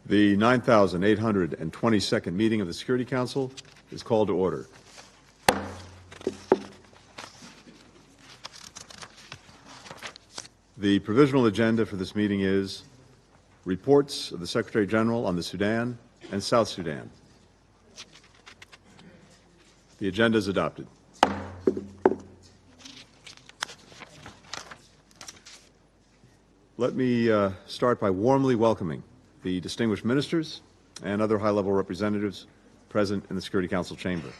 The 9,822nd meeting of the Security Council is called to order. The provisional agenda for this meeting is reports of the Secretary General on the Sudan and South Sudan. The agenda is adopted. Let me start by warmly welcoming the distinguished ministers and other high-level representatives present in the Security Council chamber.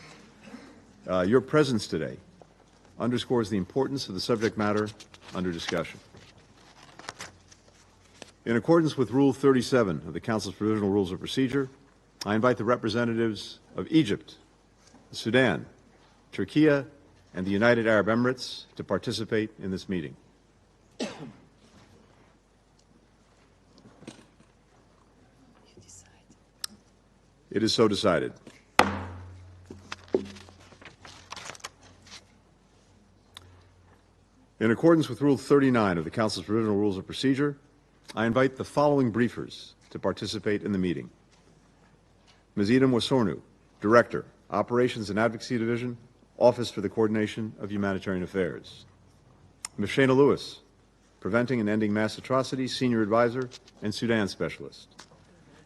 Your presence today underscores the importance of the subject matter under discussion. In accordance with Rule 37 of the Council's Provisional Rules of Procedure, I invite the representatives of Egypt, the Sudan, Turkey, and the United Arab Emirates to participate in this meeting. It is so decided. In accordance with Rule 39 of the Council's Provisional Rules of Procedure, I invite the following briefers to participate in the meeting. Ms. Idem Wasornu, Director, Operations and Advocacy Division, Office for the Coordination of Humanitarian Affairs. Ms. Shana Lewis, Preventing and Ending Mass Atrocities, Senior Advisor and Sudan Specialist.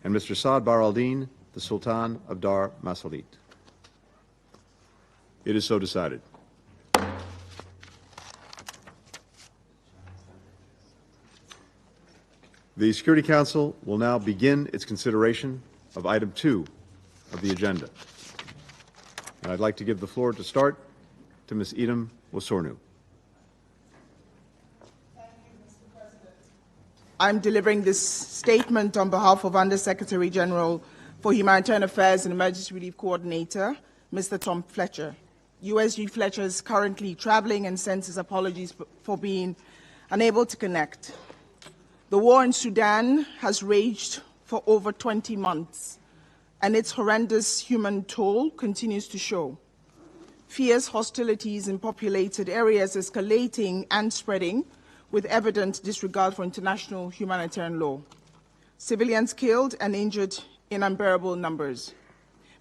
And Mr. Saad Bar al-Din, the Sultan of Dar Masalit. It is so decided. The Security Council will now begin its consideration of item 2 of the agenda. And I'd like to give the floor to start to Ms. Idem Wasornu. Thank you, Mr. President. I'm delivering this statement on behalf of Under-Secretary General for Humanitarian Affairs and Emergency Relief Coordinator, Mr. Tom Fletcher. USG Fletcher is currently traveling and sends his apologies for being unable to connect. The war in Sudan has raged for over 20 months, and its horrendous human toll continues to show. Fierce hostilities in populated areas escalating and spreading with evident disregard for international humanitarian law. Civilians killed and injured in unbearable numbers.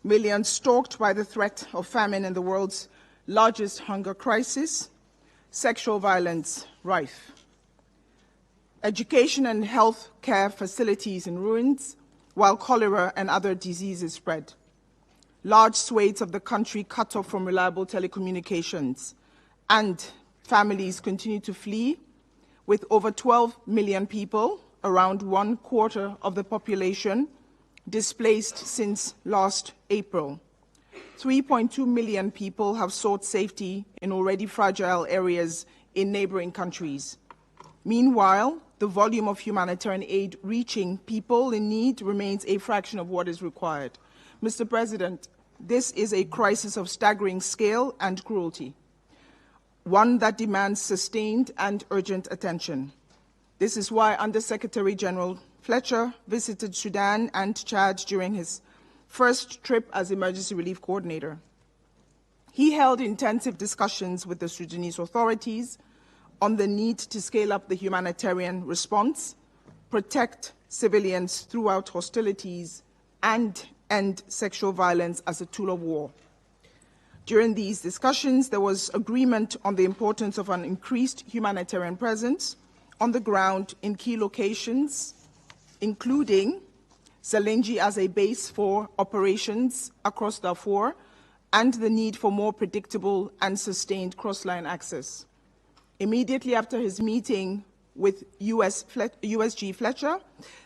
Millions stalked by the threat of famine in the world's largest hunger crisis. Sexual violence rife. Education and health care facilities in ruins, while cholera and other diseases spread. Large swathes of the country cut off from reliable telecommunications, and families continue to flee, with over 12 million people, around 1/4 of the population, displaced since last April. 3.2 million people have sought safety in already fragile areas in neighboring countries. Meanwhile, the volume of humanitarian aid reaching people in need remains a fraction of what is required. Mr. President, this is a crisis of staggering scale and cruelty, one that demands sustained and urgent attention. This is why Under-Secretary General Fletcher visited Sudan and Chad during his first trip as Emergency Relief Coordinator. He held intensive discussions with the Sudanese authorities on the need to scale up the humanitarian response, protect civilians throughout hostilities, and end sexual violence as a tool of war. During these discussions, there was agreement on the importance of an increased humanitarian presence on the ground in key locations, including Salingi as a base for operations across Darfur, and the need for more predictable and sustained cross-line access. Immediately after his meeting with USG Fletcher,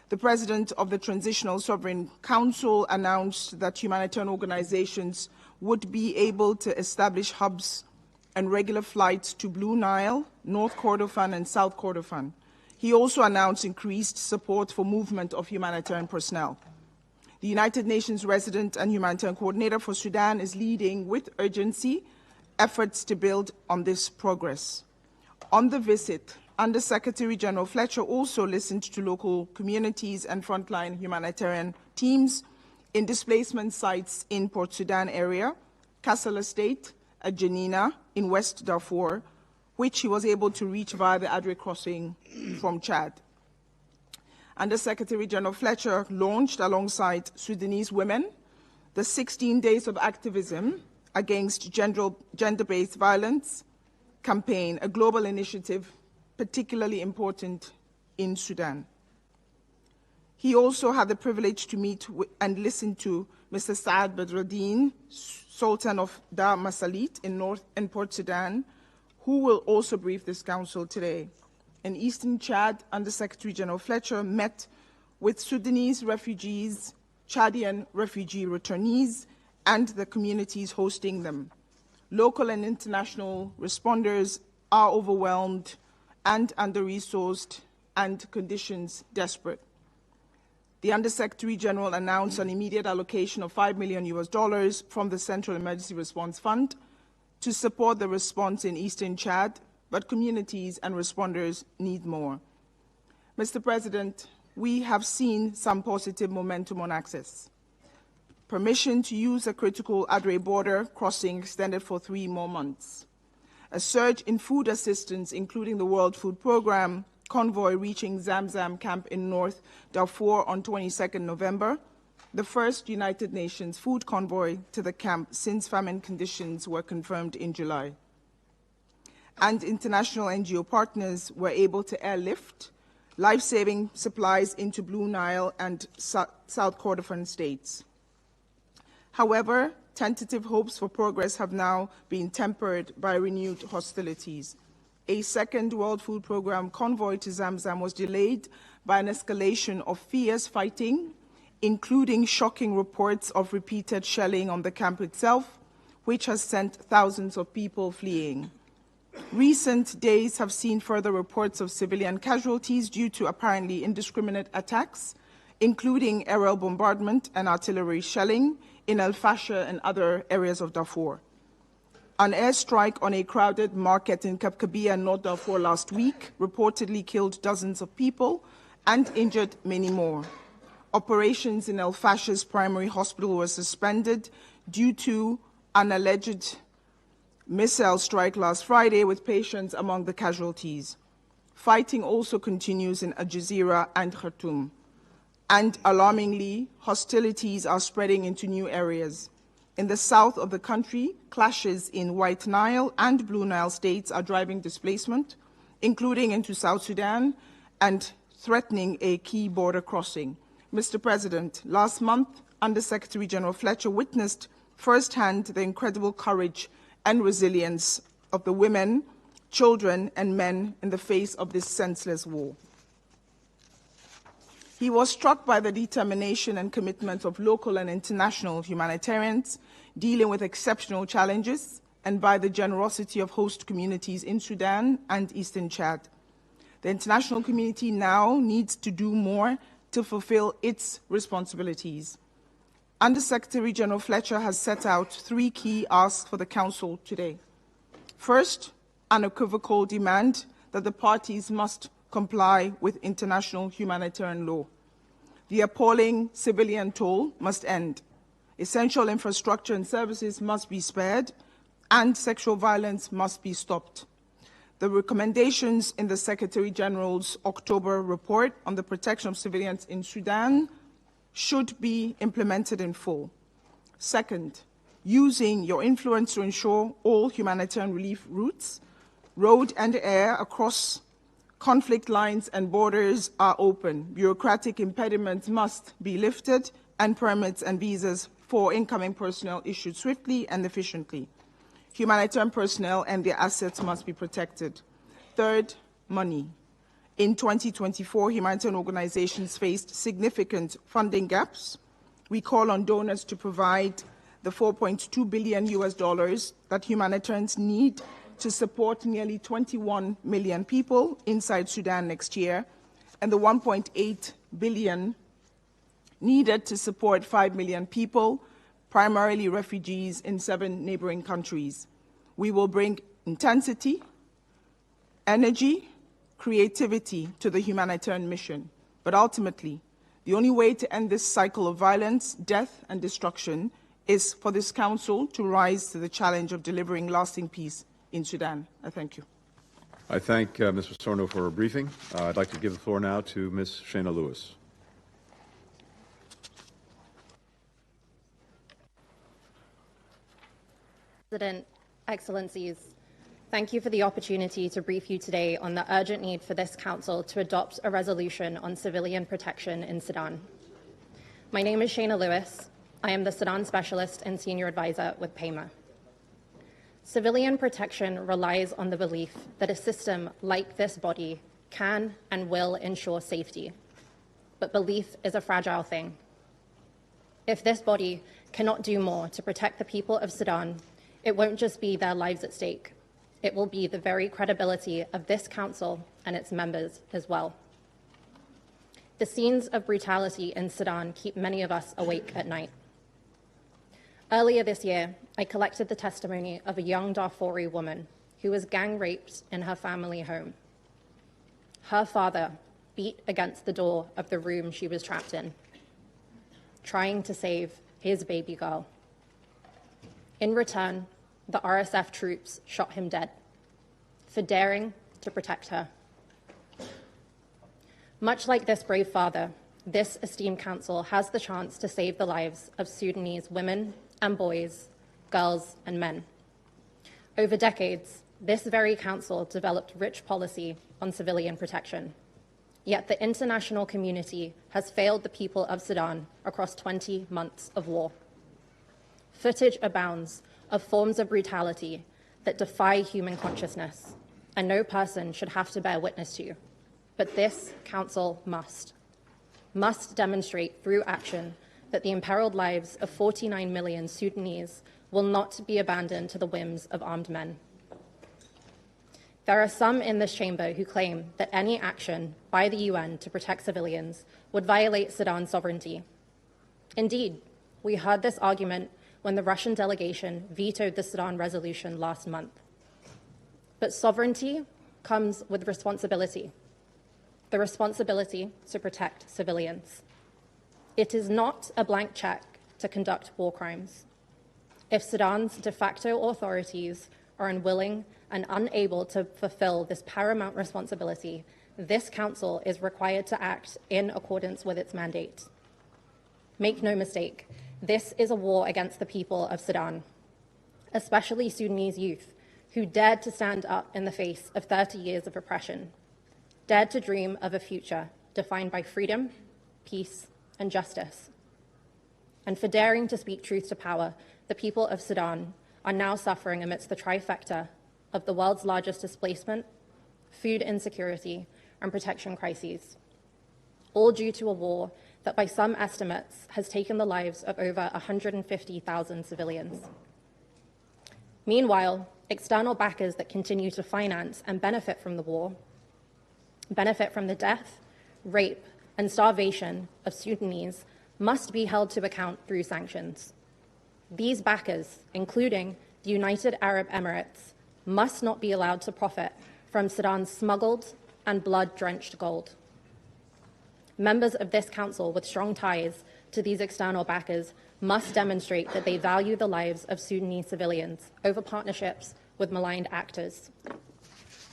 the President of the Transitional Sovereign Council announced that humanitarian organizations would be able to establish hubs and regular flights to Blue Nile, North Kordofan, and South Kordofan. He also announced increased support for movement of humanitarian personnel. The United Nations Resident and Humanitarian Coordinator for Sudan is leading with urgency efforts to build on this progress. On the visit, Under-Secretary General Fletcher also listened to local communities and frontline humanitarian teams in displacement sites in Port Sudan area, Kassala Estate, at Janina in West Darfur, which he was able to reach via the Adre crossing from Chad. Under-Secretary General Fletcher launched alongside Sudanese women the 16 Days of Activism Against Gender-Based Violence campaign, a global initiative particularly important in Sudan. He also had the privilege to meet and listen to Mr. Saad Badruddin, Sultan of Dar Masalit in Port Sudan, who will also brief this council today. In Eastern Chad, Under-Secretary General Fletcher met with Sudanese refugees, Chadian refugee returnees, and the communities hosting them. Local and international responders are overwhelmed and under-resourced and conditions desperate. The Under-Secretary General announced an immediate allocation of $5 million from the Central Emergency Response Fund to support the response in Eastern Chad, but communities and responders need more. Mr. President, we have seen some positive momentum on access. permission to use a critical Adre border crossing extended for 3 more months. A surge in food assistance, including the World Food Programme convoy reaching Zamzam camp in North Darfur on 22nd November, the first United Nations food convoy to the camp since famine conditions were confirmed in July. And international NGO partners were able to airlift life-saving supplies into Blue Nile and South Kordofan states. However, tentative hopes for progress have now been tempered by renewed hostilities. A second World Food Programme convoy to Zamzam was delayed by an escalation of fierce fighting, including shocking reports of repeated shelling on the camp itself, which has sent thousands of people fleeing. Recent days have seen further reports of civilian casualties due to apparently indiscriminate attacks, including aerial bombardment and artillery shelling in El Fasher and other areas of Darfur. An airstrike on a crowded market in Kapkabia, North Darfur last week reportedly killed dozens of people and injured many more. Operations in El Fasher's primary hospital were suspended due to an alleged missile strike last Friday, with patients among the casualties. Fighting also continues in Al Jazeera and Khartoum. And alarmingly, hostilities are spreading into new areas. In the south of the country, clashes in White Nile and Blue Nile states are driving displacement, including into South Sudan, and threatening a key border crossing. Mr. President, last month, Under-Secretary General Fletcher witnessed firsthand the incredible courage and resilience of the women, children, and men in the face of this senseless war. He was struck by the determination and commitment of local and international humanitarians dealing with exceptional challenges, and by the generosity of host communities in Sudan and Eastern Chad. The international community now needs to do more to fulfill its responsibilities. Under-Secretary General Fletcher has set out 3 key asks for the Council today. First, unequivocal demand that the parties must comply with international humanitarian law. The appalling civilian toll must end. Essential infrastructure and services must be spared, and sexual violence must be stopped. The recommendations in the Secretary General's October report on the protection of civilians in Sudan should be implemented in full. Second, using your influence to ensure all humanitarian relief routes, road and air across conflict lines and borders are open. Bureaucratic impediments must be lifted, and permits and visas for incoming personnel issued swiftly and efficiently. Humanitarian personnel and their assets must be protected. Third, money. In 2024, humanitarian organizations faced significant funding gaps. We call on donors to provide the $4.2 billion that humanitarians need to support nearly 21 million people inside Sudan next year, and the $1.8 billion needed to support 5 million people, primarily refugees in 7 neighboring countries. We will bring intensity, energy, creativity to the humanitarian mission. But ultimately, the only way to end this cycle of violence, death, and destruction is for this Council to rise to the challenge of delivering lasting peace in Sudan. I thank you. I thank Ms. Masorno for her briefing. I'd like to give the floor now to Ms. Shayna Lewis. President, Excellencies, thank you for the opportunity to brief you today on the urgent need for this Council to adopt a resolution on civilian protection in Sudan. My name is Shayna Lewis. I am the Sudan Specialist and Senior Advisor with PAMA. Civilian protection relies on the belief that a system like this body can and will ensure safety. But belief is a fragile thing. If this body cannot do more to protect the people of Sudan, it won't just be their lives at stake. It will be the very credibility of this Council and its members as well. The scenes of brutality in Sudan keep many of us awake at night. Earlier this year, I collected the testimony of a young Darfuri woman who was gang raped in her family home. Her father beat against the door of the room she was trapped in, trying to save his baby girl. In return, the RSF troops shot him dead for daring to protect her. Much like this brave father, this esteemed council has the chance to save the lives of Sudanese women and boys, girls and men. Over decades, this very council developed rich policy on civilian protection. Yet the international community has failed the people of Sudan across 20 months of war. Footage abounds of forms of brutality that defy human consciousness, and no person should have to bear witness to. But this council must demonstrate through action that the imperiled lives of 49 million Sudanese will not be abandoned to the whims of armed men. There are some in this chamber who claim that any action by the UN to protect civilians would violate Sudan's sovereignty. Indeed, we heard this argument when the Russian delegation vetoed the Sudan resolution last month. But sovereignty comes with responsibility, the responsibility to protect civilians. It is not a blank check to conduct war crimes. If Sudan's de facto authorities are unwilling and unable to fulfill this paramount responsibility, this council is required to act in accordance with its mandate. Make no mistake, this is a war against the people of Sudan, especially Sudanese youth who dared to stand up in the face of 30 years of oppression, dared to dream of a future defined by freedom, peace, and justice. And for daring to speak truth to power, the people of Sudan are now suffering amidst the trifecta of the world's largest displacement, food insecurity, and protection crises, all due to a war that by some estimates has taken the lives of over 150,000 civilians. Meanwhile, external backers that continue to finance and benefit from the war, benefit from the death, rape, and starvation of Sudanese must be held to account through sanctions. These backers, including the United Arab Emirates, must not be allowed to profit from Sudan's smuggled and blood-drenched gold. Members of this council with strong ties to these external backers must demonstrate that they value the lives of Sudanese civilians over partnerships with maligned actors.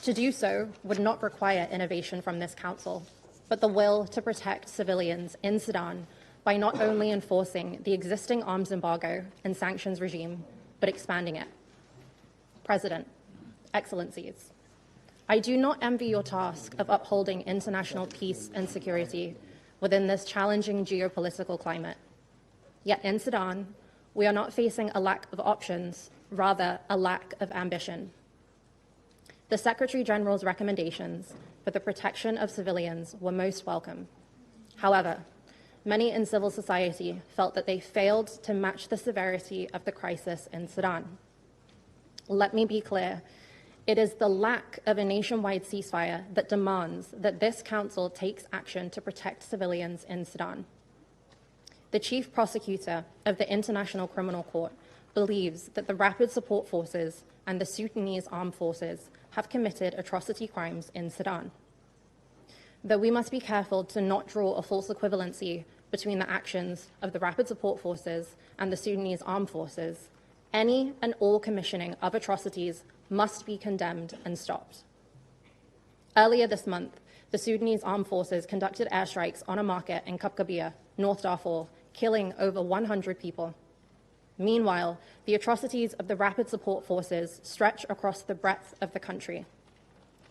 To do so would not require innovation from this council, but the will to protect civilians in Sudan by not only enforcing the existing arms embargo and sanctions regime, but expanding it. President, Excellencies, I do not envy your task of upholding international peace and security within this challenging geopolitical climate. Yet in Sudan, we are not facing a lack of options, rather a lack of ambition. The Secretary General's recommendations for the protection of civilians were most welcome. However, many in civil society felt that they failed to match the severity of the crisis in Sudan. Let me be clear. It is the lack of a nationwide ceasefire that demands that this council takes action to protect civilians in Sudan. The chief prosecutor of the International Criminal Court believes that the Rapid Support Forces and the Sudanese Armed Forces have committed atrocity crimes in Sudan. Though we must be careful to not draw a false equivalency between the actions of the Rapid Support Forces and the Sudanese Armed Forces, any and all commissioning of atrocities must be condemned and stopped. Earlier this month, the Sudanese Armed Forces conducted airstrikes on a market in Kapkabia, North Darfur, killing over 100 people. Meanwhile, the atrocities of the Rapid Support Forces stretch across the breadth of the country.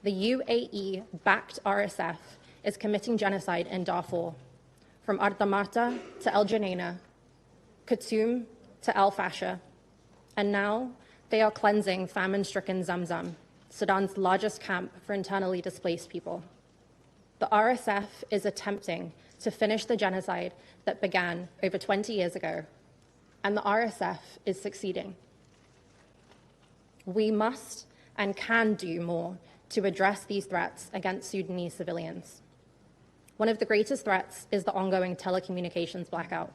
The UAE-backed RSF is committing genocide in Darfur, from Ardamata to El Geneina, Khartoum to El Fasher, and now they are cleansing famine-stricken Zamzam, Sudan's largest camp for internally displaced people. The RSF is attempting to finish the genocide that began over 20 years ago, and the RSF is succeeding. We must and can do more to address these threats against Sudanese civilians. One of the greatest threats is the ongoing telecommunications blackout.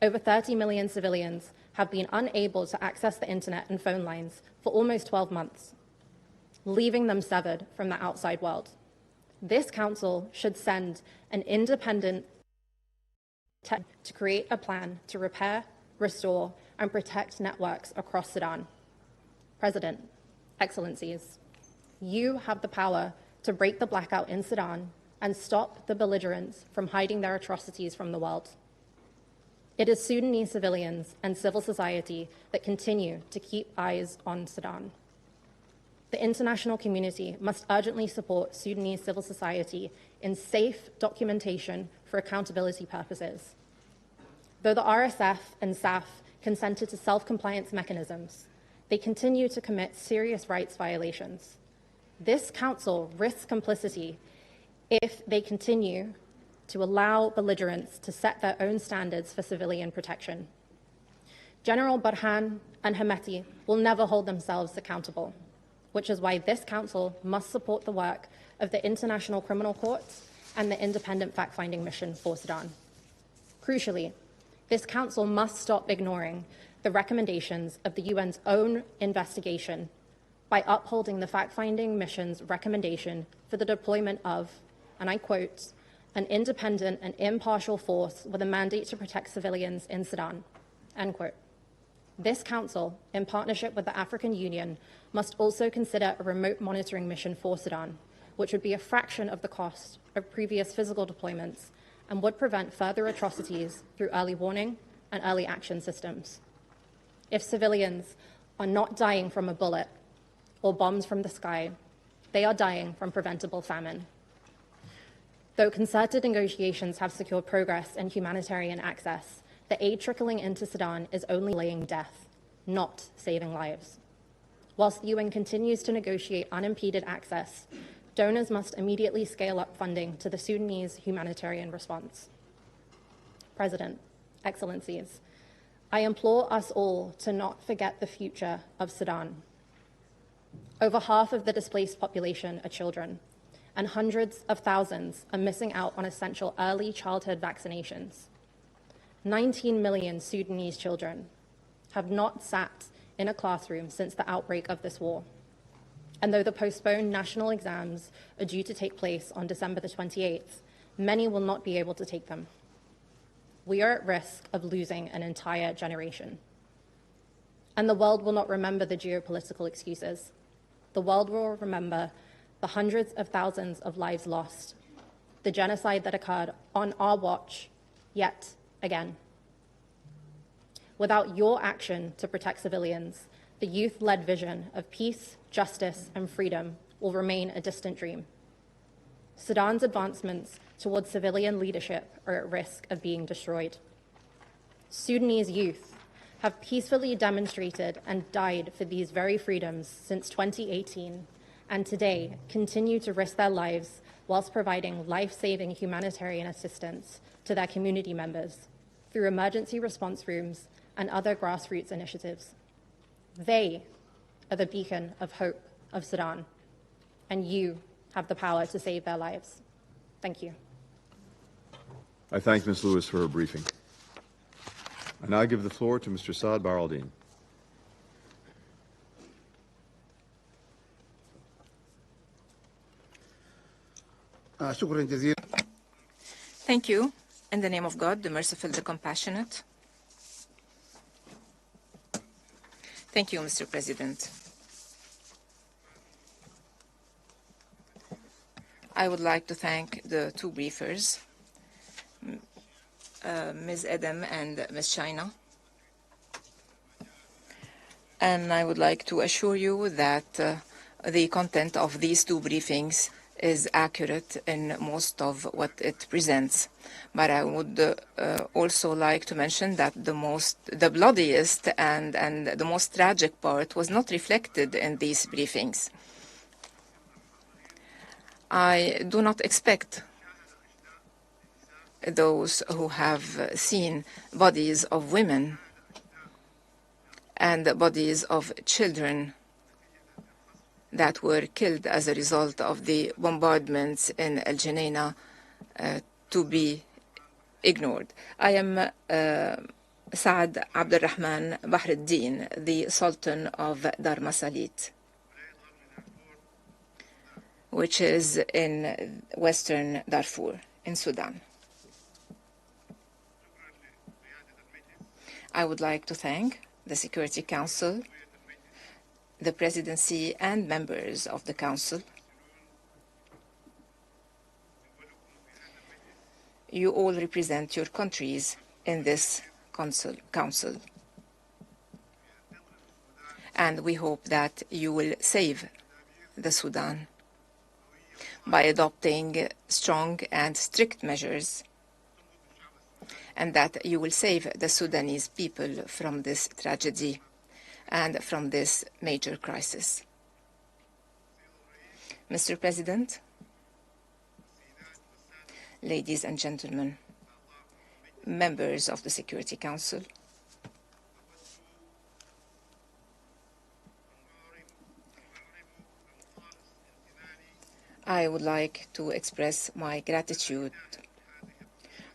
Over 30 million civilians have been unable to access the internet and phone lines for almost 12 months, leaving them severed from the outside world. This council should send an independent to create a plan to repair, restore, and protect networks across Sudan. President, Excellencies, you have the power to break the blackout in Sudan and stop the belligerents from hiding their atrocities from the world. It is Sudanese civilians and civil society that continue to keep eyes on Sudan. The international community must urgently support Sudanese civil society in safe documentation for accountability purposes. Though the RSF and SAF consented to self-compliance mechanisms, they continue to commit serious rights violations. This Council risks complicity if they continue to allow belligerents to set their own standards for civilian protection. General Burhan and Hemeti will never hold themselves accountable, which is why this Council must support the work of the International Criminal Court and the Independent Fact-Finding Mission for Sudan. Crucially, this Council must stop ignoring the recommendations of the UN's own investigation by upholding the fact-finding mission's recommendation for the deployment of, and I quote, an independent and impartial force with a mandate to protect civilians in Sudan, end quote. This Council, in partnership with the African Union, must also consider a remote monitoring mission for Sudan, which would be a fraction of the cost of previous physical deployments and would prevent further atrocities through early warning and early action systems. If civilians are not dying from a bullet or bombs from the sky, they are dying from preventable famine. Though concerted negotiations have secured progress in humanitarian access, the aid trickling into Sudan is only delaying death, not saving lives. Whilst the UN continues to negotiate unimpeded access, donors must immediately scale up funding to the Sudanese humanitarian response. President, Excellencies, I implore us all to not forget the future of Sudan. Over half of the displaced population are children, and hundreds of thousands are missing out on essential early childhood vaccinations. 19 million Sudanese children have not sat in a classroom since the outbreak of this war. And though the postponed national exams are due to take place on December the 28th, many will not be able to take them. We are at risk of losing an entire generation. And the world will not remember the geopolitical excuses. The world will remember the hundreds of thousands of lives lost, the genocide that occurred on our watch, yet again. Without your action to protect civilians, the youth-led vision of peace, justice, and freedom will remain a distant dream. Sudan's advancements towards civilian leadership are at risk of being destroyed. Sudanese youth have peacefully demonstrated and died for these very freedoms since 2018, and today continue to risk their lives whilst providing life-saving humanitarian assistance to their community members through emergency response rooms and other grassroots initiatives. They are the beacon of hope of Sudan, and you have the power to save their lives. Thank you. I thank Ms. Lewis for her briefing. I now give the floor to Mr. Saad Baraldin. Thank you. In the name of God, the merciful, the compassionate. Thank you, Mr. President. I would like to thank the two briefers, Ms. Adam and Ms. China. And I would like to assure you that the content of these two briefings is accurate in most of what it presents. But I would also like to mention that the bloodiest and the most tragic part was not reflected in these briefings. I do not expect those who have seen bodies of women and bodies of children that were killed as a result of the bombardments in El Geneina to be ignored. I am Saad Abdurrahman Bahreddin, the Sultan of Darmasalit, which is in western Darfur in Sudan. I would like to thank the Security Council, the Presidency, and members of the Council. You all represent your countries in this council. And we hope that you will save the Sudan by adopting strong and strict measures, and that you will save the Sudanese people from this tragedy and from this major crisis. Mr. President, ladies and gentlemen, members of the Security Council, I would like to express my gratitude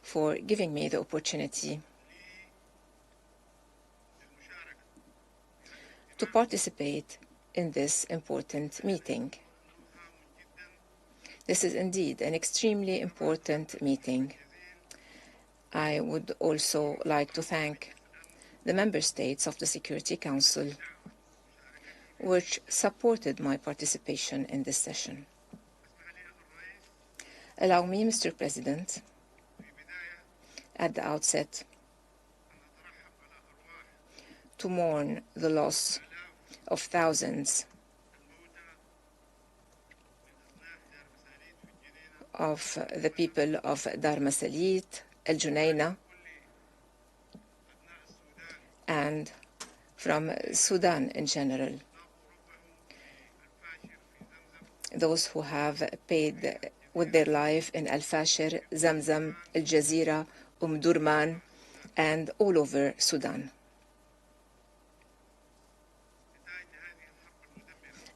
for giving me the opportunity to participate in this important meeting. This is indeed an extremely important meeting. I would also like to thank the member states of the Security Council, which supported my participation in this session. Allow me, Mr. President, at the outset, to mourn the loss of thousands of the people of Dar Masalit, El Junaina, and from Sudan in general. Those who have paid with their life in Al-Fashir, Zamzam, Al-Jazeera, Durman, and all over Sudan.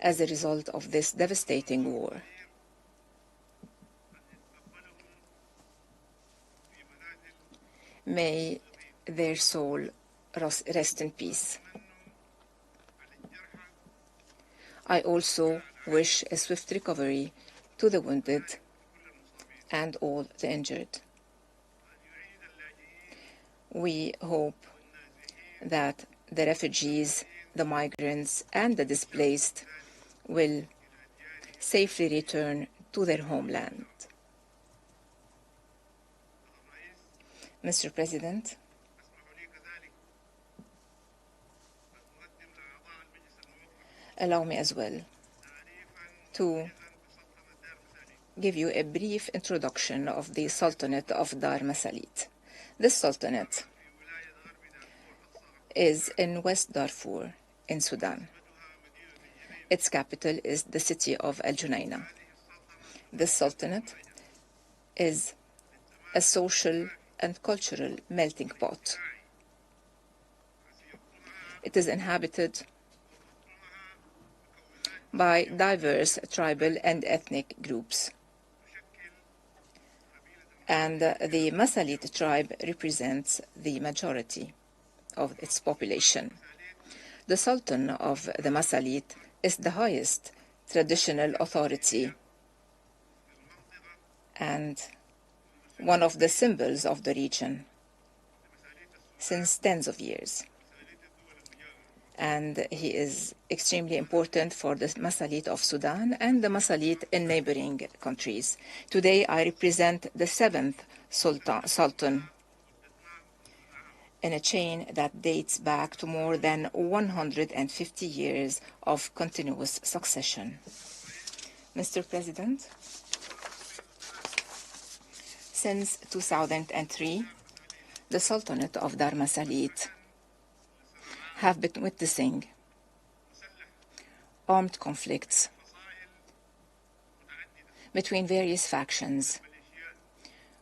As a result of this devastating war, may their soul rest in peace. I also wish a swift recovery to the wounded and all the injured. We hope that the refugees, the migrants, and the displaced will safely return to their homeland. Mr. President, allow me as well to give you a brief introduction of the Sultanate of Dar Masalit. This Sultanate is in West Darfur in Sudan. Its capital is the city of Al Junaina. This Sultanate is a social and cultural melting pot. It is inhabited by diverse tribal and ethnic groups. And the Masalit tribe represents the majority of its population. The Sultan of the Masalit is the highest traditional authority and one of the symbols of the region since tens of years. And he is extremely important for the Masalit of Sudan and the Masalit in neighboring countries. Today, I represent the 7th Sultan in a chain that dates back to more than 150 years of continuous succession. Mr. President, since 2003, the Sultanate of Dar Masalit have been witnessing armed conflicts between various factions,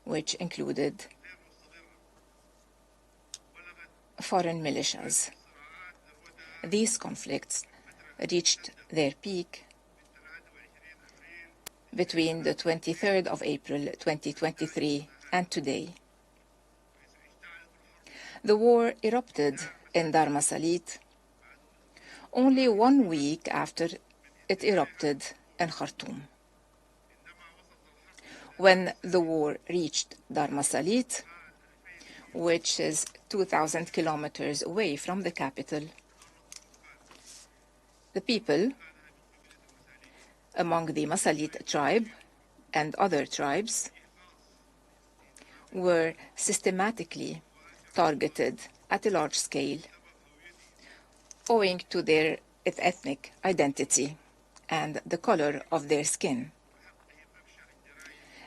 which included foreign militias. These conflicts reached their peak between the 23rd of April 2023 and today. The war erupted in Dar Masalit only 1 week after it erupted in Khartoum. When the war reached Dar Masalit, which is 2,000 kilometers away from the capital. The people among the Masalit tribe and other tribes were systematically targeted at a large scale owing to their ethnic identity and the color of their skin.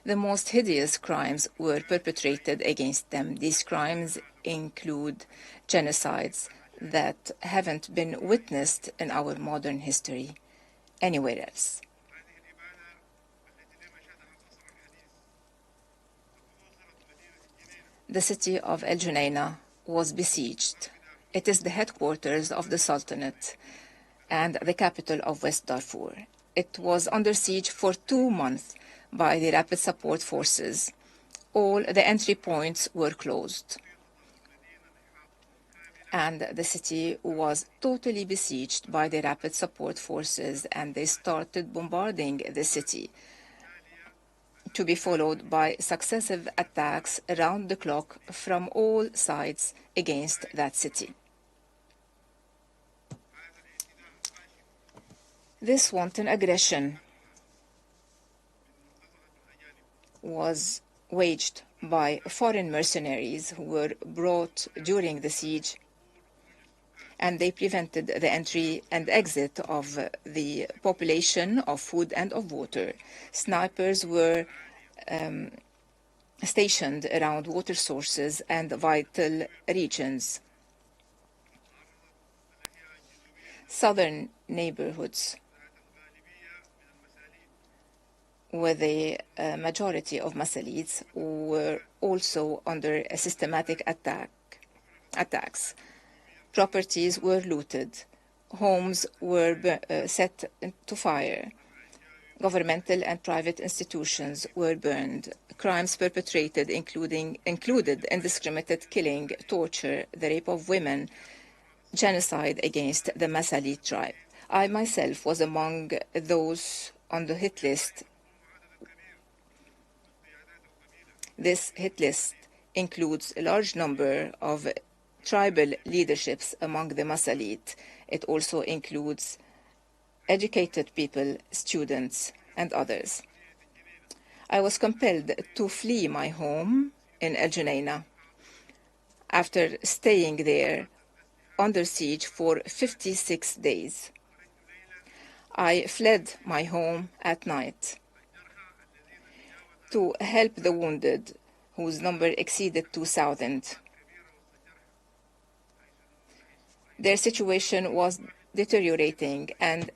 The most hideous crimes were perpetrated against them. These crimes include genocides that haven't been witnessed in our modern history anywhere else. The city of El Junaina was besieged. It is the headquarters of the Sultanate and the capital of West Darfur. It was under siege for 2 months by the Rapid Support Forces. All the entry points were closed, and the city was totally besieged by the Rapid Support Forces, and they started bombarding the city, to be followed by successive attacks around the clock from all sides against that city. This wanton aggression was waged by foreign mercenaries who were brought during the siege, and they prevented the entry and exit of the population of food and of water. Snipers were stationed around water sources and vital regions. Southern neighborhoods, where the majority of Masalites were also under a systematic attacks. Properties were looted. Homes were set to fire. Governmental and private institutions were burned. Crimes perpetrated included indiscriminate killing, torture, the rape of women, genocide against the Masalit tribe. I myself was among those on the hit list. This hit list includes a large number of tribal leaderships among the Masalit. It also includes educated people, students, and others. I was compelled to flee my home in El Junaina after staying there under siege for 56 days. I fled my home at night to help the wounded, whose number exceeded 2,000. Their situation was deteriorating, and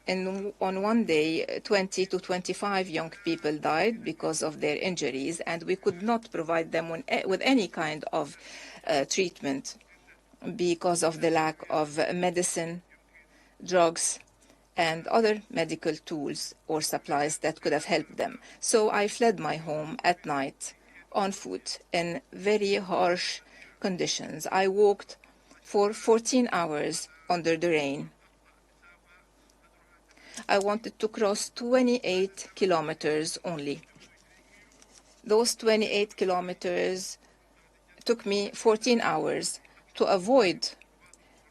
on one day, 20 to 25 young people died because of their injuries, and we could not provide them with any kind of treatment because of the lack of medicine, drugs, and other medical tools or supplies that could have helped them. So I fled my home at night on foot in very harsh conditions. I walked for 14 hours under the rain. I wanted to cross 28 kilometers only. Those 28 kilometers took me 14 hours to avoid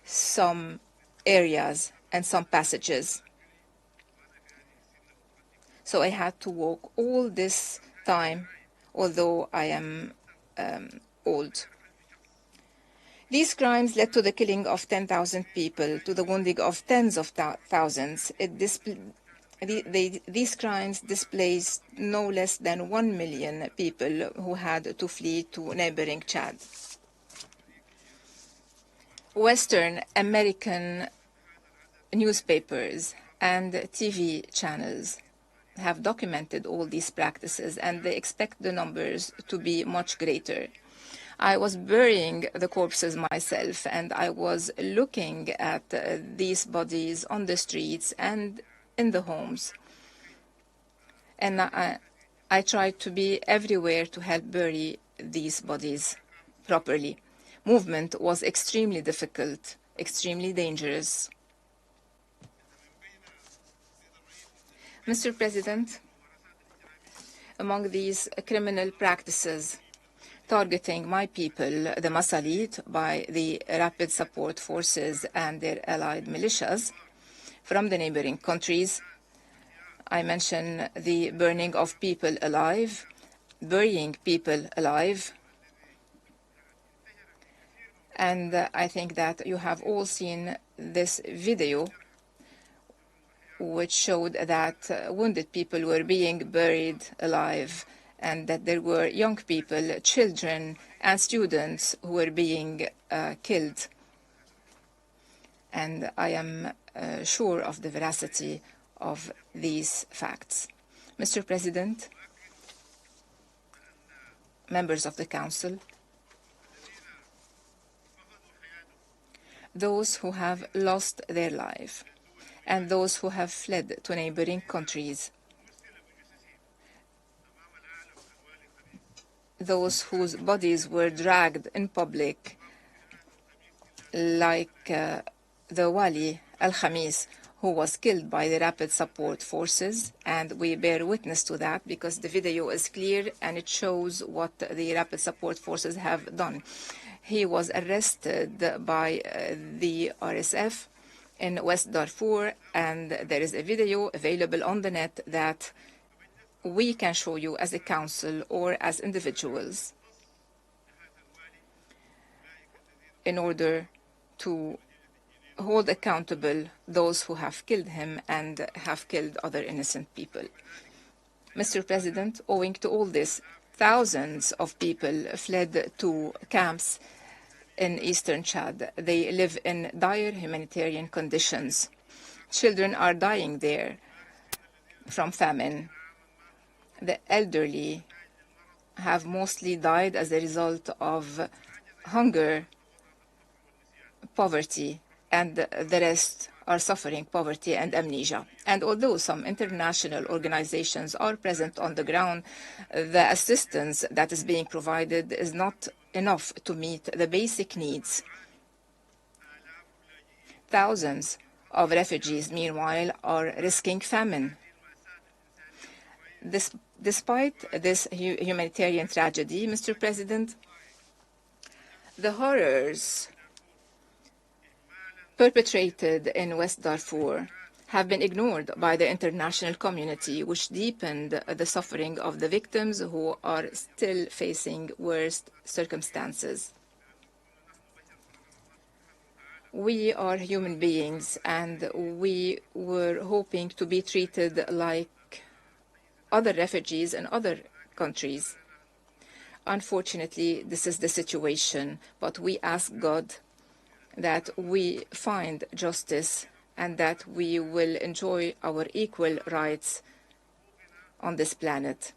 some areas and some passages. So I had to walk all this time, although I am old. These crimes led to the killing of 10,000 people, to the wounding of tens of thousands. These crimes displaced no less than 1 million people who had to flee to neighboring Chad. Western American newspapers and TV channels have documented all these practices, and they expect the numbers to be much greater. I was burying the corpses myself, and I was looking at these bodies on the streets and in the homes. And I tried to be everywhere to help bury these bodies properly. Movement was extremely difficult, extremely dangerous. Mr. President, among these criminal practices, targeting my people, the Masalit, by the Rapid Support Forces and their allied militias from the neighboring countries. I mention the burning of people alive, burying people alive. And I think that you have all seen this video which showed that wounded people were being buried alive and that there were young people, children and students who were being killed. And I am sure of the veracity of these facts. Mr. President, members of the Council, those who have lost their life and those who have fled to neighboring countries, those whose bodies were dragged in public, like the Wali al-Khamis, who was killed by the Rapid Support Forces, and we bear witness to that because the video is clear and it shows what the Rapid Support Forces have done. He was arrested by the RSF in West Darfur, and there is a video available on the net that we can show you as a council or as individuals in order to hold accountable those who have killed him and have killed other innocent people. Mr. President, owing to all this, thousands of people fled to camps in eastern Chad. They live in dire humanitarian conditions. Children are dying there from famine. The elderly have mostly died as a result of hunger, poverty, and the rest are suffering poverty and amnesia. And although some international organizations are present on the ground, the assistance that is being provided is not enough to meet the basic needs. Thousands of refugees, meanwhile, are risking famine. Despite this humanitarian tragedy, Mr. President, the horrors perpetrated in West Darfur have been ignored by the international community, which deepened the suffering of the victims who are still facing worst circumstances. We are human beings, and we were hoping to be treated like other refugees in other countries. Unfortunately, this is the situation, but we ask God that we find justice and that we will enjoy our equal rights on this planet.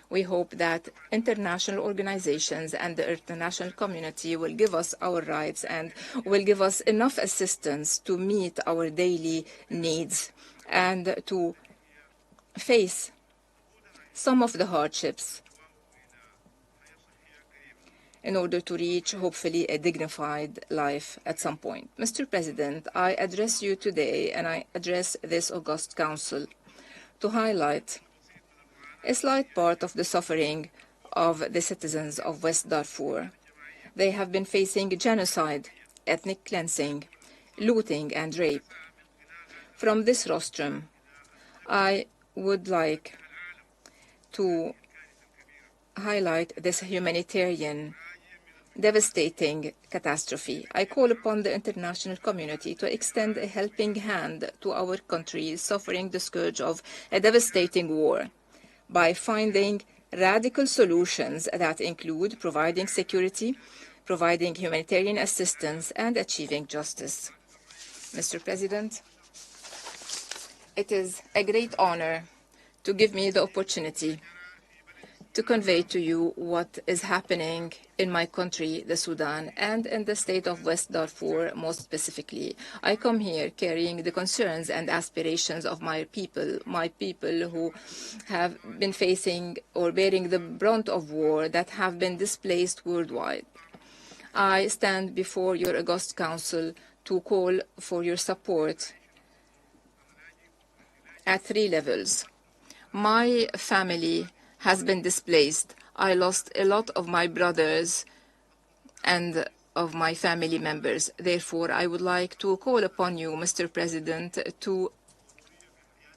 We hope that international organizations and the international community will give us our rights and will give us enough assistance to meet our daily needs and to face some of the hardships in order to reach, hopefully, a dignified life at some point. Mr. President, I address you today, and I address this august council to highlight a slight part of the suffering of the citizens of West Darfur. They have been facing genocide, ethnic cleansing, looting, and rape. From this rostrum, I would like to highlight this humanitarian devastating catastrophe. I call upon the international community to extend a helping hand to our countries suffering the scourge of a devastating war by finding radical solutions that include providing security, providing humanitarian assistance, and achieving justice. Mr. President, it is a great honor to give me the opportunity to convey to you what is happening in my country, the Sudan, and in the state of West Darfur, most specifically. I come here carrying the concerns and aspirations of my people who have been facing or bearing the brunt of war, that have been displaced worldwide. I stand before your august council to call for your support at 3 levels. My family has been displaced. I lost a lot of my brothers and of my family members. Therefore, I would like to call upon you, Mr. President, to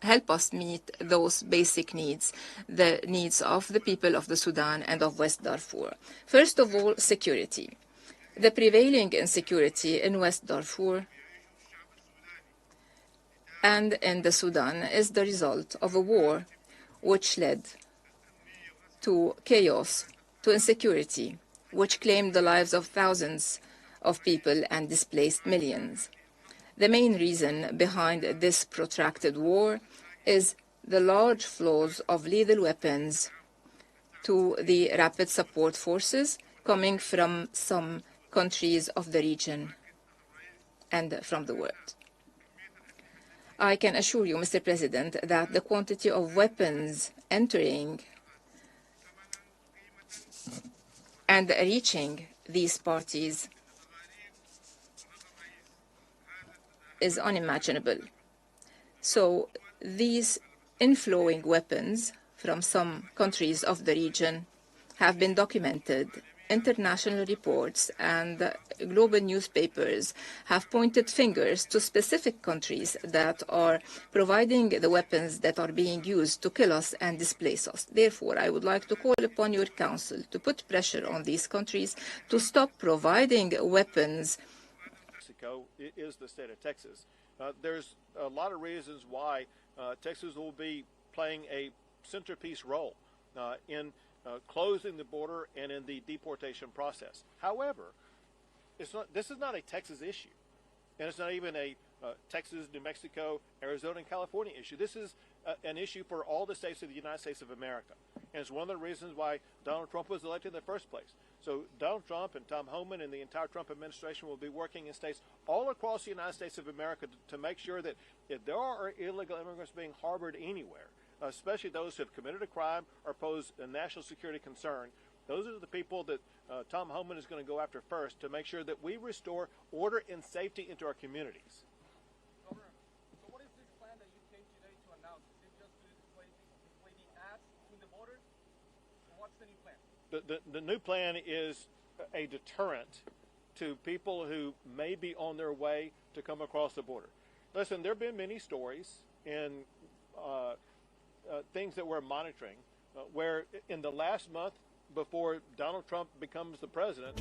help us meet those basic needs, the needs of the people of the Sudan and of West Darfur. First of all, security. The prevailing insecurity in West Darfur and in the Sudan is the result of a war which led to chaos, to insecurity, which claimed the lives of thousands of people and displaced millions. The main reason behind this protracted war is the large flows of lethal weapons to the rapid support forces coming from some countries of the region and from the world. I can assure you, Mr. President, that the quantity of weapons entering and reaching these parties is unimaginable. So these inflowing weapons from some countries of the region have been documented. International reports and global newspapers have pointed fingers to specific countries that are providing the weapons that are being used to kill us and displace us. Therefore, I would like to call upon your council to put pressure on these countries to stop providing weapons. Mexico is the state of Texas. There's a lot of reasons why Texas will be playing a centerpiece role in closing the border and in the deportation process. However, this is not a Texas issue, and it's not even a Texas, New Mexico, Arizona, and California issue. This is an issue for all the states of the United States of America, and it's one of the reasons why Donald Trump was elected in the first place. So Donald Trump and Tom Homan and the entire Trump administration will be working in states all across the United States of America to make sure that if there are illegal immigrants being harbored anywhere, especially those who have committed a crime or pose a national security concern, those are the people that Tom Homan is going to go after first to make sure that we restore order and safety into our communities. Governor, so what is this plan that you came today to announce? Is it just to display the ads in the border? Or what's the new plan? The new plan is a deterrent to people who may be on their way to come across the border. Listen, there have been many stories and things that we're monitoring where in the last month before Donald Trump becomes the president,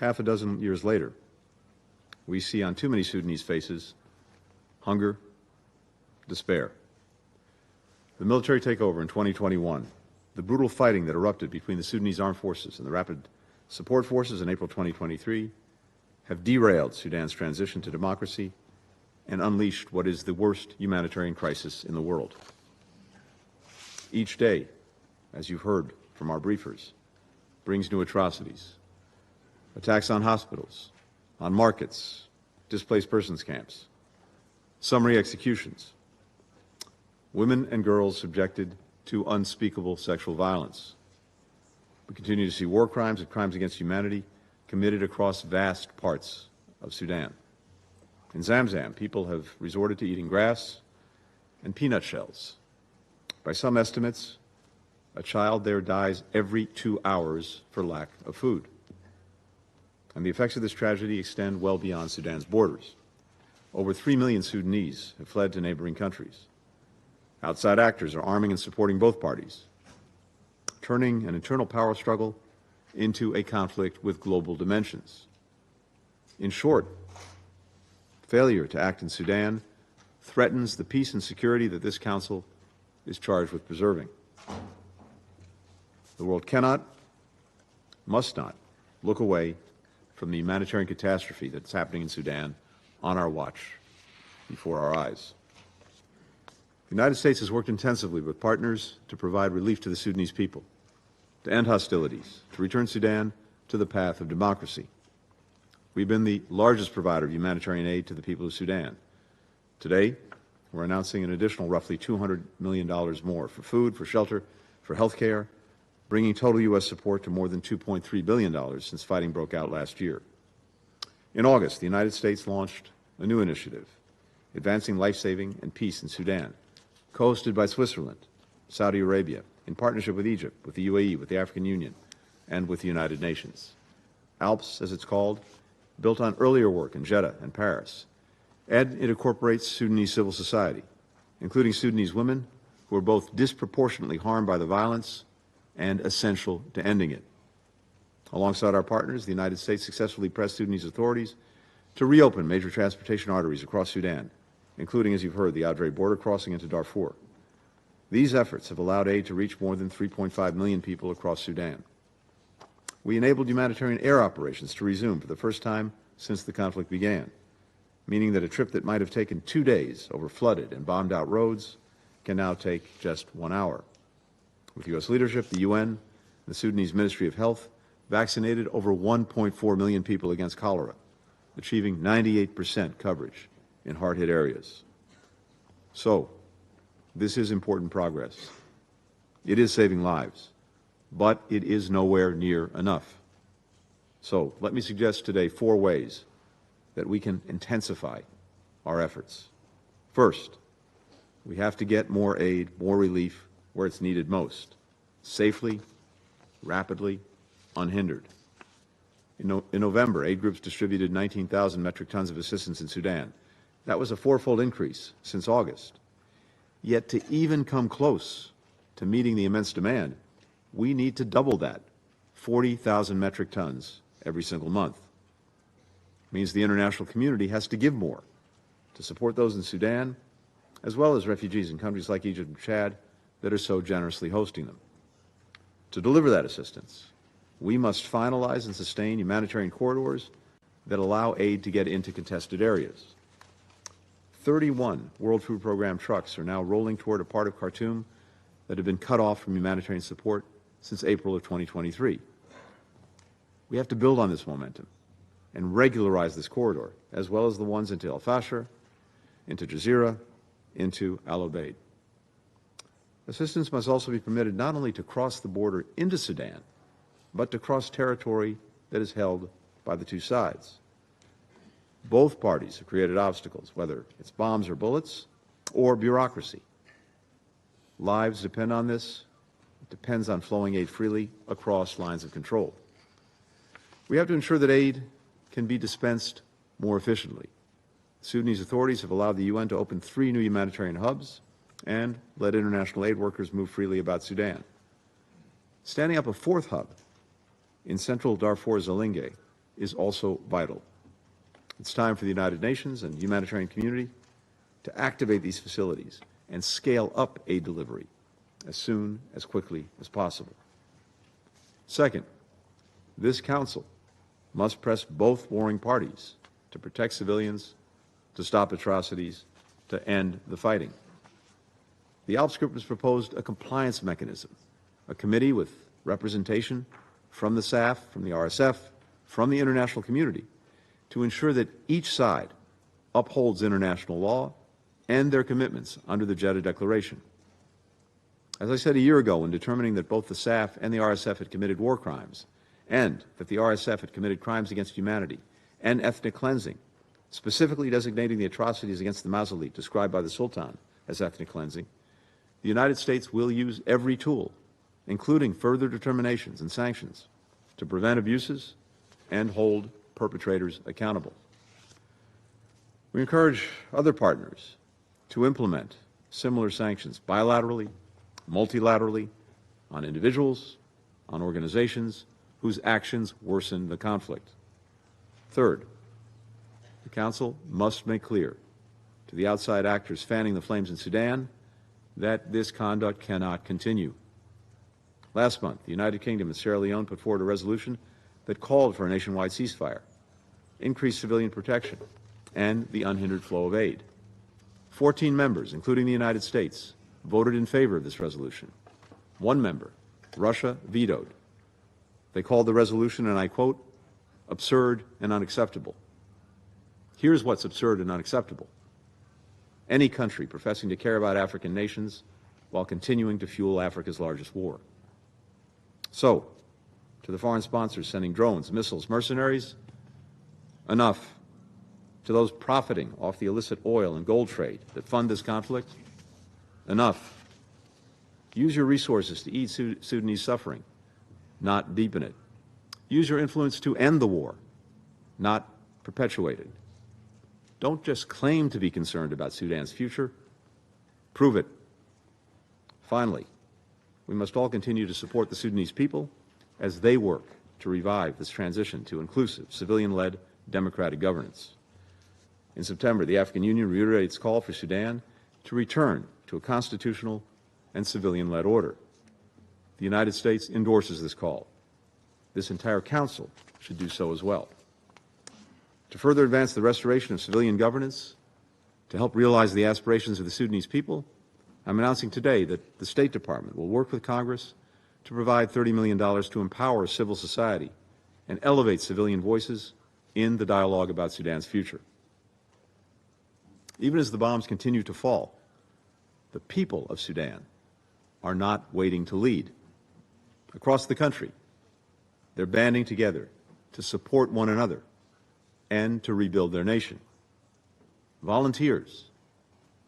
half a dozen years later, we see on too many Sudanese faces hunger, despair. The military takeover in 2021, the brutal fighting that erupted between the Sudanese armed forces and the rapid support forces in April 2023 have derailed Sudan's transition to democracy and unleashed what is the worst humanitarian crisis in the world. Each day, as you've heard from our briefers, brings new atrocities. Attacks on hospitals, on markets, displaced persons camps, summary executions, women and girls subjected to unspeakable sexual violence. We continue to see war crimes and crimes against humanity committed across vast parts of Sudan. In Zamzam, people have resorted to eating grass and peanut shells. By some estimates, a child there dies every 2 hours for lack of food. And the effects of this tragedy extend well beyond Sudan's borders. Over 3 million Sudanese have fled to neighboring countries. Outside actors are arming and supporting both parties, turning an internal power struggle into a conflict with global dimensions. In short, failure to act in Sudan threatens the peace and security that this Council is charged with preserving. The world cannot, must not, look away from the humanitarian catastrophe that's happening in Sudan on our watch, before our eyes. The United States has worked intensively with partners to provide relief to the Sudanese people, to end hostilities, to return Sudan to the path of democracy. We've been the largest provider of humanitarian aid to the people of Sudan. Today, we're announcing an additional roughly $200 million more for food, for shelter, for health care, bringing total U.S. support to more than $2.3 billion since fighting broke out last year. In August, the United States launched a new initiative, Advancing Life-Saving and Peace in Sudan, co-hosted by Switzerland, Saudi Arabia, in partnership with Egypt, with the UAE, with the African Union, and with the United Nations. ALPS, as it's called, built on earlier work in Jeddah and Paris, and it incorporates Sudanese civil society, including Sudanese women who are both disproportionately harmed by the violence and essential to ending it. Alongside our partners, the United States successfully pressed Sudanese authorities to reopen major transportation arteries across Sudan, including, as you've heard, the Adre border crossing into Darfur. These efforts have allowed aid to reach more than 3.5 million people across Sudan. We enabled humanitarian air operations to resume for the first time since the conflict began, meaning that a trip that might have taken 2 days over flooded and bombed-out roads can now take just 1 hour. With U.S. leadership, the UN, and the Sudanese Ministry of Health vaccinated over 1.4 million people against cholera, achieving 98% coverage in hard-hit areas. So, this is important progress. It is saving lives, but it is nowhere near enough. So, let me suggest today 4 ways that we can intensify our efforts. First, we have to get more aid, more relief where it's needed most, safely, rapidly, unhindered. In November, aid groups distributed 19,000 metric tons of assistance in Sudan. That was a 4-fold increase since August. Yet to even come close to meeting the immense demand, we need to double that, 40,000 metric tons every single month. It means the international community has to give more to support those in Sudan, as well as refugees in countries like Egypt and Chad that are so generously hosting them. To deliver that assistance, we must finalize and sustain humanitarian corridors that allow aid to get into contested areas. 31 World Food Program trucks are now rolling toward a part of Khartoum that had been cut off from humanitarian support since April of 2023. We have to build on this momentum and regularize this corridor, as well as the ones into El Fasher, into Jazeera, into Al Obeid. Assistance must also be permitted not only to cross the border into Sudan, but to cross territory that is held by the two sides. Both parties have created obstacles, whether it's bombs or bullets, or bureaucracy. Lives depend on this. It depends on flowing aid freely across lines of control. We have to ensure that aid can be dispensed more efficiently. Sudanese authorities have allowed the UN to open 3 new humanitarian hubs and let international aid workers move freely about Sudan. Standing up a 4th hub in central Darfur Zalinge is also vital. It's time for the United Nations and the humanitarian community to activate these facilities and scale up aid delivery as soon, as quickly as possible. Second, this Council must press both warring parties to protect civilians, to stop atrocities, to end the fighting. The ALPS Group has proposed a compliance mechanism, a committee with representation from the SAF, from the RSF, from the international community, to ensure that each side upholds international law and their commitments under the Jeddah Declaration. As I said a year ago, when determining that both the SAF and the RSF had committed war crimes, and that the RSF had committed crimes against humanity and ethnic cleansing, specifically designating the atrocities against the Mawzalid described by the Sultan as ethnic cleansing, the United States will use every tool, including further determinations and sanctions, to prevent abuses and hold perpetrators accountable. We encourage other partners to implement similar sanctions bilaterally, multilaterally, on individuals, on organizations whose actions worsen the conflict. Third, the Council must make clear to the outside actors fanning the flames in Sudan that this conduct cannot continue. Last month, the United Kingdom and Sierra Leone put forward a resolution that called for a nationwide ceasefire, increased civilian protection, and the unhindered flow of aid. 14 members, including the United States, voted in favor of this resolution. One member, Russia, vetoed. They called the resolution, and I quote, absurd and unacceptable. Here's what's absurd and unacceptable. Any country professing to care about African nations while continuing to fuel Africa's largest war. So, to the foreign sponsors sending drones, missiles, mercenaries, enough. To those profiting off the illicit oil and gold trade that fund this conflict, enough. Use your resources to ease Sudanese suffering, not deepen it. Use your influence to end the war, not perpetuate it. Don't just claim to be concerned about Sudan's future, prove it. Finally, we must all continue to support the Sudanese people as they work to revive this transition to inclusive, civilian-led democratic governance. In September, the African Union reiterated its call for Sudan to return to a constitutional and civilian-led order. The United States endorses this call. This entire Council should do so as well. To further advance the restoration of civilian governance, to help realize the aspirations of the Sudanese people, I'm announcing today that the State Department will work with Congress to provide $30 million to empower civil society and elevate civilian voices in the dialogue about Sudan's future. Even as the bombs continue to fall, the people of Sudan are not waiting to lead. Across the country, they're banding together to support one another and to rebuild their nation. Volunteers,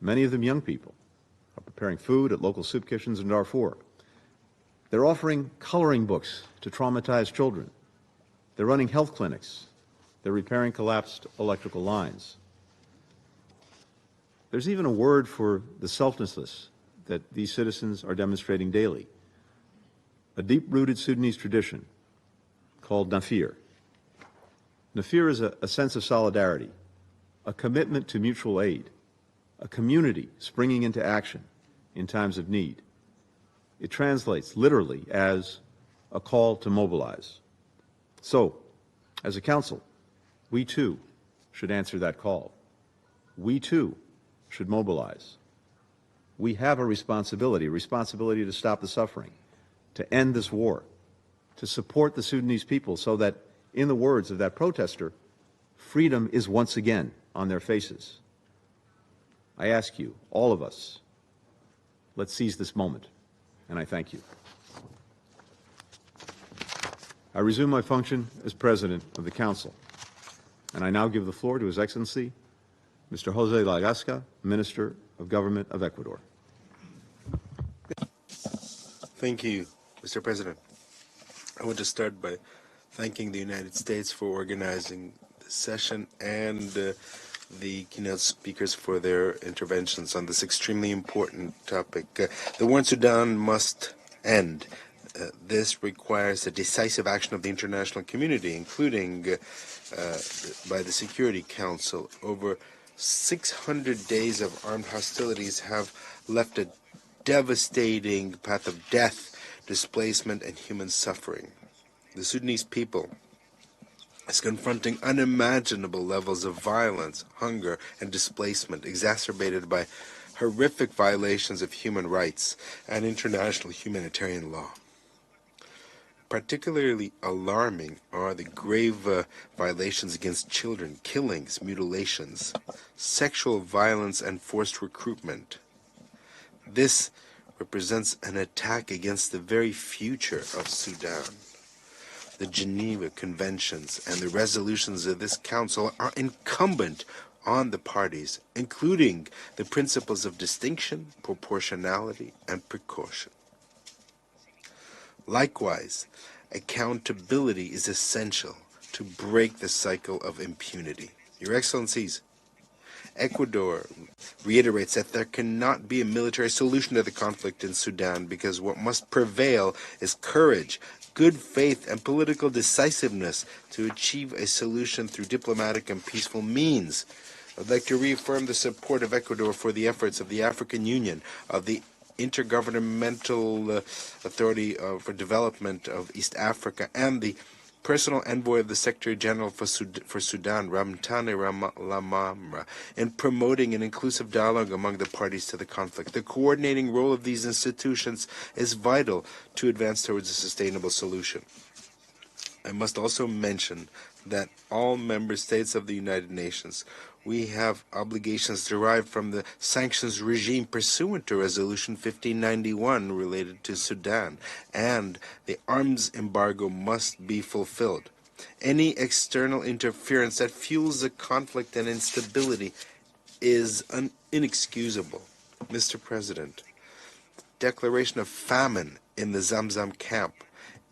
many of them young people, are preparing food at local soup kitchens in Darfur. They're offering coloring books to traumatized children. They're running health clinics. They're repairing collapsed electrical lines. There's even a word for the selflessness that these citizens are demonstrating daily. A deep-rooted Sudanese tradition called nafir. Nafir is a sense of solidarity, a commitment to mutual aid, a community springing into action in times of need. It translates literally as a call to mobilize. So, as a council, we too should answer that call. We too should mobilize. We have a responsibility to stop the suffering, to end this war, to support the Sudanese people so that, in the words of that protester, freedom is once again on their faces. I ask you, all of us, let's seize this moment, and I thank you. I resume my function as President of the Council, and I now give the floor to His Excellency, Mr. Jose Lagasca, Minister of Government of Ecuador. Thank you, Mr. President. I want to start by thanking the United States for organizing this session and the keynote speakers for their interventions on this extremely important topic. The war in Sudan must end. This requires a decisive action of the international community, including by the Security Council. Over 600 days of armed hostilities have left a devastating path of death, displacement, and human suffering. The Sudanese people is confronting unimaginable levels of violence, hunger, and displacement, exacerbated by horrific violations of human rights and international humanitarian law. Particularly alarming are the grave violations against children, killings, mutilations, sexual violence, and forced recruitment. This represents an attack against the very future of Sudan. The Geneva Conventions and the resolutions of this Council are incumbent on the parties, including the principles of distinction, proportionality, and precaution. Likewise, accountability is essential to break the cycle of impunity. Your Excellencies, Ecuador reiterates that there cannot be a military solution to the conflict in Sudan because what must prevail is courage, good faith, and political decisiveness to achieve a solution through diplomatic and peaceful means. I'd like to reaffirm the support of Ecuador for the efforts of the African Union, of the Intergovernmental Authority for Development of East Africa, and the personal envoy of the Secretary General for Sudan, Ramtane Lamamra, in promoting an inclusive dialogue among the parties to the conflict. The coordinating role of these institutions is vital to advance towards a sustainable solution. I must also mention that all member states of the United Nations, we have obligations derived from the sanctions regime pursuant to Resolution 1591 related to Sudan, and the arms embargo must be fulfilled. Any external interference that fuels the conflict and instability is inexcusable. Mr. President, declaration of famine in the Zamzam camp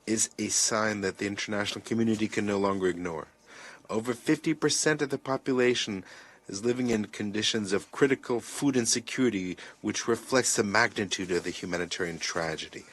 is a sign that the international community can no longer ignore. Over 50% of the population is living in conditions of critical food insecurity, which reflects the magnitude of the humanitarian tragedy.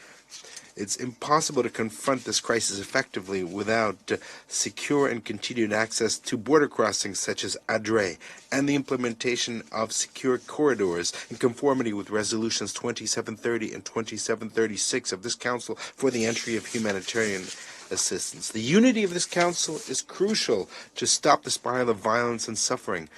It's impossible to confront this crisis effectively without secure and continued access to border crossings such as Adre and the implementation of secure corridors in conformity with Resolutions 2730 and 2736 of this Council for the entry of humanitarian assistance. The unity of this Council is crucial to stop the spiral of violence and suffering.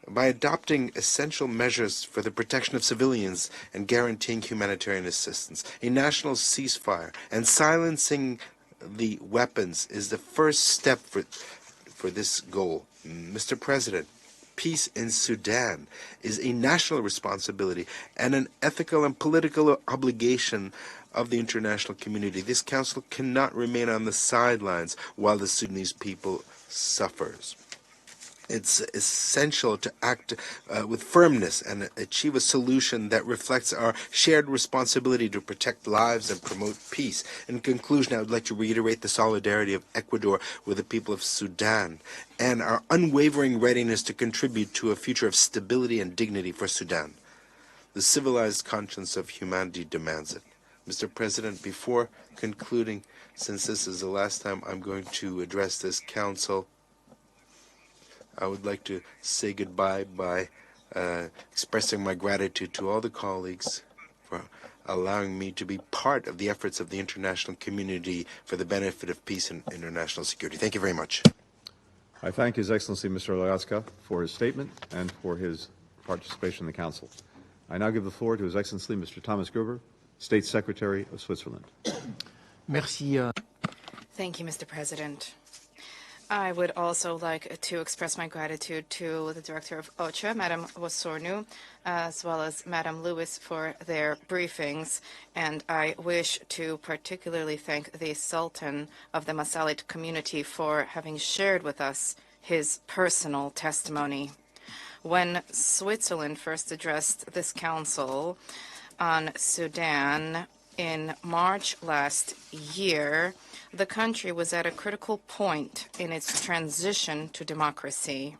By adopting essential measures for the protection of civilians and guaranteeing humanitarian assistance, a national ceasefire and silencing the weapons is the first step for this goal. Mr. President, peace in Sudan is a national responsibility and an ethical and political obligation of the international community. This Council cannot remain on the sidelines while the Sudanese people suffers. It's essential to act with firmness and achieve a solution that reflects our shared responsibility to protect lives and promote peace. In conclusion, I would like to reiterate the solidarity of Ecuador with the people of Sudan and our unwavering readiness to contribute to a future of stability and dignity for Sudan. The civilized conscience of humanity demands it. Mr. President, before concluding, since this is the last time I'm going to address this Council, I would like to say goodbye by expressing my gratitude to all the colleagues for allowing me to be part of the efforts of the international community for the benefit of peace and international security. Thank you very much. I thank His Excellency Mr. Lagaska for his statement and for his participation in the Council. I now give the floor to His Excellency Mr. Thomas Gruber, State Secretary of Switzerland. Merci. Thank you, Mr. President. I would also like to express my gratitude to the Director of OCHA, Madam Wasornu, as well as Madam Lewis for their briefings, and I wish to particularly thank the Sultan of the Masalit community for having shared with us his personal testimony. When Switzerland first addressed this Council on Sudan in March last year, the country was at a critical point in its transition to democracy,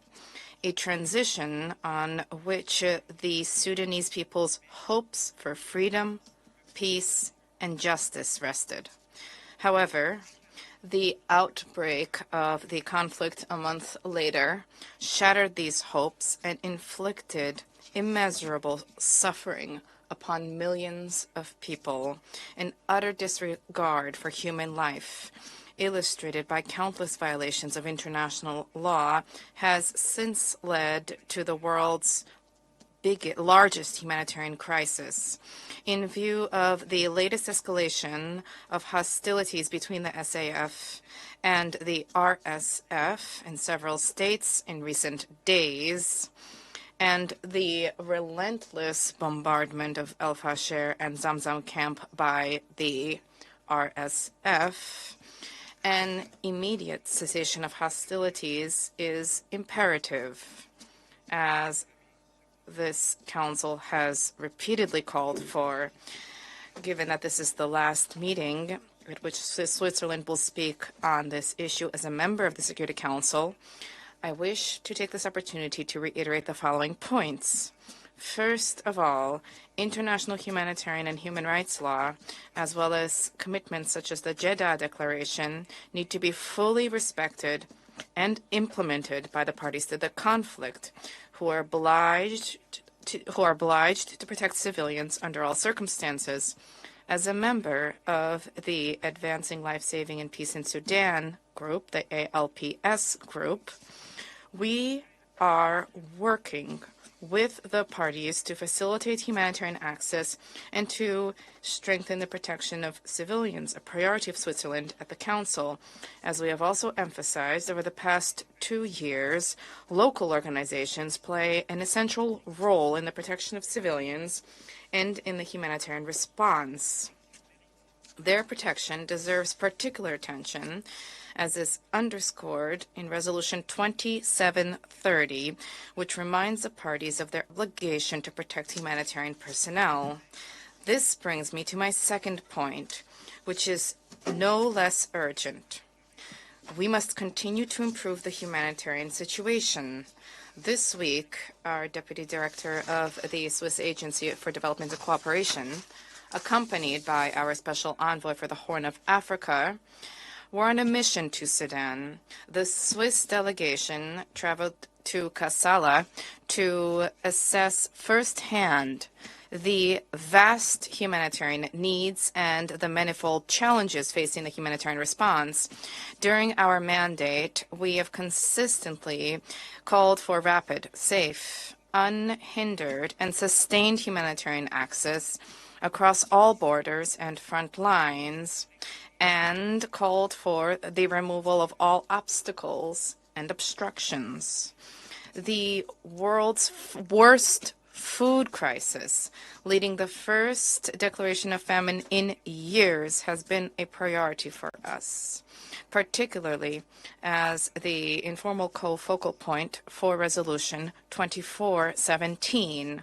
a transition on which the Sudanese people's hopes for freedom, peace, and justice rested. However, the outbreak of the conflict a month later shattered these hopes and inflicted immeasurable suffering upon millions of people, in utter disregard for human life, illustrated by countless violations of international law, has since led to the world's largest humanitarian crisis. In view of the latest escalation of hostilities between the SAF and the RSF in several states in recent days, and the relentless bombardment of El Fasher and Zamzam camp by the RSF, an immediate cessation of hostilities is imperative, as this Council has repeatedly called for. Given that this is the last meeting at which Switzerland will speak on this issue as a member of the Security Council, I wish to take this opportunity to reiterate the following points. First of all, international humanitarian and human rights law, as well as commitments such as the Jeddah Declaration, need to be fully respected and implemented by the parties to the conflict, who are obliged to protect civilians under all circumstances. As a member of the Advancing Life-Saving and Peace in Sudan group, the ALPS group, we are working with the parties to facilitate humanitarian access and to strengthen the protection of civilians, a priority of Switzerland at the Council. As we have also emphasized over the past 2 years, local organizations play an essential role in the protection of civilians and in the humanitarian response. Their protection deserves particular attention, as is underscored in Resolution 2730, which reminds the parties of their obligation to protect humanitarian personnel. This brings me to my second point, which is no less urgent. We must continue to improve the humanitarian situation. This week, our Deputy Director of the Swiss Agency for Development and Cooperation, accompanied by our Special Envoy for the Horn of Africa, were on a mission to Sudan. The Swiss delegation traveled to Kassala to assess firsthand the vast humanitarian needs and the manifold challenges facing the humanitarian response. During our mandate, we have consistently called for rapid, safe, unhindered, and sustained humanitarian access across all borders and front lines, and called for the removal of all obstacles and obstructions. The world's worst food crisis, leading the first declaration of famine in years, has been a priority for us, particularly as the informal co-focal point for Resolution 2417.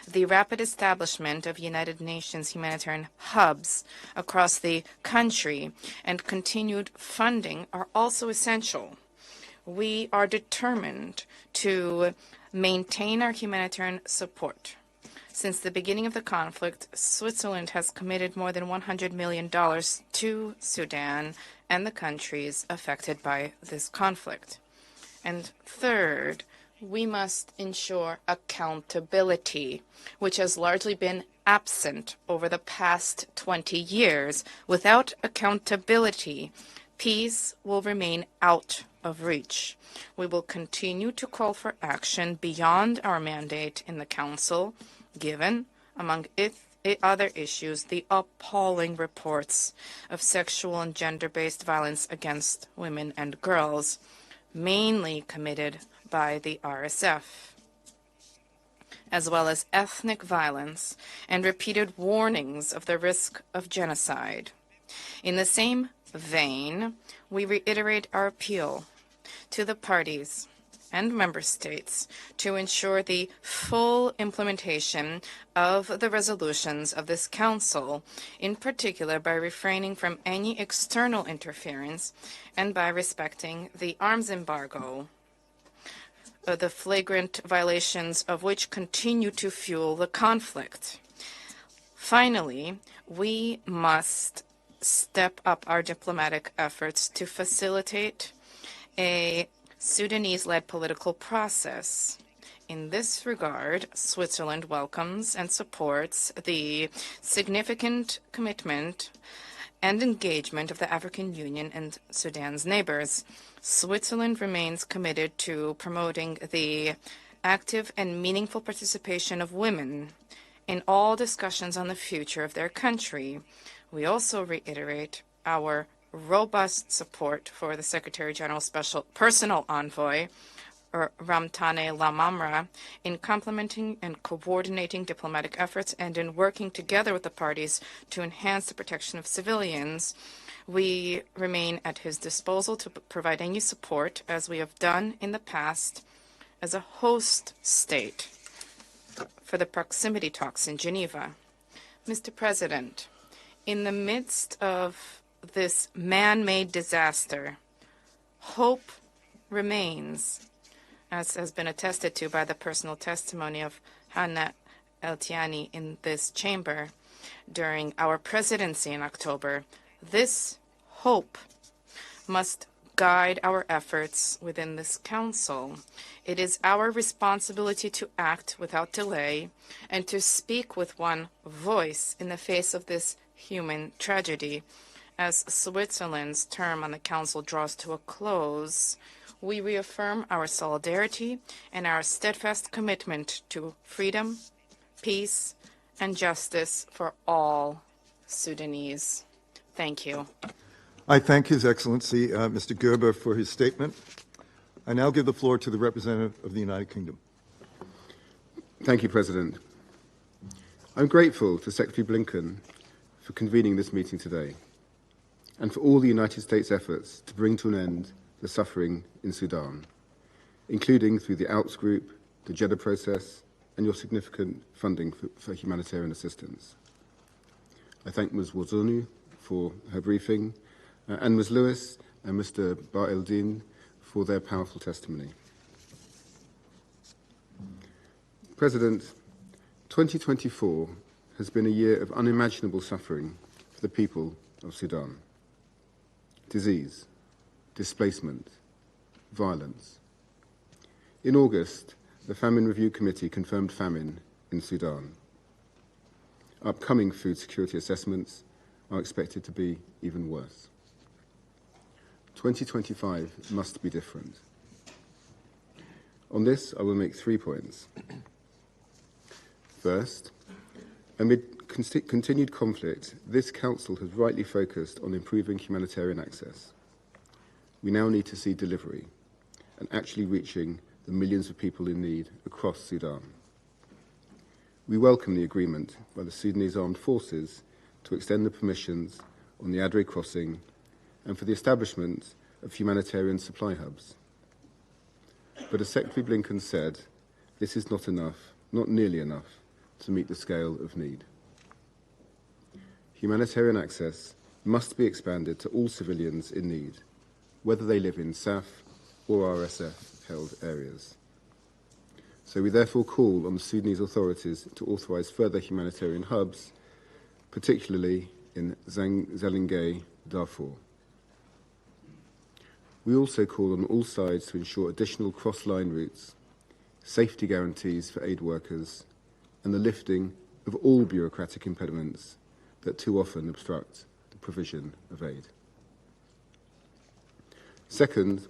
The rapid establishment of United Nations humanitarian hubs across the country and continued funding are also essential. We are determined to maintain our humanitarian support. Since the beginning of the conflict, Switzerland has committed more than $100 million to Sudan and the countries affected by this conflict. And third, we must ensure accountability, which has largely been absent over the past 20 years. Without accountability, peace will remain out of reach. We will continue to call for action beyond our mandate in the Council, given, among other issues, the appalling reports of sexual and gender-based violence against women and girls, mainly committed by the RSF, as well as ethnic violence and repeated warnings of the risk of genocide. In the same vein, we reiterate our appeal to the parties and member states to ensure the full implementation of the resolutions of this Council, in particular by refraining from any external interference and by respecting the arms embargo, the flagrant violations of which continue to fuel the conflict. Finally, we must step up our diplomatic efforts to facilitate a Sudanese-led political process. In this regard, Switzerland welcomes and supports the significant commitment and engagement of the African Union and Sudan's neighbors. Switzerland remains committed to promoting the active and meaningful participation of women in all discussions on the future of their country. We also reiterate our robust support for the Secretary General's Special Personal Envoy, Ramtane Lamamra, in complementing and coordinating diplomatic efforts and in working together with the parties to enhance the protection of civilians. We remain at his disposal to provide any support, as we have done in the past, as a host state for the proximity talks in Geneva. Mr. President, in the midst of this man-made disaster, hope remains, as has been attested to by the personal testimony of Hannah El-Tiani in this chamber during our presidency in October. This hope must guide our efforts within this council. It is our responsibility to act without delay and to speak with one voice in the face of this human tragedy. As Switzerland's term on the council draws to a close, we reaffirm our solidarity and our steadfast commitment to freedom, peace, and justice for all Sudanese. Thank you. I thank His Excellency, Mr. Gerber, for his statement. I now give the floor to the representative of the United Kingdom. Thank you, President. I'm grateful to Secretary Blinken for convening this meeting today and for all the United States' efforts to bring to an end the suffering in Sudan, including through the ALPS Group, the Jeddah process, and your significant funding for humanitarian assistance. I thank Ms. Wazonu for her briefing, and Ms. Lewis and Mr. Bar Eldin for their powerful testimony. President, 2024 has been a year of unimaginable suffering for the people of Sudan. Disease, displacement, violence. In August, the Famine Review Committee confirmed famine in Sudan. Upcoming food security assessments are expected to be even worse. 2025 must be different. On this, I will make 3 points. First, amid continued conflict, this Council has rightly focused on improving humanitarian access. We now need to see delivery and actually reaching the millions of people in need across Sudan. We welcome the agreement by the Sudanese Armed Forces to extend the permissions on the Adre crossing and for the establishment of humanitarian supply hubs. But as Secretary Blinken said, this is not enough, not nearly enough, to meet the scale of need. Humanitarian access must be expanded to all civilians in need, whether they live in SAF or RSF-held areas. So we therefore call on the Sudanese authorities to authorise further humanitarian hubs, particularly in Zelingay, Darfur. We also call on all sides to ensure additional cross-line routes, safety guarantees for aid workers, and the lifting of all bureaucratic impediments that too often obstruct the provision of aid. Second,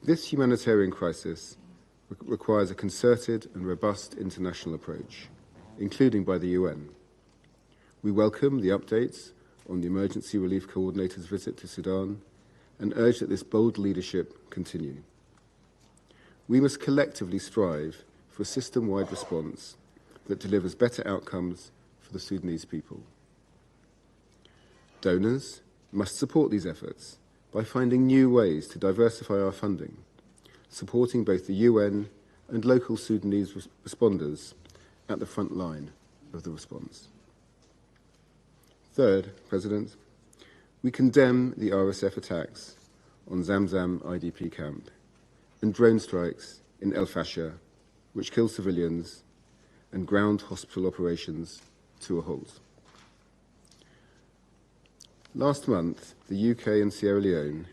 this humanitarian crisis requires a concerted and robust international approach, including by the UN. We welcome the updates on the Emergency Relief Coordinator's visit to Sudan and urge that this bold leadership continue. We must collectively strive for a system-wide response that delivers better outcomes for the Sudanese people. Donors must support these efforts by finding new ways to diversify our funding, supporting both the UN and local Sudanese responders at the front line of the response. Third, President, we condemn the RSF attacks on Zamzam IDP camp and drone strikes in El Fasher, which kill civilians and ground hospital operations to a halt. Last month, the UK and Sierra Leone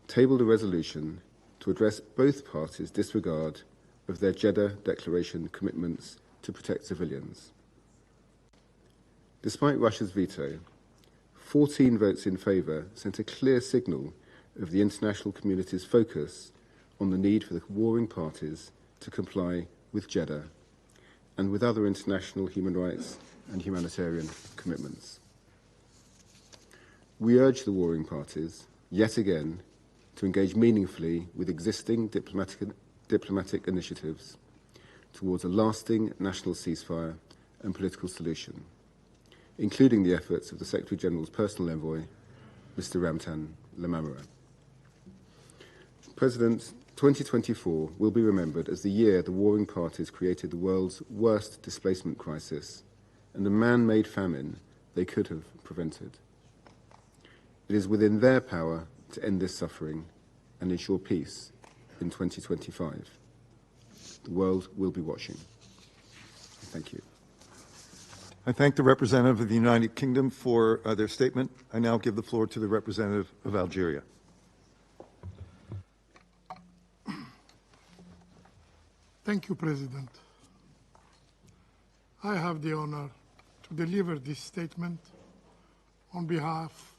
tabled a resolution to address both parties' disregard of their Jeddah Declaration commitments to protect civilians. Despite Russia's veto, 14 votes in favour sent a clear signal of the international community's focus on the need for the warring parties to comply with Jeddah and with other international human rights and humanitarian commitments. We urge the warring parties, yet again, to engage meaningfully with existing diplomatic initiatives towards a lasting national ceasefire and political solution, including the efforts of the Secretary-General's personal envoy, Mr. Ramtan Lamamra. President, 2024 will be remembered as the year the warring parties created the world's worst displacement crisis and a man-made famine they could have prevented. It is within their power to end this suffering, and ensure peace in 2025. The world will be watching. Thank you. I thank the representative of the United Kingdom for their statement. I now give the floor to the representative of Algeria. Thank you, President. I have the honor to deliver this statement on behalf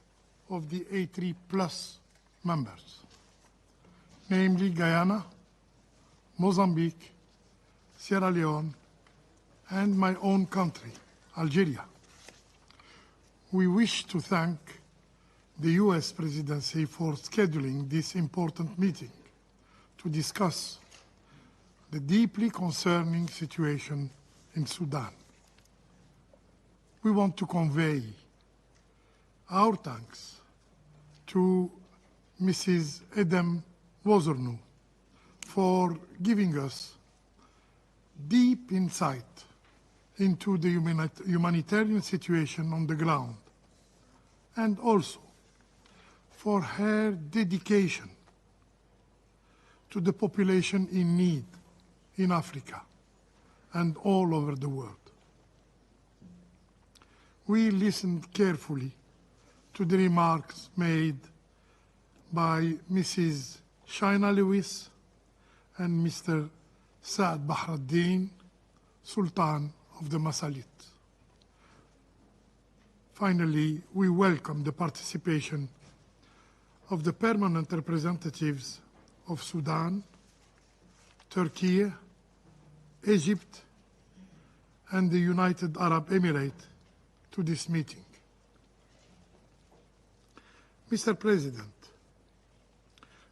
of the A3 plus members, namely Guyana, Mozambique, Sierra Leone, and my own country, Algeria. We wish to thank the US presidency for scheduling this important meeting to discuss the deeply concerning situation in Sudan. We want to convey our thanks to Mrs. Edem Wozornu for giving us deep insight into the humanitarian situation on the ground, and also for her dedication to the population in need in Africa and all over the world. We listened carefully to the remarks made by Mrs. Shaina Lewis and Mr. Saad Bahraddin, Sultan of the Masalit. Finally, we welcome the participation of the permanent representatives of Sudan, Turkey, Egypt, and the United Arab Emirates to this meeting. Mr. President,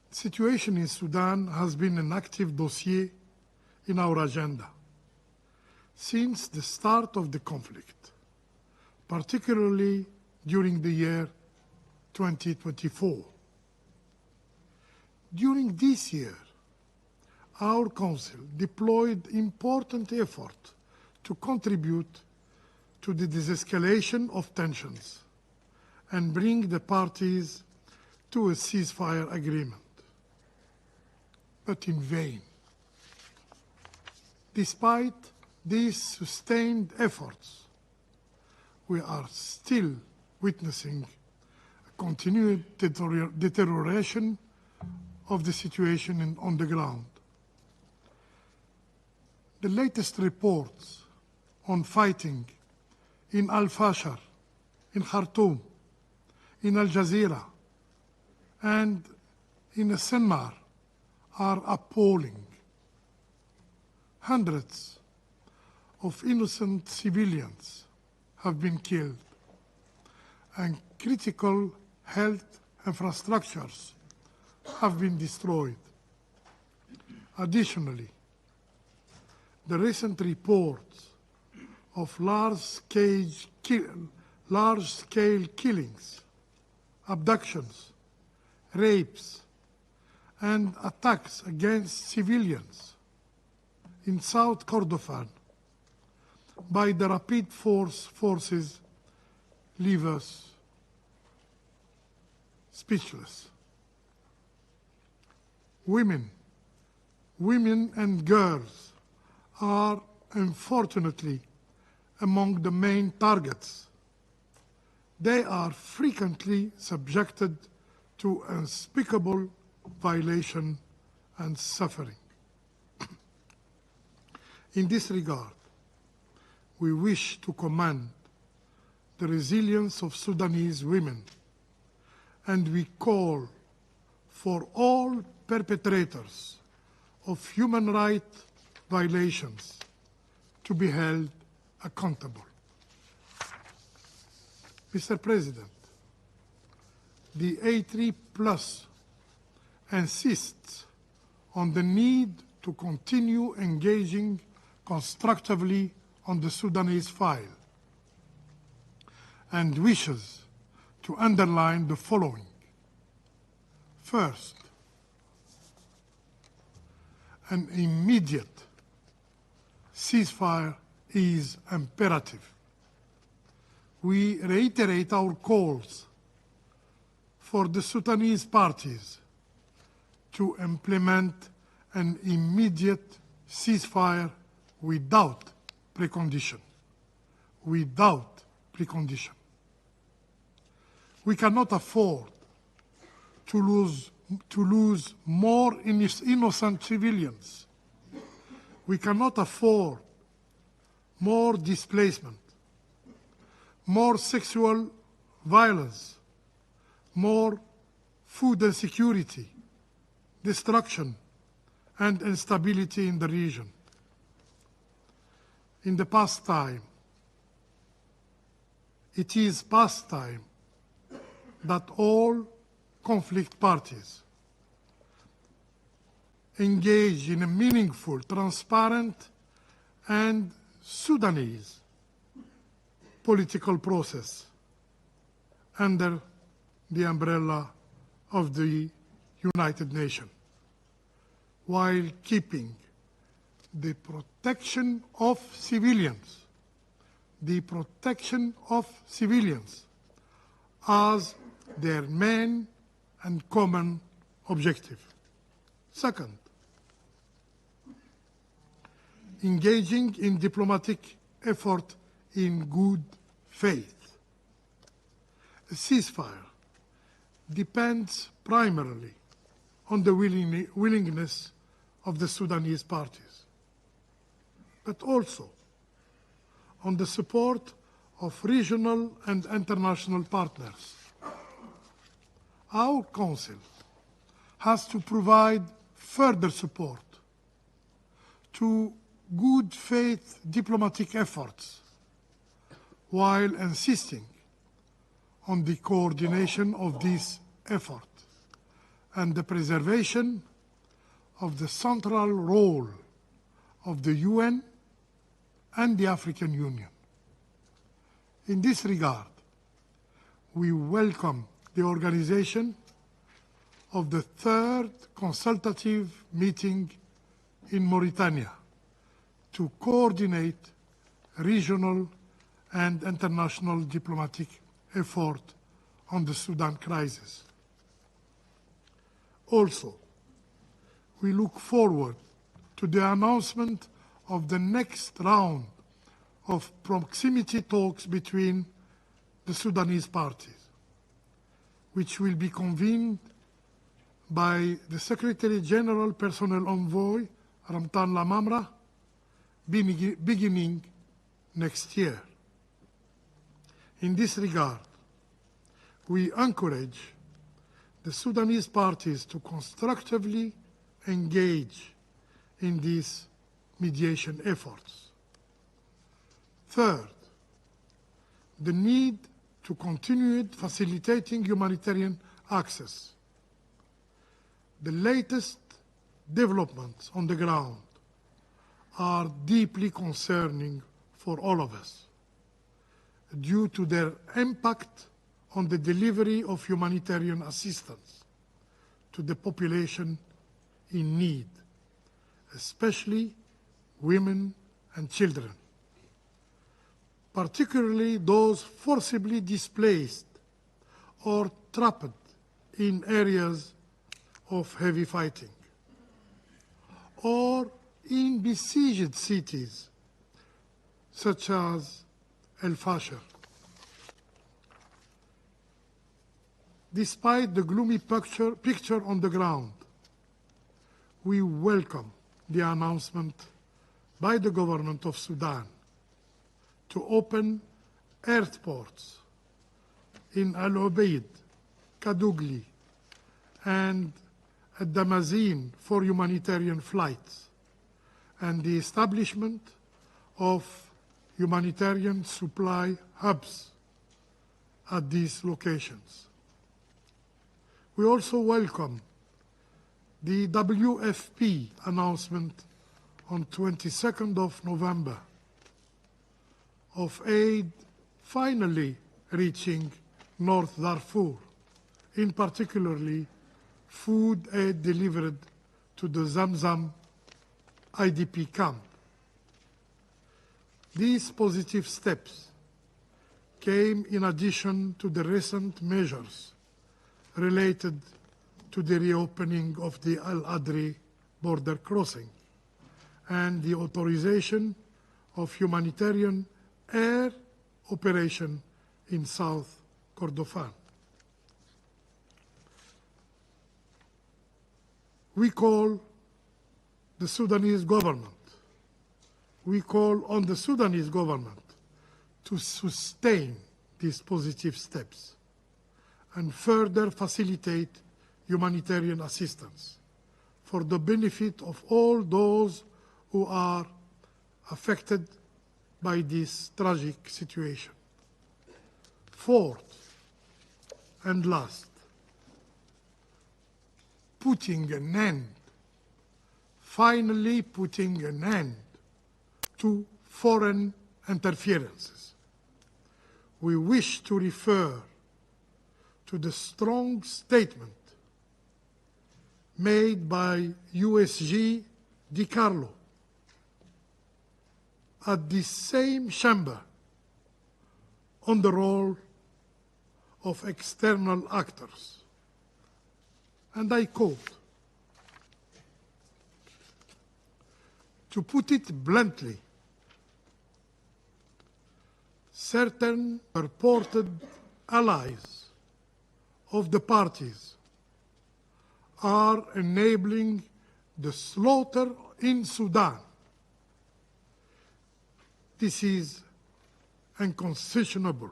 the situation in Sudan has been an active dossier in our agenda since the start of the conflict, particularly during the year 2024. During this year, our Council deployed important effort to contribute to the de-escalation of tensions and bring the parties to a ceasefire agreement. But in vain. Despite these sustained efforts, we are still witnessing a continued deterioration of the situation on the ground. The latest reports on fighting in Al-Fashar, in Khartoum, in Al Jazeera, and in Sennar are appalling. Hundreds of innocent civilians have been killed, and critical health infrastructures have been destroyed. Additionally, the recent reports of large-scale killings, abductions, rapes, and attacks against civilians in South Kordofan by the Rapid Forces leave us speechless. Women and girls are unfortunately among the main targets. They are frequently subjected to unspeakable violation and suffering. In this regard, we wish to commend the resilience of Sudanese women, and we call for all perpetrators of human rights violations to be held accountable. Mr. President, the A3 Plus insists on the need to continue engaging constructively on the Sudanese file and wishes to underline the following. First, an immediate ceasefire is imperative. We reiterate our calls for the Sudanese parties to implement an immediate ceasefire without precondition. Without precondition. We cannot afford to lose more innocent civilians. We cannot afford more displacement, more sexual violence, more food insecurity, destruction, and instability in the region. In the past time, it is past time that all conflict parties engage in a meaningful, transparent, and Sudanese political process under the umbrella of the United Nations, while keeping the protection of civilians, as their main and common objective. Second, engaging in diplomatic effort in good faith. A ceasefire depends primarily on the willingness of the Sudanese parties, but also on the support of regional and international partners. Our Council has to provide further support to good faith diplomatic efforts while insisting on the coordination of this effort and the preservation of the central role of the UN and the African Union. In this regard, we welcome the organization of the third consultative meeting in Mauritania to coordinate regional and international diplomatic effort on the Sudan crisis. Also, we look forward to the announcement of the next round of proximity talks between the Sudanese parties, which will be convened by the Secretary General Personnel Envoy, Ramtan Lamamra, beginning next year. In this regard, we encourage the Sudanese parties to constructively engage in these mediation efforts. Third, the need to continue facilitating humanitarian access. The latest developments on the ground are deeply concerning for all of us due to their impact on the delivery of humanitarian assistance to the population in need, especially women and children, particularly those forcibly displaced or trapped in areas of heavy fighting, or in besieged cities such as El Fasher. Despite the gloomy picture on the ground, we welcome the announcement by the government of Sudan to open airports in Al Ubaid, Kadugli, and at Damazin for humanitarian flights, and the establishment of humanitarian supply hubs at these locations. We also welcome the WFP announcement on 22nd of November of aid finally reaching North Darfur, in particularly food aid delivered to the Zamzam IDP camp. These positive steps came in addition to the recent measures related to the reopening of the Al-Adri border crossing and the authorization of humanitarian air operation in South Kordofan. We call the Sudanese government, we call on the Sudanese government to sustain these positive steps and further facilitate humanitarian assistance for the benefit of all those who are affected by this tragic situation. Fourth and last, finally putting an end to foreign interferences. We wish to refer to the strong statement made by USG Di Carlo at the same chamber on the role of external actors. And I quote, "To put it bluntly, certain purported allies of the parties are enabling the slaughter in Sudan. This is unconstitutional.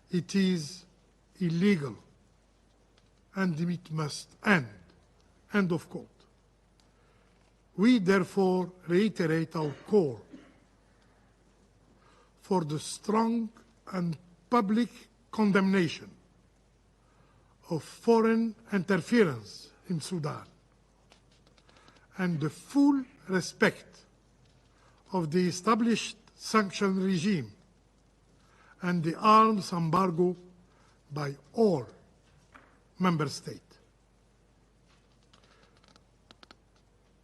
It is illegal, and it must end." End of quote. We therefore reiterate our call for the strong and public condemnation of foreign interference in Sudan and the full respect of the established sanction regime and the arms embargo by all member states.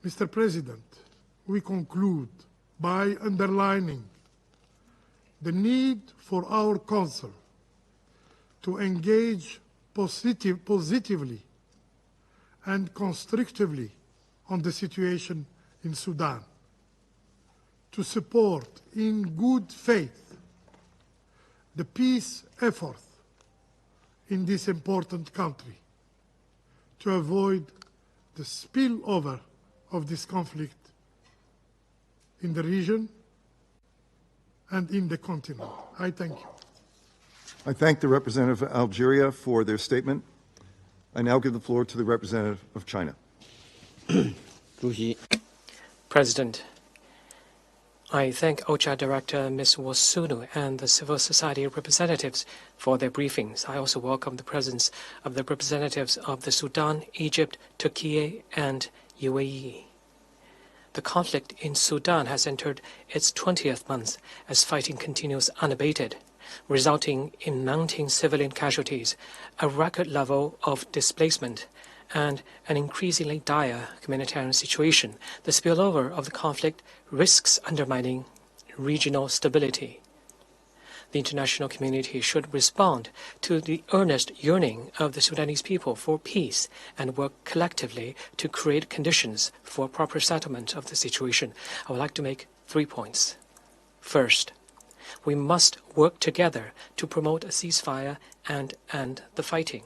Mr. President, we conclude by underlining the need for our Council to engage positively and constructively on the situation in Sudan, to support in good faith the peace effort in this important country, to avoid the spillover of this conflict in the region and in the continent. I thank you. I thank the representative of Algeria for their statement. I now give the floor to the representative of China. President, I thank OCHA Director Ms. Wasunu and the civil society representatives for their briefings. I also welcome the presence of the representatives of the Sudan, Egypt, Turkey, and UAE. The conflict in Sudan has entered its 20th month as fighting continues unabated, resulting in mounting civilian casualties, a record level of displacement, and an increasingly dire humanitarian situation. The spillover of the conflict risks undermining regional stability. The international community should respond to the earnest yearning of the Sudanese people for peace and work collectively to create conditions for proper settlement of the situation. I would like to make 3 points. First, we must work together to promote a ceasefire and end the fighting.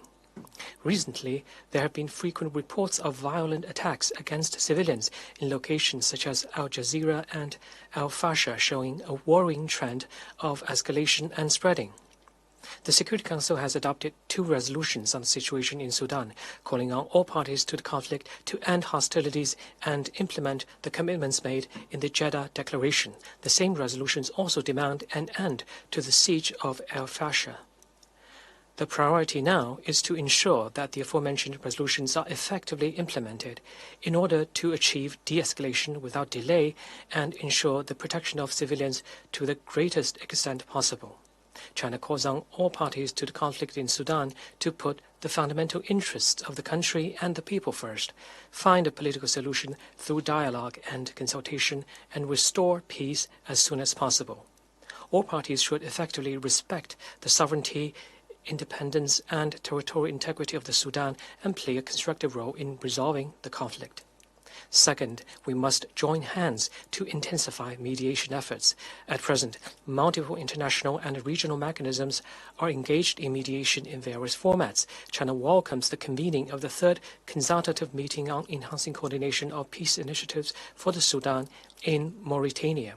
Recently, there have been frequent reports of violent attacks against civilians in locations such as Al Jazeera and Al Fasher, showing a worrying trend of escalation and spreading. The Security Council has adopted 2 resolutions on the situation in Sudan, calling on all parties to the conflict to end hostilities and implement the commitments made in the Jeddah Declaration. The same resolutions also demand an end to the siege of Al Fasher. The priority now is to ensure that the aforementioned resolutions are effectively implemented in order to achieve de-escalation without delay and ensure the protection of civilians to the greatest extent possible. China calls on all parties to the conflict in Sudan to put the fundamental interests of the country and the people first, find a political solution through dialogue and consultation, and restore peace as soon as possible. All parties should effectively respect the sovereignty, independence, and territorial integrity of the Sudan and play a constructive role in resolving the conflict. Second, we must join hands to intensify mediation efforts. At present, multiple international and regional mechanisms are engaged in mediation in various formats. China welcomes the convening of the third consultative meeting on enhancing coordination of peace initiatives for the Sudan in Mauritania.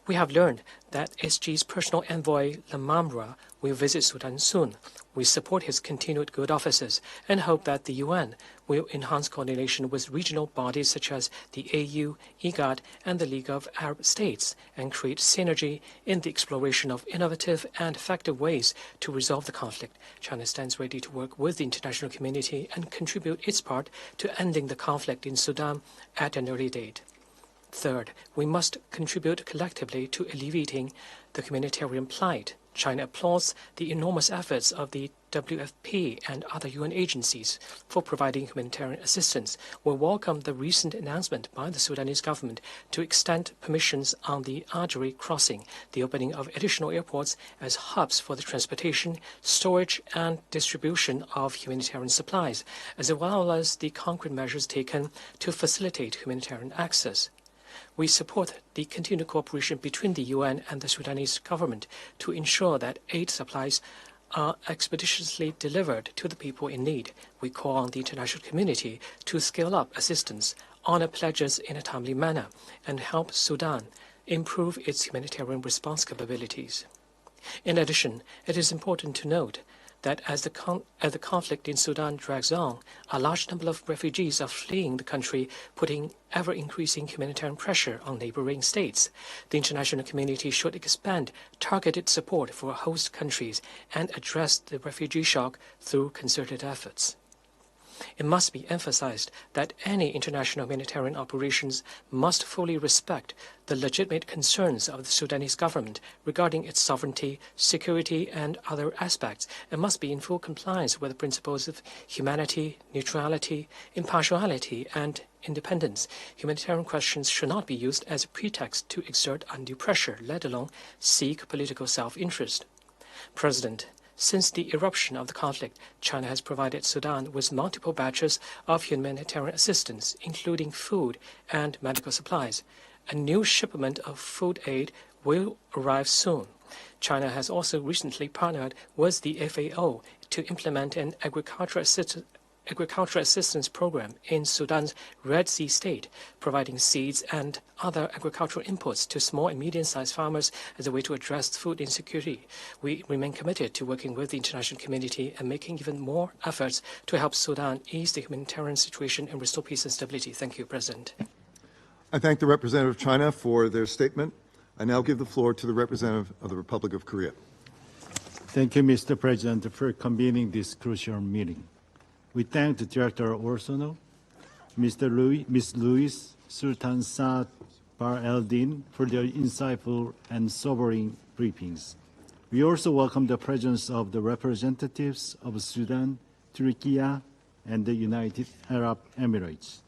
We have learned that SG's personal envoy Lamamra will visit Sudan soon. We support his continued good offices and hope that the UN will enhance coordination with regional bodies such as the AU, IGAD, and the League of Arab States and create synergy in the exploration of innovative and effective ways to resolve the conflict. China stands ready to work with the international community and contribute its part to ending the conflict in Sudan at an early date. Third, we must contribute collectively to alleviating the humanitarian plight. China applauds the enormous efforts of the WFP and other UN agencies for providing humanitarian assistance. We welcome the recent announcement by the Sudanese government to extend permissions on the Algerian crossing, the opening of additional airports as hubs for the transportation, storage, and distribution of humanitarian supplies, as well as the concrete measures taken to facilitate humanitarian access. We support the continued cooperation between the UN and the Sudanese government to ensure that aid supplies are expeditiously delivered to the people in need. We call on the international community to scale up assistance, honor pledges in a timely manner, and help Sudan improve its humanitarian response capabilities. In addition, it is important to note that as the conflict in Sudan drags on, a large number of refugees are fleeing the country, putting ever-increasing humanitarian pressure on neighboring states. The international community should expand targeted support for host countries and address the refugee shock through concerted efforts. It must be emphasized that any international humanitarian operations must fully respect the legitimate concerns of the Sudanese government regarding its sovereignty, security, and other aspects, and must be in full compliance with the principles of humanity, neutrality, impartiality, and independence. Humanitarian questions should not be used as a pretext to exert undue pressure, let alone seek political self-interest. President, since the eruption of the conflict, China has provided Sudan with multiple batches of humanitarian assistance, including food and medical supplies. A new shipment of food aid will arrive soon. China has also recently partnered with the FAO to implement an agricultural assistance program in Sudan's Red Sea state, providing seeds and other agricultural inputs to small and medium-sized farmers as a way to address food insecurity. We remain committed to working with the international community and making even more efforts to help Sudan ease the humanitarian situation and restore peace and stability. Thank you, President. I thank the representative of China for their statement. I now give the floor to the representative of the Republic of Korea. Thank you, Mr. President, for convening this crucial meeting. We thank the Director Orsono, Ms. Louise, Sultan Saad Bar El-Din for their insightful and sobering briefings. We also welcome the presence of the representatives of Sudan, Turkey, and the United Arab Emirates.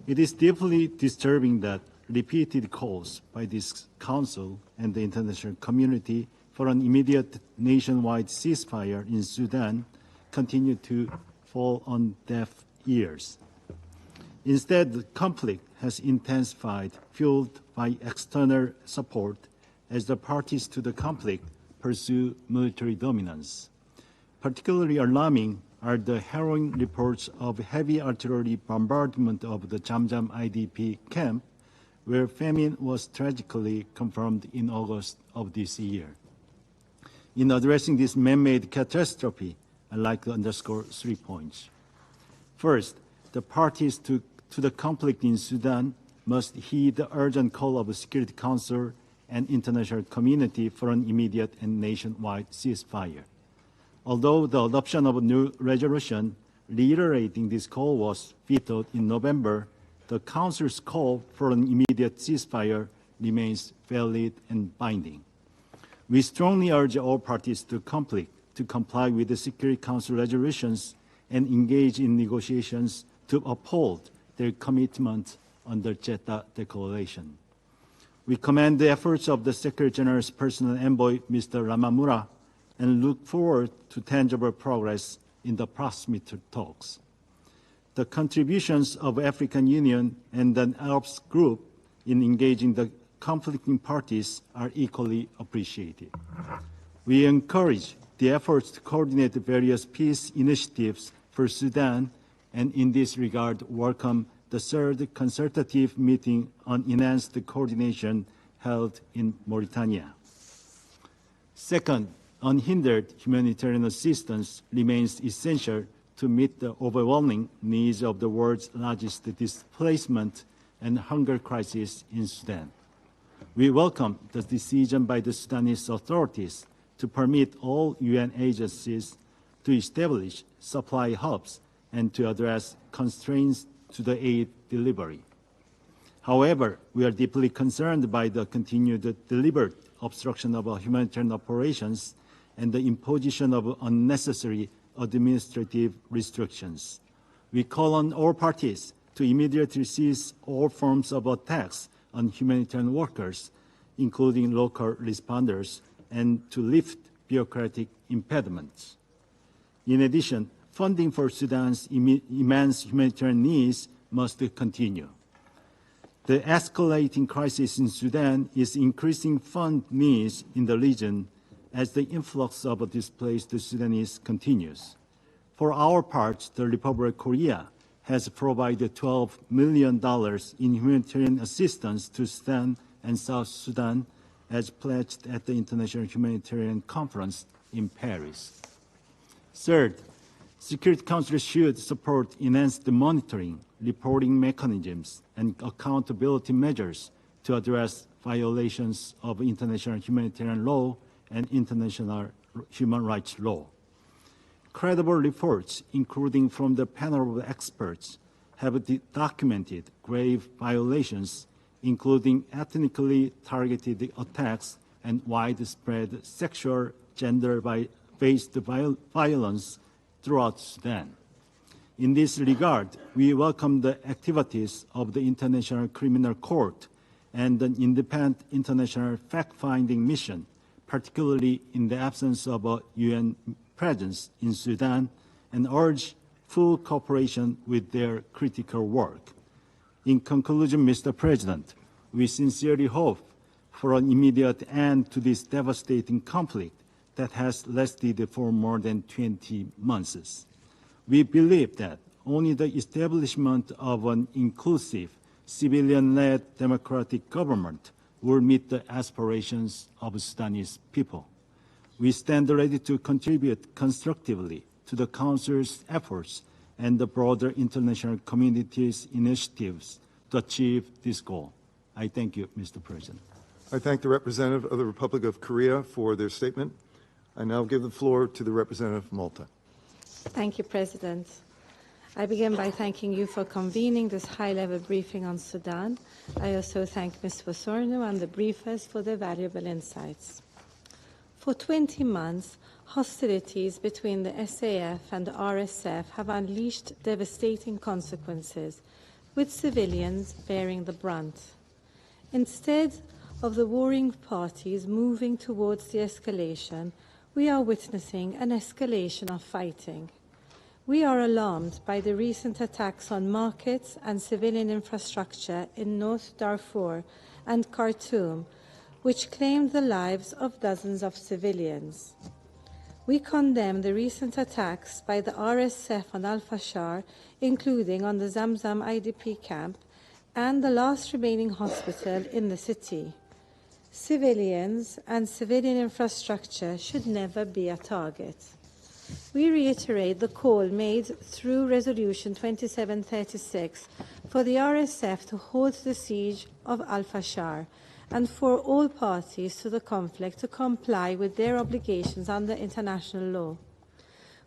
It is deeply disturbing that repeated calls by this Council and the international community for an immediate nationwide ceasefire in Sudan continue to fall on deaf ears. Instead, the conflict has intensified, fueled by external support as the parties to the conflict pursue military dominance. Particularly alarming are the harrowing reports of heavy artillery bombardment of the Jamjam IDP camp, where famine was tragically confirmed in August of this year. In addressing this man-made catastrophe, I'd like to underscore 3 points. First, the parties to the conflict in Sudan must heed the urgent call of the Security Council and international community for an immediate and nationwide ceasefire. Although the adoption of a new resolution reiterating this call was vetoed in November, the Council's call for an immediate ceasefire remains valid and binding. We strongly urge all parties to conflict to comply with the Security Council resolutions and engage in negotiations to uphold their commitment under Jeddah Declaration. We commend the efforts of the Secretary General's personal envoy, Mr. Ramamura, and look forward to tangible progress in the proximity talks. The contributions of African Union and the Arabs Group in engaging the conflicting parties are equally appreciated. We encourage the efforts to coordinate various peace initiatives for Sudan, and in this regard welcome the third consultative meeting on enhanced coordination held in Mauritania. Second, unhindered humanitarian assistance remains essential to meet the overwhelming needs of the world's largest displacement and hunger crisis in Sudan. We welcome the decision by the Sudanese authorities to permit all UN agencies to establish supply hubs and to address constraints to the aid delivery. However, we are deeply concerned by the continued deliberate obstruction of humanitarian operations and the imposition of unnecessary administrative restrictions. We call on all parties to immediately cease all forms of attacks on humanitarian workers, including local responders, and to lift bureaucratic impediments. In addition, funding for Sudan's immense humanitarian needs must continue. The escalating crisis in Sudan is increasing fund needs in the region as the influx of displaced Sudanese continues. For our part, the Republic of Korea has provided $12 million in humanitarian assistance to Sudan and South Sudan as pledged at the International Humanitarian Conference in Paris. Third, Security Council should support enhanced monitoring, reporting mechanisms, and accountability measures to address violations of international humanitarian law and international human rights law. Credible reports, including from the panel of experts, have documented grave violations, including ethnically targeted attacks and widespread sexual, gender-based violence throughout Sudan. In this regard, we welcome the activities of the International Criminal Court and the independent international fact-finding mission, particularly in the absence of a UN presence in Sudan, and urge full cooperation with their critical work. In conclusion, Mr. President, we sincerely hope for an immediate end to this devastating conflict that has lasted for more than 20 months. We believe that only the establishment of an inclusive, civilian-led democratic government will meet the aspirations of Sudanese people. We stand ready to contribute constructively to the Council's efforts and the broader international community's initiatives to achieve this goal. I thank you, Mr. President. I thank the representative of the Republic of Korea for their statement. I now give the floor to the representative of Malta. Thank you, President. I begin by thanking you for convening this high-level briefing on Sudan. I also thank Ms. Wosorno and the briefers for their valuable insights. For 20 months, hostilities between the SAF and the RSF have unleashed devastating consequences, with civilians bearing the brunt. Instead of the warring parties moving towards de-escalation, we are witnessing an escalation of fighting. We are alarmed by the recent attacks on markets and civilian infrastructure in North Darfur and Khartoum, which claimed the lives of dozens of civilians. We condemn the recent attacks by the RSF on Al-Fashar, including on the Zamzam IDP camp and the last remaining hospital in the city. Civilians and civilian infrastructure should never be a target. We reiterate the call made through Resolution 2736 for the RSF to halt the siege of Al-Fashar and for all parties to the conflict to comply with their obligations under international law.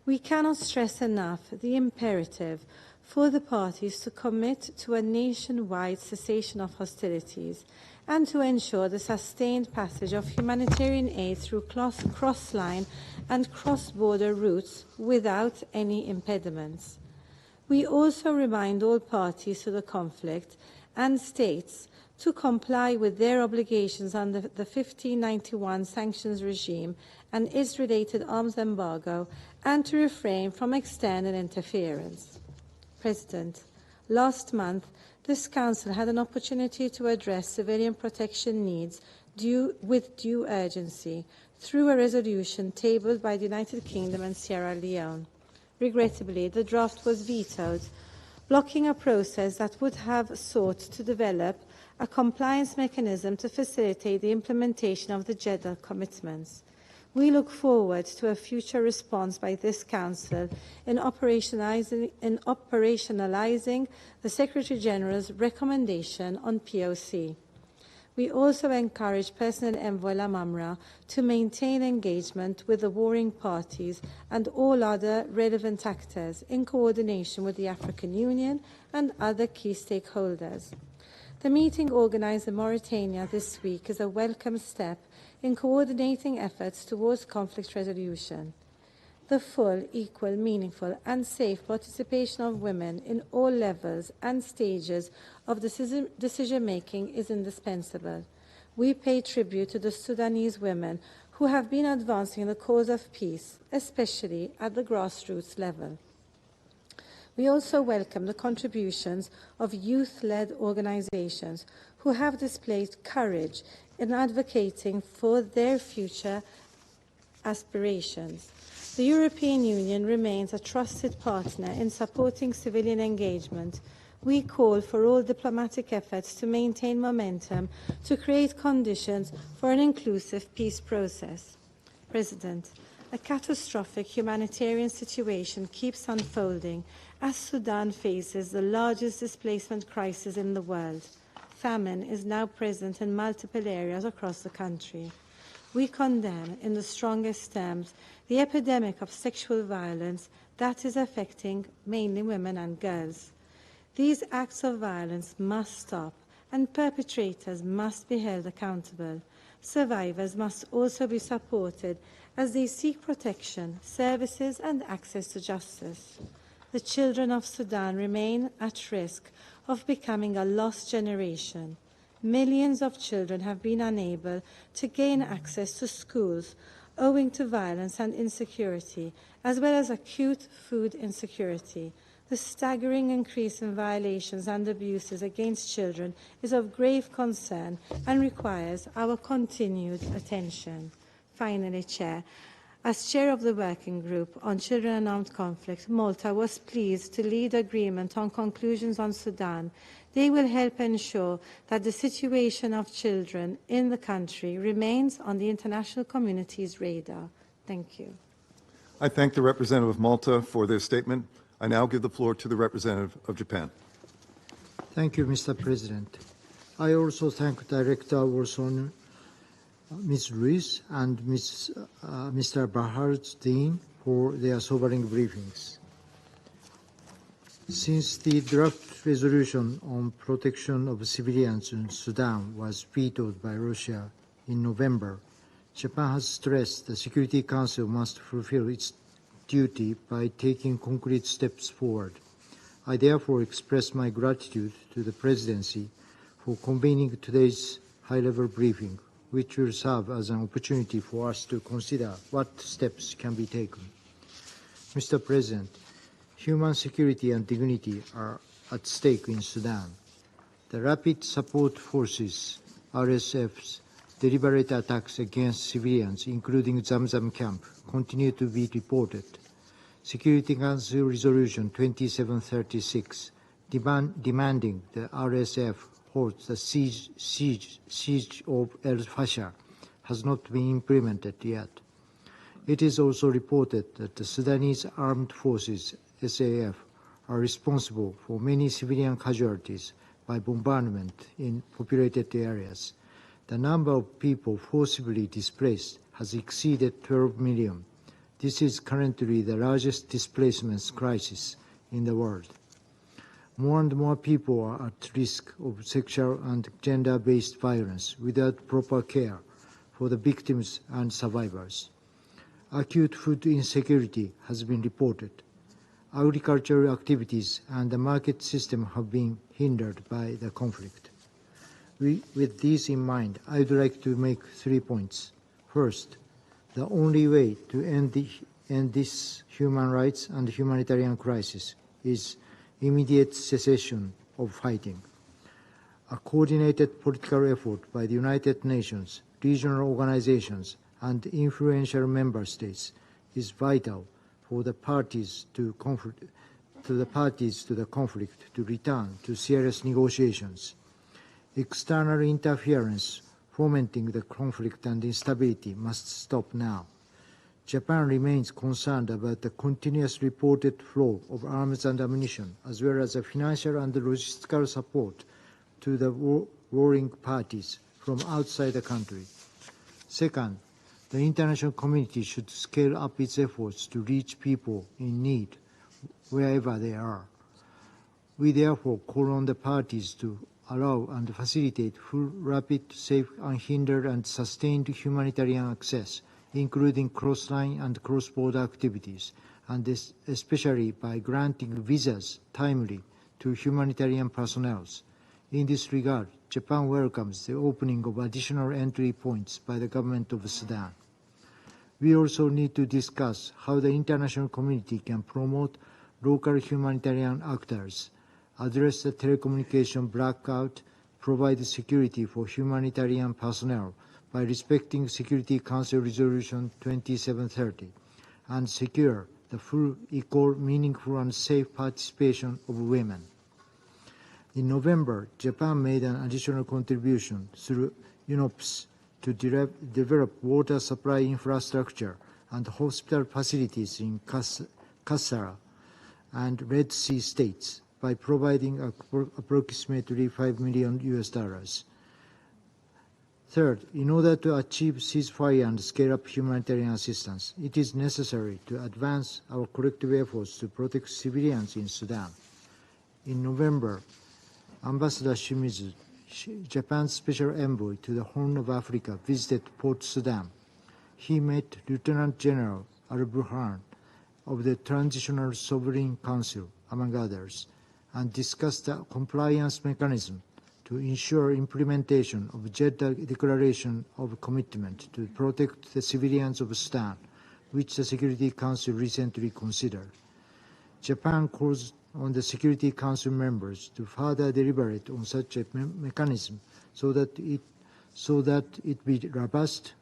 We cannot stress enough the imperative for the parties to commit to a nationwide cessation of hostilities and to ensure the sustained passage of humanitarian aid through cross-line and cross-border routes without any impediments. We also remind all parties to the conflict and states to comply with their obligations under the 1591 sanctions regime and its related arms embargo, and to refrain from external interference. President, last month, this Council had an opportunity to address civilian protection needs with due urgency through a resolution tabled by the United Kingdom and Sierra Leone. Regrettably, the draft was vetoed, blocking a process that would have sought to develop a compliance mechanism to facilitate the implementation of the Jeddah commitments. We look forward to a future response by this Council in operationalising the Secretary-General's recommendation on POC. We also encourage Personal Envoy Lamamra to maintain engagement with the warring parties and all other relevant actors in coordination with the African Union and other key stakeholders. The meeting organised in Mauritania this week is a welcome step in coordinating efforts towards conflict resolution. The full, equal, meaningful and safe participation of women in all levels and stages of decision-making is indispensable. We pay tribute to the Sudanese women who have been advancing the cause of peace, especially at the grassroots level. We also welcome the contributions of youth-led organisations who have displayed courage in advocating for their future aspirations. The European Union remains a trusted partner in supporting civilian engagement. We call for all diplomatic efforts to maintain momentum to create conditions for an inclusive peace process. President, a catastrophic humanitarian situation keeps unfolding as Sudan faces the largest displacement crisis in the world. Famine is now present in multiple areas across the country. We condemn in the strongest terms the epidemic of sexual violence that is affecting mainly women and girls. These acts of violence must stop, and perpetrators must be held accountable. Survivors must also be supported as they seek protection, services, and access to justice. The children of Sudan remain at risk of becoming a lost generation. Millions of children have been unable to gain access to schools owing to violence and insecurity, as well as acute food insecurity. The staggering increase in violations and abuses against children is of grave concern and requires our continued attention. Finally, Chair, as Chair of the Working Group on Children and Armed Conflict, Malta was pleased to lead agreement on conclusions on Sudan. They will help ensure that the situation of children in the country remains on the international community's radar. Thank you. I thank the representative of Malta for their statement. I now give the floor to the representative of Japan. Thank you, Mr. President. I also thank Director Wilson, Ms. Ruiz, and Mr. Baharudin for their sobering briefings. Since the draft resolution on protection of civilians in Sudan was vetoed by Russia in November, Japan has stressed the Security Council must fulfill its duty by taking concrete steps forward. I therefore express my gratitude to the Presidency for convening today's high-level briefing, which will serve as an opportunity for us to consider what steps can be taken. Mr. President, human security and dignity are at stake in Sudan. The Rapid Support Forces, RSF's deliberate attacks against civilians, including Zamzam camp, continue to be reported. Security Council Resolution 2736, demanding the RSF halt the siege of El Fasher, has not been implemented yet. It is also reported that the Sudanese Armed Forces, SAF, are responsible for many civilian casualties by bombardment in populated areas. The number of people forcibly displaced has exceeded 12 million. This is currently the largest displacement crisis in the world. More and more people are at risk of sexual and gender-based violence without proper care for the victims and survivors. Acute food insecurity has been reported. Agricultural activities and the market system have been hindered by the conflict. With this in mind, I would like to make 3 points. First, the only way to end this human rights and humanitarian crisis is immediate cessation of fighting. A coordinated political effort by the United Nations, regional organizations, and influential member states is vital for the parties to the conflict to return to serious negotiations. External interference fomenting the conflict and instability must stop now. Japan remains concerned about the continuous reported flow of arms and ammunition, as well as the financial and logistical support to the warring parties from outside the country. Second, the international community should scale up its efforts to reach people in need wherever they are. We therefore call on the parties to allow and facilitate full, rapid, safe, unhindered, and sustained humanitarian access, including cross-line and cross-border activities, and especially by granting visas timely to humanitarian personnel. In this regard, Japan welcomes the opening of additional entry points by the government of Sudan. We also need to discuss how the international community can promote local humanitarian actors, address the telecommunication blackout, provide security for humanitarian personnel by respecting Security Council Resolution 2730, and secure the full, equal, meaningful, and safe participation of women. In November, Japan made an additional contribution through UNOPS to develop water supply infrastructure and hospital facilities in Kassala and Red Sea states by providing approximately $5 million. Third, in order to achieve ceasefire and scale up humanitarian assistance, it is necessary to advance our collective efforts to protect civilians in Sudan. In November, Ambassador Shimizu, Japan's special envoy to the Horn of Africa, visited Port Sudan. He met Lieutenant General Al-Burhan of the Transitional Sovereign Council, among others, and discussed the compliance mechanism to ensure implementation of Jeddah Declaration of Commitment to protect the civilians of Sudan, which the Security Council recently considered. Japan calls on the Security Council members to further deliberate on such a mechanism so that it be robust,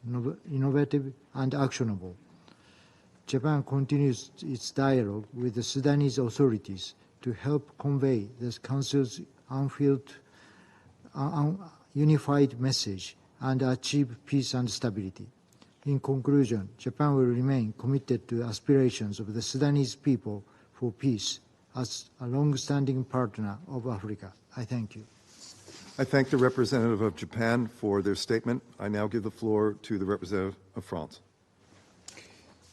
innovative, and actionable. Japan continues its dialogue with the Sudanese authorities to help convey the Council's unified message and achieve peace and stability. In conclusion, Japan will remain committed to the aspirations of the Sudanese people for peace as a long-standing partner of Africa. I thank you. I thank the representative of Japan for their statement. I now give the floor to the representative of France.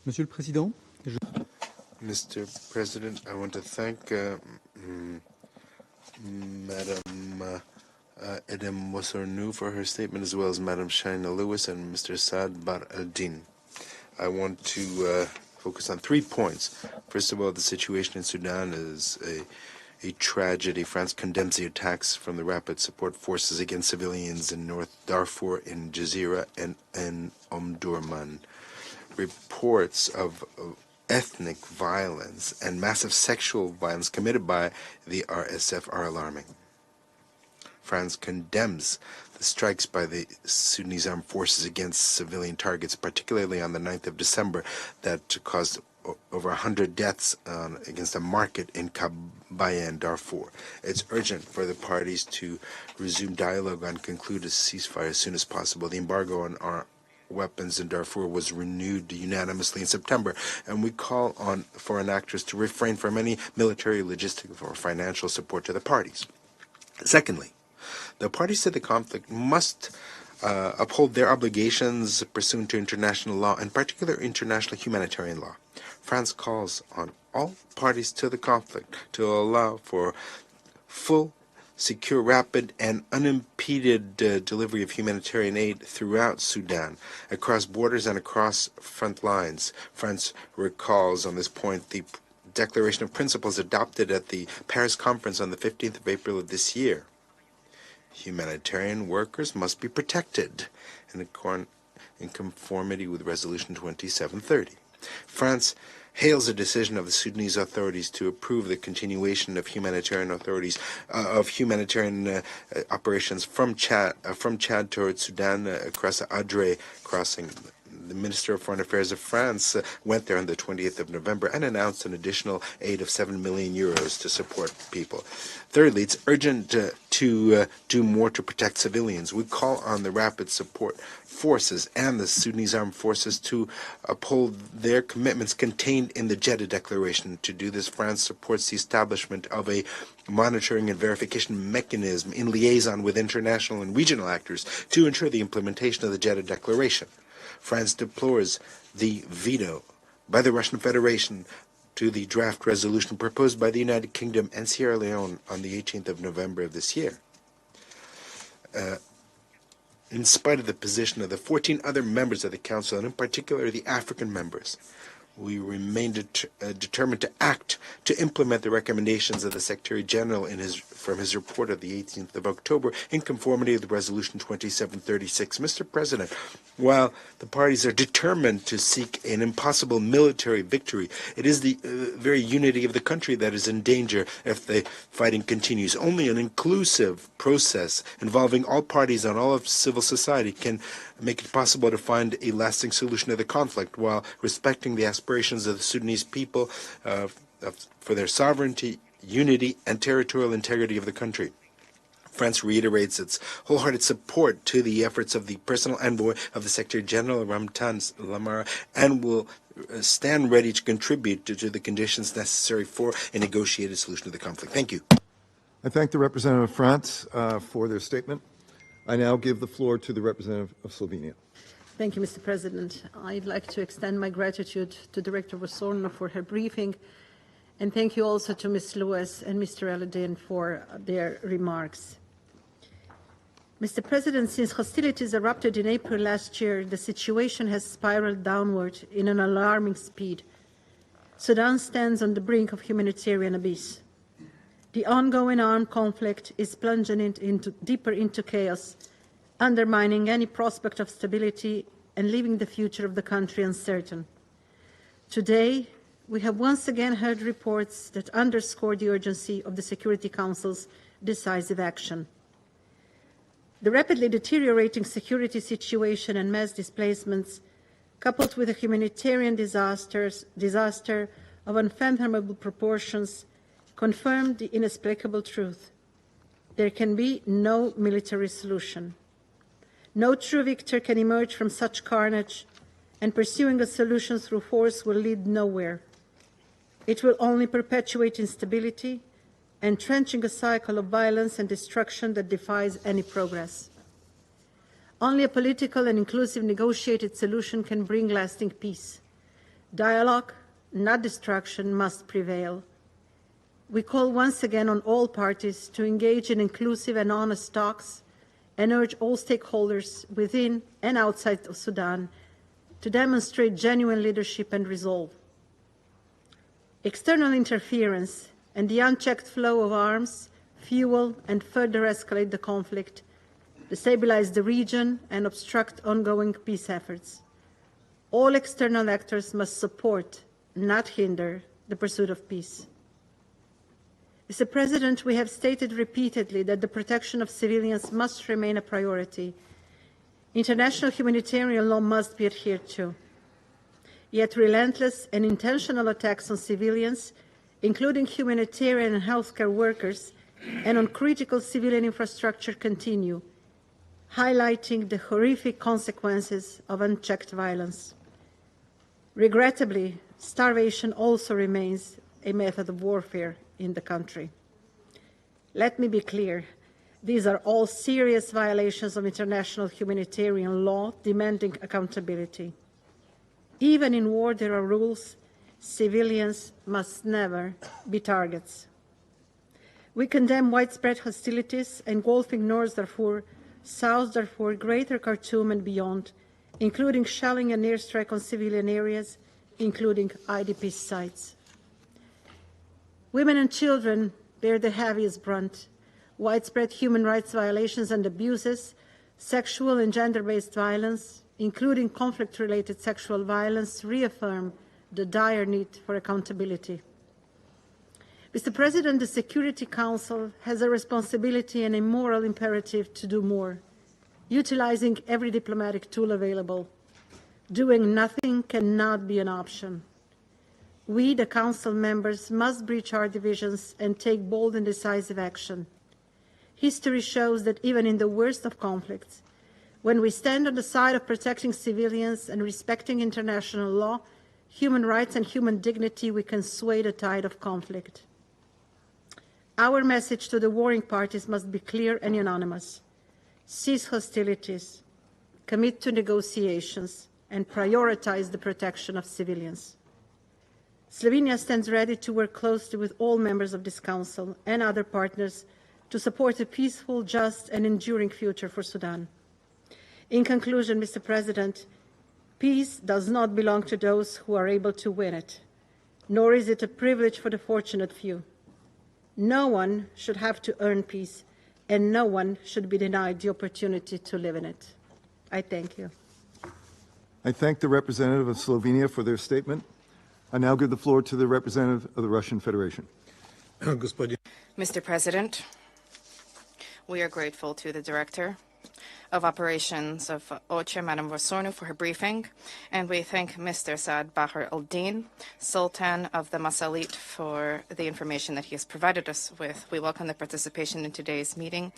Monsieur le Président, Mr. President, I want to thank Madam Edem Wassornou for her statement, as well as Madam Shaina Lewis and Mr. Saad Bar al-Din. I want to focus on 3 points. First of all, the situation in Sudan is a tragedy. France condemns the attacks from the Rapid Support Forces against civilians in North Darfur, in Jazeera, and in Omdurman. Reports of ethnic violence and massive sexual violence committed by the RSF are alarming. France condemns the strikes by the Sudanese armed forces against civilian targets, particularly on the 9th of December, that caused over 100 deaths against a market in Kabaya and Darfur. It's urgent for the parties to resume dialogue and conclude a ceasefire as soon as possible. The embargo on our weapons in Darfur was renewed unanimously in September, and we call on foreign actors to refrain from any military, logistical, or financial support to the parties. Secondly, the parties to the conflict must uphold their obligations pursuant to international law, in particular international humanitarian law. France calls on all parties to the conflict to allow for full, secure, rapid, and unimpeded delivery of humanitarian aid throughout Sudan, across borders and across front lines. France recalls on this point the Declaration of Principles adopted at the Paris Conference on the 15th of April of this year. Humanitarian workers must be protected in conformity with Resolution 2730. France hails the decision of the Sudanese authorities to approve the continuation of humanitarian operations from Chad towards Sudan across the Adre crossing. The Minister of Foreign Affairs of France went there on the 20th of November and announced an additional aid of 7 million euros to support people. Thirdly, it's urgent to do more to protect civilians. We call on the Rapid Support Forces and the Sudanese Armed Forces to uphold their commitments contained in the Jeddah Declaration. To do this, France supports the establishment of a monitoring and verification mechanism in liaison with international and regional actors to ensure the implementation of the Jeddah Declaration. France deplores the veto by the Russian Federation to the draft resolution proposed by the United Kingdom and Sierra Leone on the 18th of November of this year. In spite of the position of the 14 other members of the Council, and in particular the African members, we remain determined to act to implement the recommendations of the Secretary General from his report of the 18th of October in conformity with Resolution 2736. Mr. President, while the parties are determined to seek an impossible military victory, it is the very unity of the country that is in danger if the fighting continues. Only an inclusive process involving all parties and all of civil society can make it possible to find a lasting solution to the conflict while respecting the aspirations of the Sudanese people for their sovereignty, unity, and territorial integrity of the country. France reiterates its wholehearted support to the efforts of the personal envoy of the Secretary General, Ramtan Lamara, and will stand ready to contribute to the conditions necessary for a negotiated solution to the conflict. Thank you. I thank the representative of France for their statement. I now give the floor to the representative of Slovenia. Thank you, Mr. President. I'd like to extend my gratitude to Director Vosorno for her briefing, and thank you also to Ms. Lewis and Mr. Eledin for their remarks. Mr. President, since hostilities erupted in April last year, the situation has spiraled downward in an alarming speed. Sudan stands on the brink of humanitarian abyss. The ongoing armed conflict is plunging it deeper into chaos, undermining any prospect of stability and leaving the future of the country uncertain. Today, we have once again heard reports that underscore the urgency of the Security Council's decisive action. The rapidly deteriorating security situation and mass displacements, coupled with a humanitarian disaster of unfathomable proportions, confirmed the inexplicable truth. There can be no military solution. No true victor can emerge from such carnage, and pursuing a solution through force will lead nowhere. It will only perpetuate instability, entrenching a cycle of violence and destruction that defies any progress. Only a political and inclusive negotiated solution can bring lasting peace. Dialogue, not destruction, must prevail. We call once again on all parties to engage in inclusive and honest talks and urge all stakeholders within and outside of Sudan to demonstrate genuine leadership and resolve. External interference and the unchecked flow of arms fuel and further escalate the conflict, destabilize the region, and obstruct ongoing peace efforts. All external actors must support, not hinder, the pursuit of peace. Mr. President, we have stated repeatedly that the protection of civilians must remain a priority. International humanitarian law must be adhered to. Yet relentless and intentional attacks on civilians, including humanitarian and healthcare workers, and on critical civilian infrastructure continue, highlighting the horrific consequences of unchecked violence. Regrettably, starvation also remains a method of warfare in the country. Let me be clear. These are all serious violations of international humanitarian law demanding accountability. Even in war, there are rules. Civilians must never be targets. We condemn widespread hostilities engulfing North Darfur, South Darfur, Greater Khartoum and beyond, including shelling and airstrike on civilian areas, including IDP sites. Women and children bear the heaviest brunt. widespread human rights violations and abuses, sexual and gender-based violence, including conflict-related sexual violence, reaffirm the dire need for accountability. Mr. President, the Security Council has a responsibility and a moral imperative to do more, utilizing every diplomatic tool available. Doing nothing cannot be an option. We, the Council members, must breach our divisions and take bold and decisive action. History shows that even in the worst of conflicts, when we stand on the side of protecting civilians and respecting international law, human rights and human dignity, we can sway the tide of conflict. Our message to the warring parties must be clear and unanimous. Cease hostilities, commit to negotiations, and prioritize the protection of civilians. Slovenia stands ready to work closely with all members of this Council and other partners to support a peaceful, just, and enduring future for Sudan. In conclusion, Mr. President, peace does not belong to those who are able to win it, nor is it a privilege for the fortunate few. No one should have to earn peace, and no one should be denied the opportunity to live in it. I thank you. I thank the representative of Slovenia for their statement. I now give the floor to the representative of the Russian Federation. Mr. President, we are grateful to the Director of Operations of OCHA, Madam Vosornu, for her briefing, and we thank Mr. Saad Bahar al-Din, Sultan of the Masalit, for the information that he has provided us with. We welcome the participation in today's meeting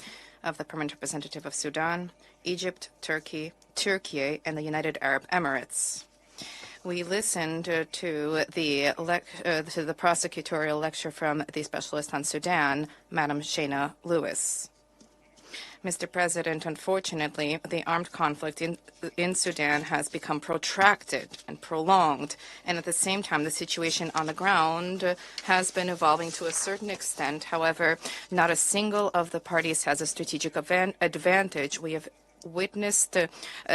of the Permanent Representative of Sudan, Egypt, Turkey, and the United Arab Emirates. We listened to the prosecutorial lecture from the specialist on Sudan, Madam Shayna Lewis. Mr. President, unfortunately, the armed conflict in Sudan has become protracted and prolonged, and at the same time, the situation on the ground has been evolving to a certain extent. However, not a single of the parties has a strategic advantage. We have witnessed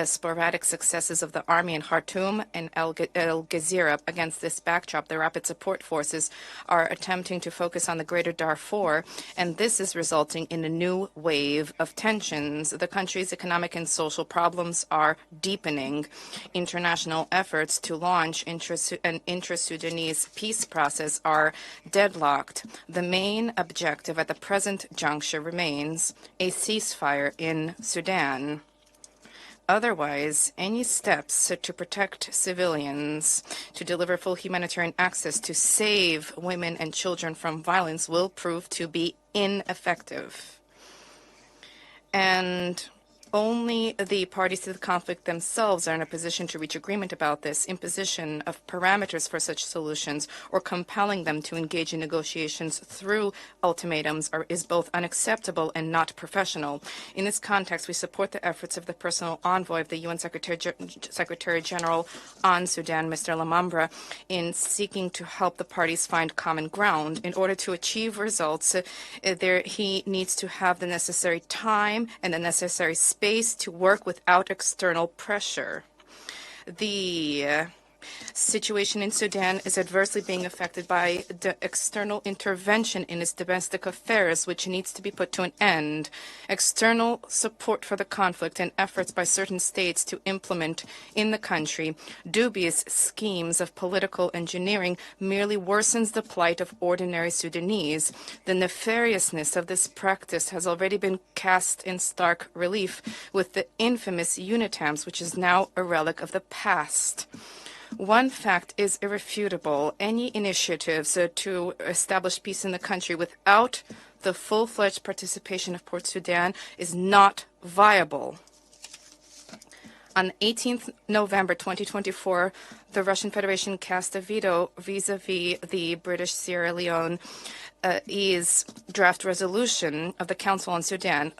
sporadic successes of the army in Khartoum and El Gezira. Against this backdrop, the rapid support forces are attempting to focus on the greater Darfur, and this is resulting in a new wave of tensions. The country's economic and social problems are deepening. International efforts to launch an intra-Sudanese peace process are deadlocked. The main objective at the present juncture remains a ceasefire in Sudan. Otherwise, any steps to protect civilians, to deliver full humanitarian access, to save women and children from violence will prove to be ineffective. And only the parties to the conflict themselves are in a position to reach agreement about this. Imposition of parameters for such solutions or compelling them to engage in negotiations through ultimatums is both unacceptable and not professional. In this context, we support the efforts of the personal envoy of the UN Secretary General on Sudan, Mr. Lamambra, in seeking to help the parties find common ground. In order to achieve results, he needs to have the necessary time and the necessary space to work without external pressure. The situation in Sudan is adversely being affected by the external intervention in its domestic affairs, which needs to be put to an end. External support for the conflict and efforts by certain states to implement in the country dubious schemes of political engineering merely worsens the plight of ordinary Sudanese. The nefariousness of this practice has already been cast in stark relief with the infamous UNITAMS, which is now a relic of the past. One fact is irrefutable. Any initiatives to establish peace in the country without the full-fledged participation of Port Sudan is not viable. On 18th November 2024, the Russian Federation cast a veto vis-à-vis the British Sierra Leone draft resolution of the Council on Sudan,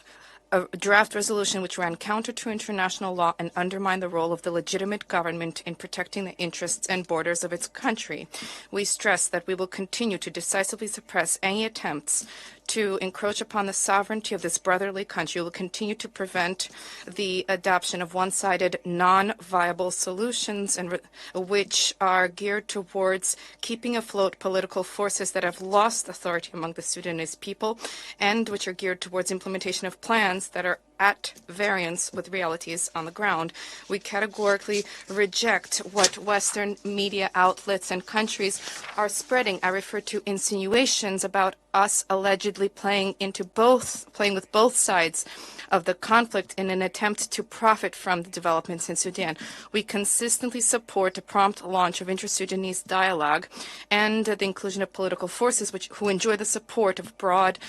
a draft resolution which ran counter to international law and undermined the role of the legitimate government in protecting the interests and borders of its country. We stress that we will continue to decisively suppress any attempts to encroach upon the sovereignty of this brotherly country. We will continue to prevent the adoption of one-sided, non-viable solutions and which are geared towards keeping afloat political forces that have lost authority among the Sudanese people and which are geared towards implementation of plans that are at variance with realities on the ground. We categorically reject what Western media outlets and countries are spreading. I refer to insinuations about us allegedly playing with both sides of the conflict in an attempt to profit from the developments in Sudan. We consistently support a prompt launch of inter-Sudanese dialogue and the inclusion of political forces who enjoy the support of broad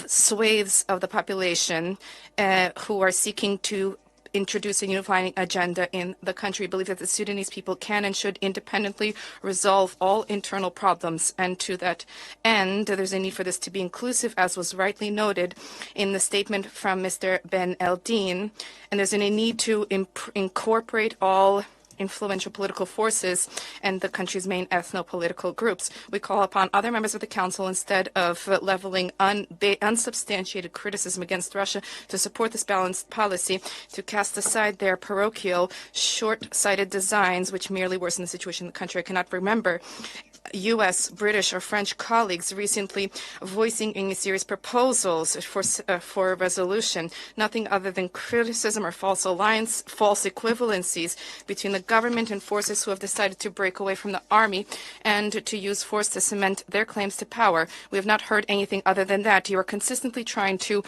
swathes of the population who are seeking to introduce a unifying agenda in the country. We believe that the Sudanese people can and should independently resolve all internal problems. And to that end, there's a need for this to be inclusive, as was rightly noted in the statement from Mr. Ben Eldin. And there's a need to incorporate all influential political forces and the country's main ethno-political groups. We call upon other members of the Council, instead of leveling unsubstantiated criticism against Russia, to support this balanced policy, to cast aside their parochial, short-sighted designs which merely worsen the situation in the country. I cannot remember U.S., British, or French colleagues recently voicing any serious proposals for a resolution, nothing other than criticism or false equivalencies between the government and forces who have decided to break away from the army and to use force to cement their claims to power. We have not heard anything other than that. You are consistently trying to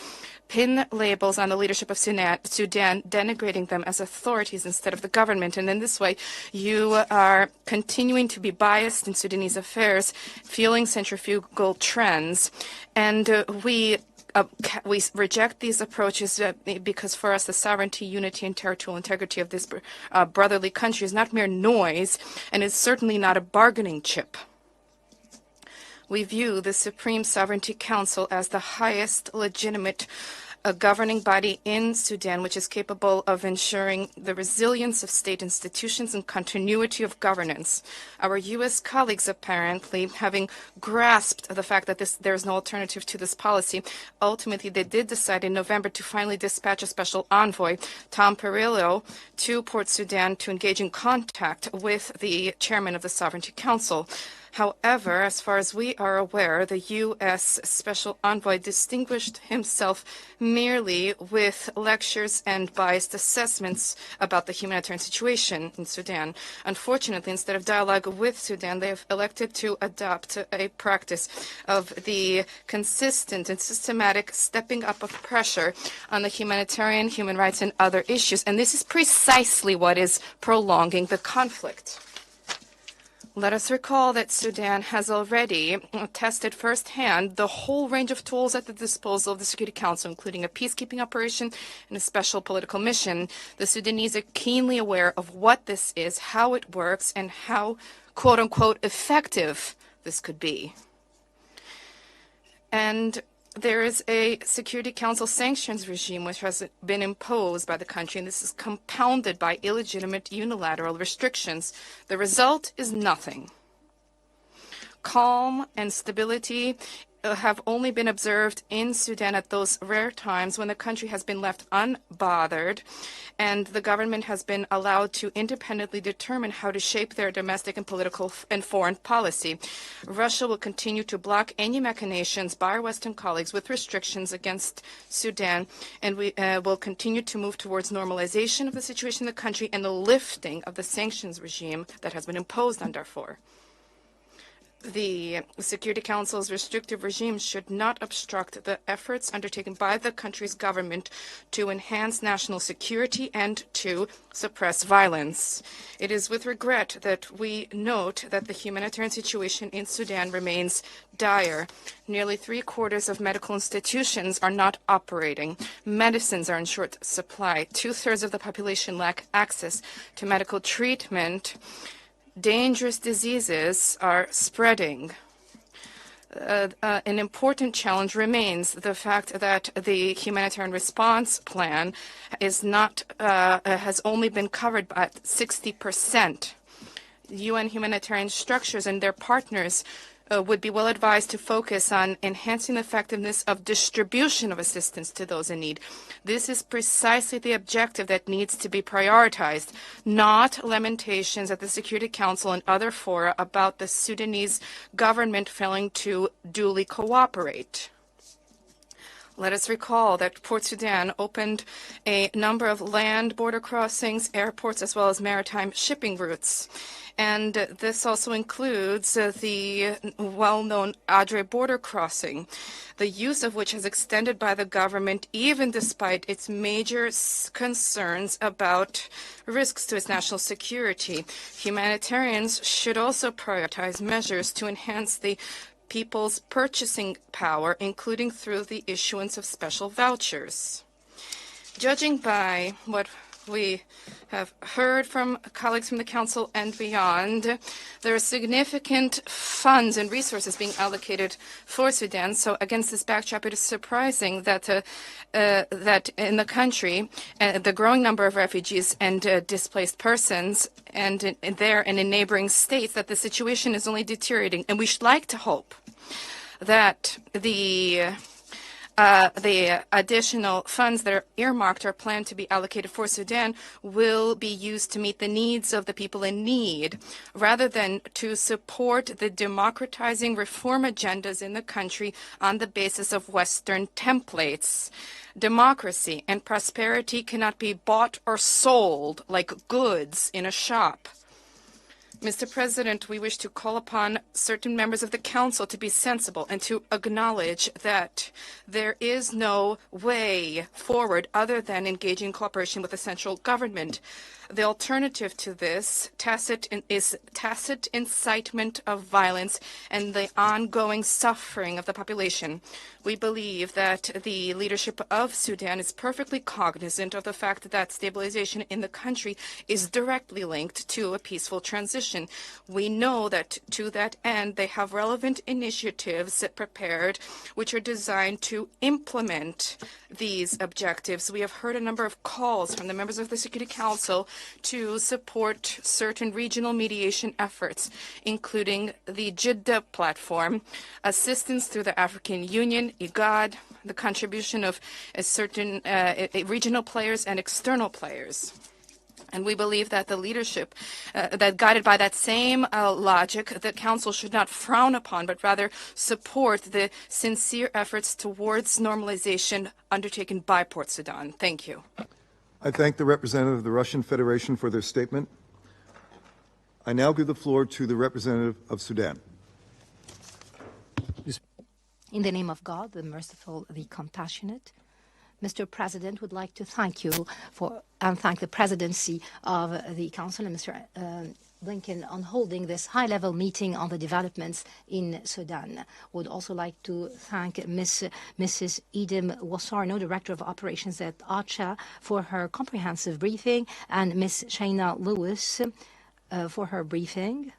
pin labels on the leadership of Sudan, denigrating them as authorities instead of the government. And in this way, you are continuing to be biased in Sudanese affairs, fueling centrifugal trends. And we reject these approaches because for us the sovereignty, unity, and territorial integrity of this brotherly country is not mere noise, and is certainly not a bargaining chip. We view the Supreme Sovereignty Council as the highest legitimate governing body in Sudan, which is capable of ensuring the resilience of state institutions and continuity of governance. Our U.S. colleagues, apparently, having grasped the fact that there is no alternative to this policy, ultimately they did decide in November to finally dispatch a special envoy, Tom Perillo, to Port Sudan to engage in contact with the chairman of the Sovereignty Council. However, as far as we are aware, the U.S. Special Envoy distinguished himself merely with lectures and biased assessments about the humanitarian situation in Sudan. Unfortunately, instead of dialogue with Sudan, they have elected to adopt a practice of the consistent and systematic stepping up of pressure on the humanitarian, human rights, and other issues. And this is precisely what is prolonging the conflict. Let us recall that Sudan has already tested firsthand the whole range of tools at the disposal of the Security Council, including a peacekeeping operation and a special political mission. The Sudanese are keenly aware of what this is, how it works, and how, quote-unquote, effective this could be. And there is a Security Council sanctions regime which has been imposed by the country, and this is compounded by illegitimate unilateral restrictions. The result is nothing. Calm and stability have only been observed in Sudan at those rare times when the country has been left unbothered and the government has been allowed to independently determine how to shape their domestic and political and foreign policy. Russia will continue to block any machinations by our Western colleagues with restrictions against Sudan, and we will continue to move towards normalization of the situation in the country and the lifting of the sanctions regime that has been imposed on Darfur. The Security Council's restrictive regime should not obstruct the efforts undertaken by the country's government to enhance national security and to suppress violence. It is with regret that we note that the humanitarian situation in Sudan remains dire. Nearly 3/4 of medical institutions are not operating. Medicines are in short supply. 2/3 of the population lack access to medical treatment. Dangerous diseases are spreading. An important challenge remains the fact that the humanitarian response plan is not has only been covered by 60%. UN humanitarian structures and their partners would be well advised to focus on enhancing the effectiveness of distribution of assistance to those in need. This is precisely the objective that needs to be prioritized, not lamentations at the Security Council and other fora about the Sudanese government failing to duly cooperate. Let us recall that Port Sudan opened a number of land border crossings, airports, as well as maritime shipping routes. And this also includes the well-known Adre border crossing, the use of which is extended by the government even despite its major concerns about risks to its national security. Humanitarians should also prioritize measures to enhance the people's purchasing power, including through the issuance of special vouchers. Judging by what we have heard from colleagues from the Council and beyond, there are significant funds and resources being allocated for Sudan. So against this backdrop, it is surprising that that in the country, the growing number of refugees and displaced persons and in neighboring states, that the situation is only deteriorating. And we should like to hope that the additional funds that are earmarked or planned to be allocated for Sudan will be used to meet the needs of the people in need, rather than to support the democratizing reform agendas in the country on the basis of Western templates. Democracy and prosperity cannot be bought or sold like goods in a shop. Mr. President, we wish to call upon certain members of the Council to be sensible and to acknowledge that there is no way forward other than engaging in cooperation with the central government. The alternative to this is tacit incitement of violence and the ongoing suffering of the population. We believe that the leadership of Sudan is perfectly cognizant of the fact that stabilization in the country is directly linked to a peaceful transition. We know that to that end, they have relevant initiatives prepared which are designed to implement these objectives. We have heard a number of calls from the members of the Security Council to support certain regional mediation efforts, including the Jeddah platform, assistance through the African Union, IGAD, the contribution of certain regional players and external players. And we believe that the leadership, that guided by that same logic, the Council should not frown upon, but rather support the sincere efforts towards normalization undertaken by Port Sudan. Thank you. I thank the representative of the Russian Federation for their statement. I now give the floor to the representative of Sudan. In the name of God, the merciful, the compassionate, Mr. President, would like to thank you and thank the presidency of the Council and Mr. Blinken on holding this high-level meeting on the developments in Sudan. Would also like to thank Mrs. Edem Wasarno, Director of Operations at OCHA, for her comprehensive briefing, and Ms. Shayna Lewis for her briefing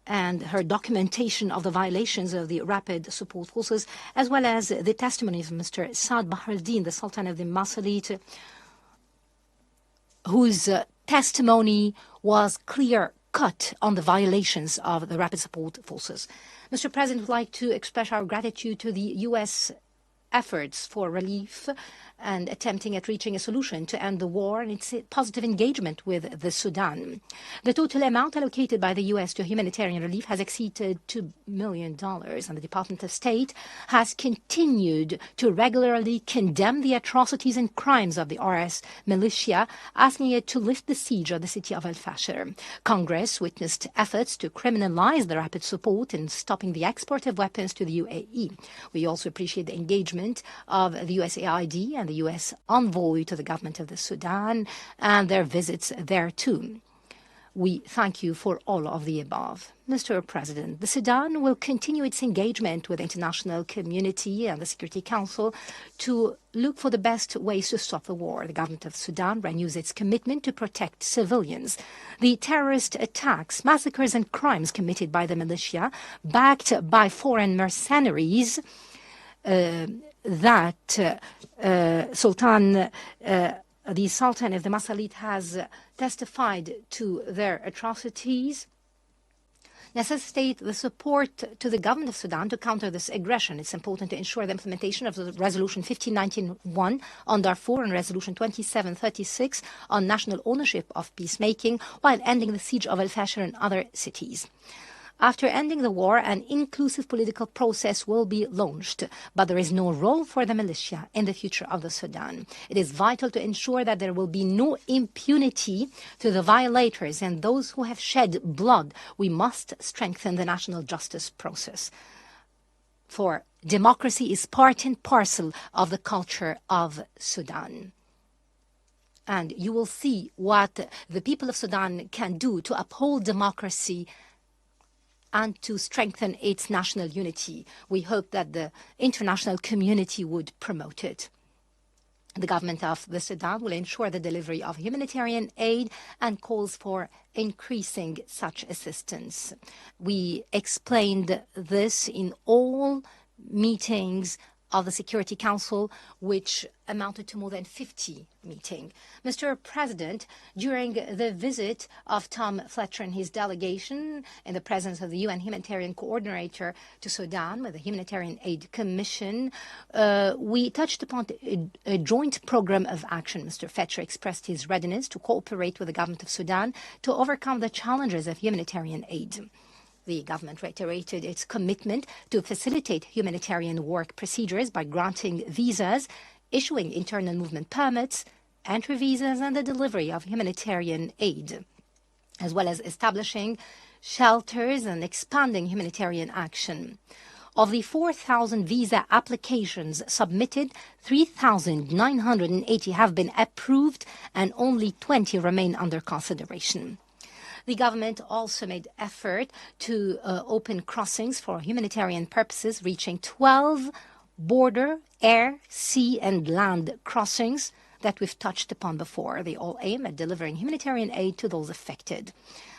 and her documentation of the violations of the Rapid Support Forces, as well as the testimony of Mr. Saad Bahaldin, the Sultan of the Masalit, whose testimony was clear-cut on the violations of the Rapid Support Forces. Mr. President, would like to express our gratitude to the U.S. efforts for relief and attempting at reaching a solution to end the war and its positive engagement with the Sudan. The total amount allocated by the U.S. to humanitarian relief has exceeded $2 million, and the Department of State has continued to regularly condemn the atrocities and crimes of the RS militia, asking it to lift the siege of the city of El-Fasher. Congress witnessed efforts to criminalize the rapid support in stopping the export of weapons to the UAE. We also appreciate the engagement of the USAID and the U.S. envoy to the government of the Sudan and their visits there too. We thank you for all of the above. Mr. President, the Sudan will continue its engagement with the international community and the Security Council to look for the best ways to stop the war. The government of Sudan renews its commitment to protect civilians. The terrorist attacks, massacres and crimes committed by the militia, backed by foreign mercenaries, that the Sultan of the Masalit has testified to their atrocities, necessitate the support to the government of Sudan to counter this aggression. It's important to ensure the implementation of the Resolution 1591 on Darfur and Resolution 2736 on national ownership of peacemaking, while ending the siege of Al-Fashir and other cities. After ending the war, an inclusive political process will be launched, but there is no role for the militia in the future of the Sudan. It is vital to ensure that there will be no impunity to the violators and those who have shed blood. We must strengthen the national justice process. For democracy is part and parcel of the culture of Sudan. And you will see what the people of Sudan can do to uphold democracy and to strengthen its national unity. We hope that the international community would promote it. The government of the Sudan will ensure the delivery of humanitarian aid and calls for increasing such assistance. We explained this in all meetings of the Security Council, which amounted to more than 50 meetings. Mr. President, during the visit of Tom Fletcher and his delegation in the presence of the UN Humanitarian Coordinator to Sudan with the Humanitarian Aid Commission, we touched upon a joint program of action. Mr. Fletcher expressed his readiness to cooperate with the government of Sudan to overcome the challenges of humanitarian aid. The government reiterated its commitment to facilitate humanitarian work procedures by granting visas, issuing internal movement permits, entry visas, and the delivery of humanitarian aid, as well as establishing shelters and expanding humanitarian action. Of the 4,000 visa applications submitted, 3,980 have been approved and only 20 remain under consideration. The government also made effort to open crossings for humanitarian purposes, reaching 12 border, air, sea, and land crossings that we've touched upon before. They all aim at delivering humanitarian aid to those affected.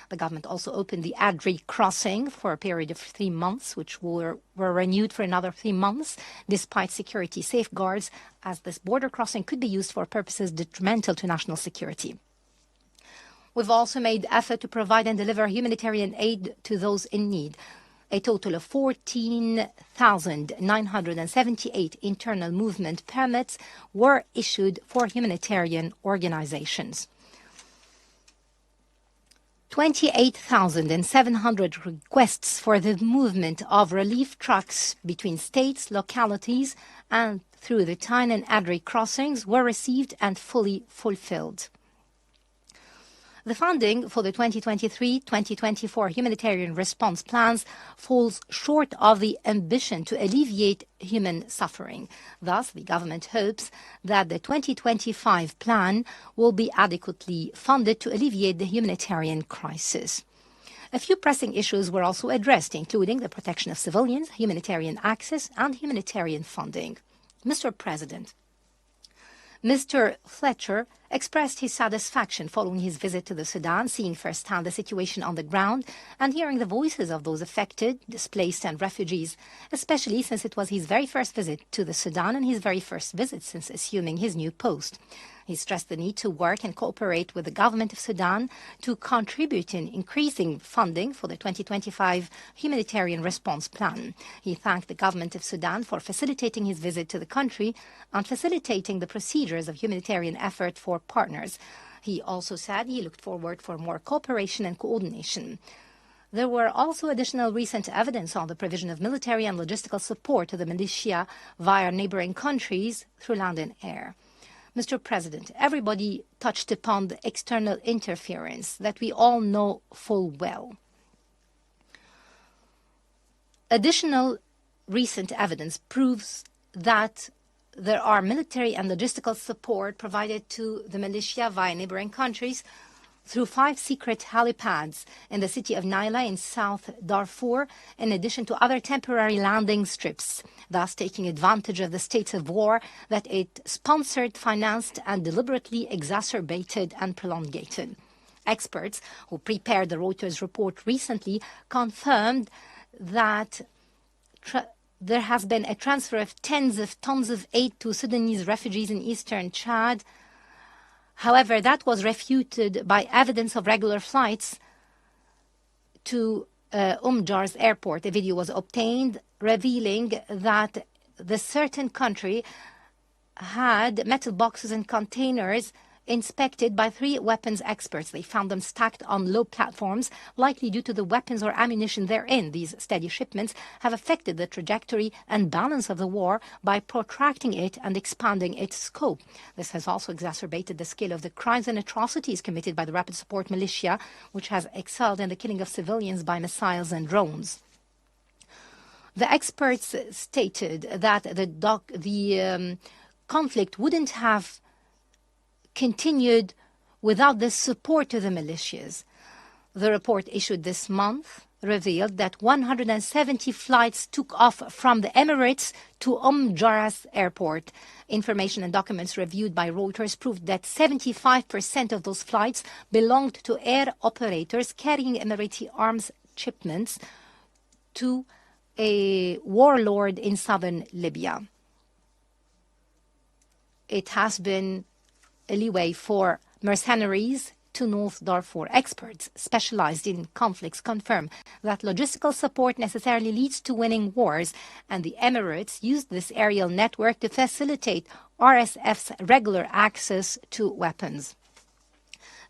The government also opened the A3 crossing for a period of 3 months, which were renewed for another 3 months, despite security safeguards, as this border crossing could be used for purposes detrimental to national security. We've also made effort to provide and deliver humanitarian aid to those in need. A total of 14,978 internal movement permits were issued for humanitarian organizations. 28,700 requests for the movement of relief trucks between states, localities, and through the Tyne and A3 crossings were received and fully fulfilled. The funding for the 2023-2024 humanitarian response plans falls short of the ambition to alleviate human suffering. Thus, the government hopes that the 2025 plan will be adequately funded to alleviate the humanitarian crisis. A few pressing issues were also addressed, including the protection of civilians, humanitarian access, and humanitarian funding. Mr. President, Mr. Fletcher expressed his satisfaction following his visit to the Sudan, seeing firsthand the situation on the ground and hearing the voices of those affected, displaced and refugees, especially since it was his very first visit to the Sudan and his very first visit since assuming his new post. He stressed the need to work and cooperate with the government of Sudan to contribute in increasing funding for the 2025 humanitarian response plan. He thanked the government of Sudan for facilitating his visit to the country and facilitating the procedures of humanitarian effort for partners. He also said he looked forward for more cooperation and coordination. There were also additional recent evidence on the provision of military and logistical support to the militia via neighboring countries through land and air. Mr. President, everybody touched upon the external interference that we all know full well. Additional recent evidence proves that there are military and logistical support provided to the militia via neighboring countries through 5 secret helipads in the city of Naila in South Darfur, in addition to other temporary landing strips, thus taking advantage of the states of war that it sponsored, financed, and deliberately exacerbated and prolongated. Experts who prepared the Reuters report recently confirmed that there has been a transfer of tens of tons of aid to Sudanese refugees in eastern Chad. However, that was refuted by evidence of regular flights to Jar's airport. A video was obtained revealing that the certain country had metal boxes and containers inspected by 3 weapons experts. They found them stacked on low platforms, likely due to the weapons or ammunition therein. These steady shipments have affected the trajectory and balance of the war by protracting it and expanding its scope. This has also exacerbated the scale of the crimes and atrocities committed by the Rapid Support Militia, which has excelled in the killing of civilians by missiles and drones. The experts stated that the conflict wouldn't have continued without the support to the militias. The report issued this month revealed that 170 flights took off from the Emirates to Jar's airport. Information and documents reviewed by Reuters proved that 75% of those flights belonged to air operators carrying Emirati arms shipments to a warlord in southern Libya. It has been a leeway for mercenaries to North Darfur. Experts specialized in conflicts confirm that logistical support necessarily leads to winning wars, and the Emirates used this aerial network to facilitate RSF's regular access to weapons.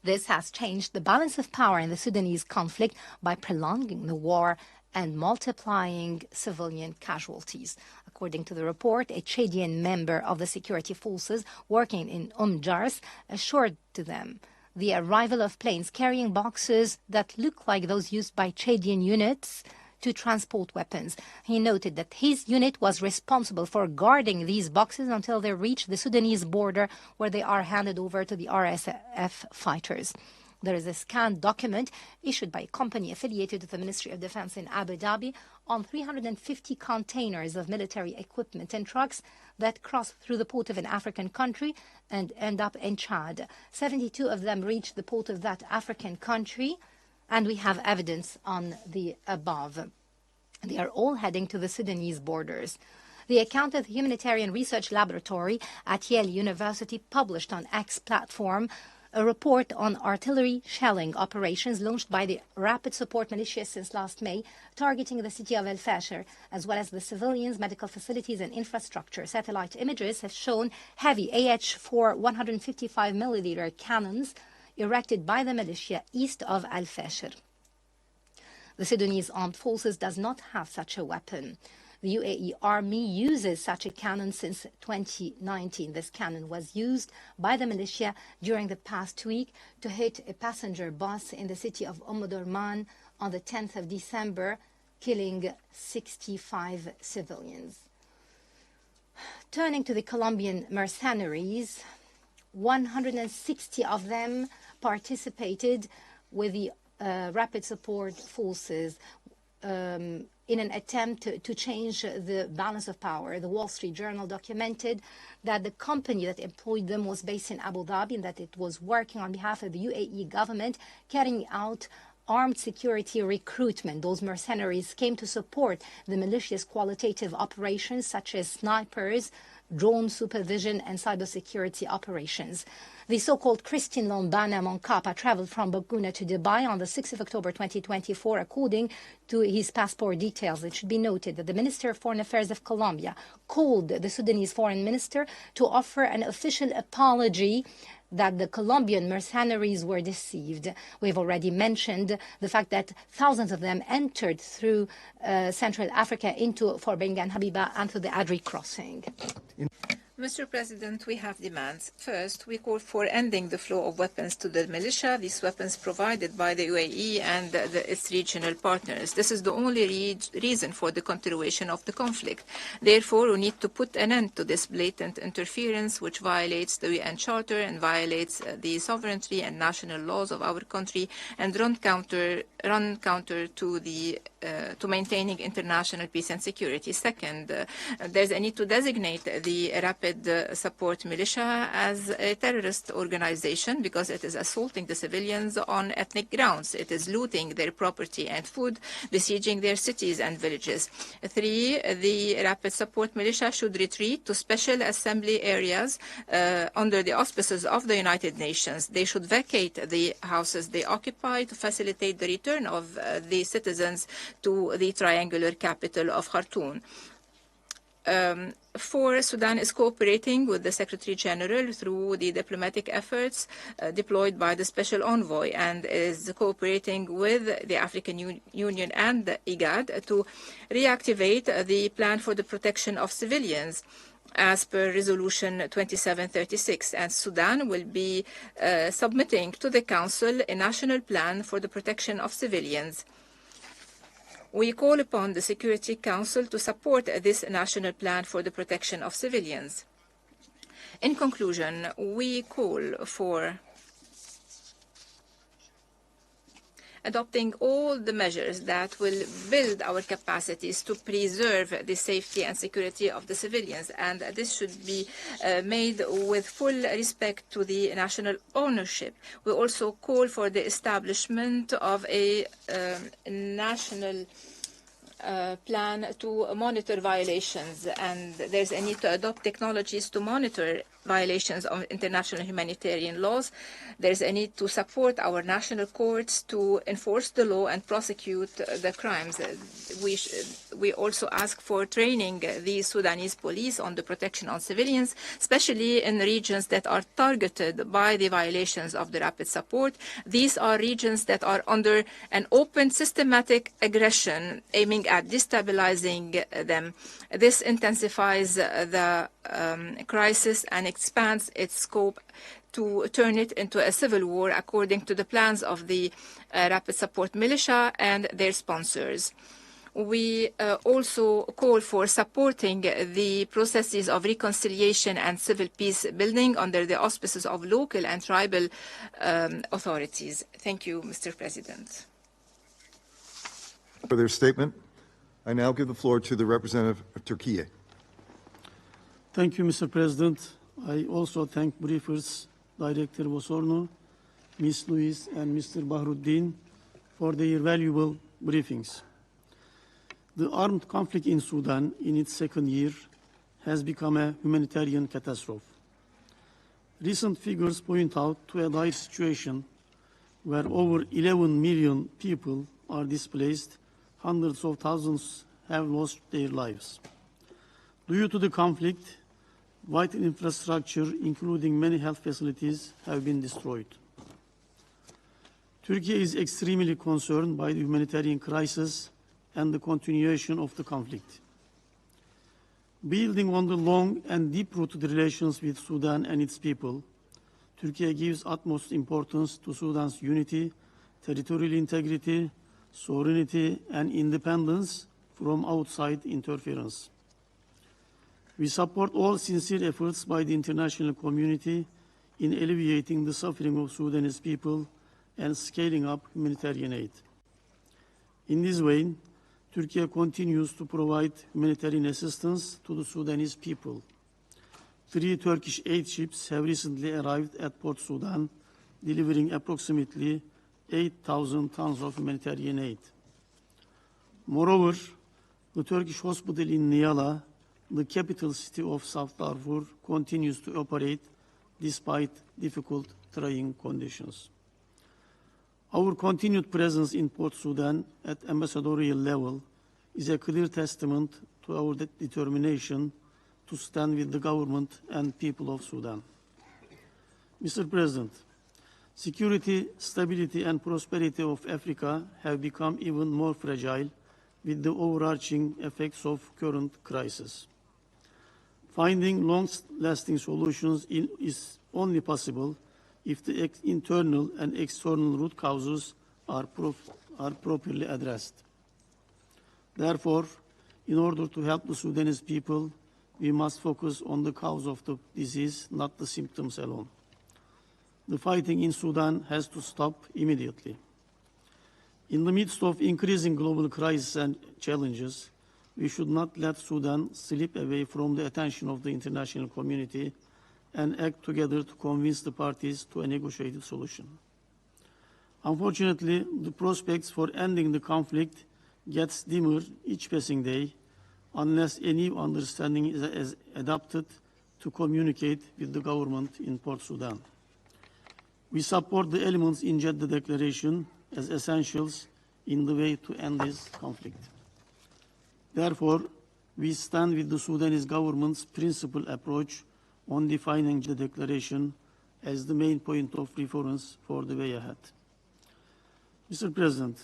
This has changed the balance of power in the Sudanese conflict by prolonging the war and multiplying civilian casualties. According to the report, a Chadian member of the security forces working in Jars assured to them the arrival of planes carrying boxes that look like those used by Chadian units to transport weapons. He noted that his unit was responsible for guarding these boxes until they reach the Sudanese border, where they are handed over to the RSF fighters. There is a scanned document issued by a company affiliated with the Ministry of Defense in Abu Dhabi on 350 containers of military equipment and trucks that cross through the port of an African country and end up in Chad. 72 of them reach the port of that African country, and we have evidence on the above. They are all heading to the Sudanese borders. The account of the Humanitarian Research Laboratory at Yale University published on X platform a report on artillery shelling operations launched by the Rapid Support Militia since last May, targeting the city of El Fasher, as well as the civilians, medical facilities, and infrastructure. Satellite images have shown heavy AH-4 155mm cannons erected by the militia east of Al Fasher. The Sudanese Armed Forces does not have such a weapon. The UAE Army uses such a cannon since 2019. This cannon was used by the militia during the past week to hit a passenger bus in the city of Durman on the 10th of December, killing 65 civilians. Turning to the Colombian mercenaries, 160 of them participated with the Rapid Support Forces in an attempt to change the balance of power. The Wall Street Journal documented that the company that employed them was based in Abu Dhabi and that it was working on behalf of the UAE government, carrying out armed security recruitment. Those mercenaries came to support the militia's qualitative operations, such as snipers, drone supervision, and cybersecurity operations. The so-called Christian Lombana Moncapa traveled from Baguna to Dubai on the 6th of October 2024, according to his passport details. It should be noted that the Minister of Foreign Affairs of Colombia called the Sudanese foreign minister to offer an official apology that the Colombian mercenaries were deceived. We've already mentioned the fact that thousands of them entered through Central Africa into Forbenga and Habiba and through the Adri crossing. Mr. President, we have demands. First, we call for ending the flow of weapons to the militia, these weapons provided by the UAE and its regional partners. This is the only reason for the continuation of the conflict. Therefore, we need to put an end to this blatant interference which violates the UN Charter and violates the sovereignty and national laws of our country and run counter to the to maintaining international peace and security. Second, there's a need to designate the Rapid Support Militia as a terrorist organization because it is assaulting the civilians on ethnic grounds. It is looting their property and food, besieging their cities and villages. Three, the Rapid Support Militia should retreat to special assembly areas under the auspices of the United Nations. They should vacate the houses they occupy to facilitate the return of the citizens to the triangular capital of Khartoum. Four, Sudan is cooperating with the Secretary General through the diplomatic efforts deployed by the Special Envoy and is cooperating with the African Union and the IGAD to reactivate the plan for the protection of civilians as per Resolution 2736, and Sudan will be submitting to the Council a national plan for the protection of civilians. We call upon the Security Council to support this national plan for the protection of civilians. In conclusion, we call for adopting all the measures that will build our capacities to preserve the safety and security of the civilians, and this should be made with full respect to the national ownership. We also call for the establishment of a national plan to monitor violations, and there's a need to adopt technologies to monitor violations of international humanitarian laws. There's a need to support our national courts to enforce the law and prosecute the crimes. We also ask for training the Sudanese police on the protection of civilians, especially in regions that are targeted by the violations of the rapid support. These are regions that are under an open systematic aggression aiming at destabilizing them. This intensifies the crisis and expands its scope to turn it into a civil war according to the plans of the Rapid Support Militia and their sponsors. We also call for supporting the processes of reconciliation and civil peace building under the auspices of local and tribal authorities. Thank you, Mr. President. For their statement, I now give the floor to the representative of Turkey. Thank you, Mr. President. I also thank briefers, Director Bosorno, Ms. Lewis, and Mr. Bahruddin for their valuable briefings. The armed conflict in Sudan, in its second year, has become a humanitarian catastrophe. Recent figures point out to a dire situation where over 11 million people are displaced, hundreds of thousands have lost their lives. Due to the conflict, vital infrastructure, including many health facilities, have been destroyed. Turkey is extremely concerned by the humanitarian crisis and the continuation of the conflict. Building on the long and deep-rooted relations with Sudan and its people, Turkey gives utmost importance to Sudan's unity, territorial integrity, sovereignty, and independence from outside interference. We support all sincere efforts by the international community in alleviating the suffering of Sudanese people and scaling up humanitarian aid. In this vein, Turkey continues to provide humanitarian assistance to the Sudanese people. 3 Turkish aid ships have recently arrived at Port Sudan, delivering approximately 8,000 tons of humanitarian aid. Moreover, the Turkish hospital in Niyala, the capital city of South Darfur, continues to operate despite difficult trying conditions. Our continued presence in Port Sudan at ambassadorial level is a clear testament to our determination to stand with the government and people of Sudan. Mr. President, security, stability, and prosperity of Africa have become even more fragile with the overarching effects of current crisis. Finding long-lasting solutions is only possible if the internal and external root causes are properly addressed. Therefore, in order to help the Sudanese people, we must focus on the cause of the disease, not the symptoms alone. The fighting in Sudan has to stop immediately. In the midst of increasing global crises and challenges, we should not let Sudan slip away from the attention of the international community and act together to convince the parties to a negotiated solution. Unfortunately, the prospects for ending the conflict gets dimmer each passing day unless a new understanding is adopted to communicate with the government in Port Sudan. We support the elements in Jeddah Declaration as essentials in the way to end this conflict. Therefore, we stand with the Sudanese government's principal approach on defining the declaration as the main point of reference for the way ahead. Mr. President,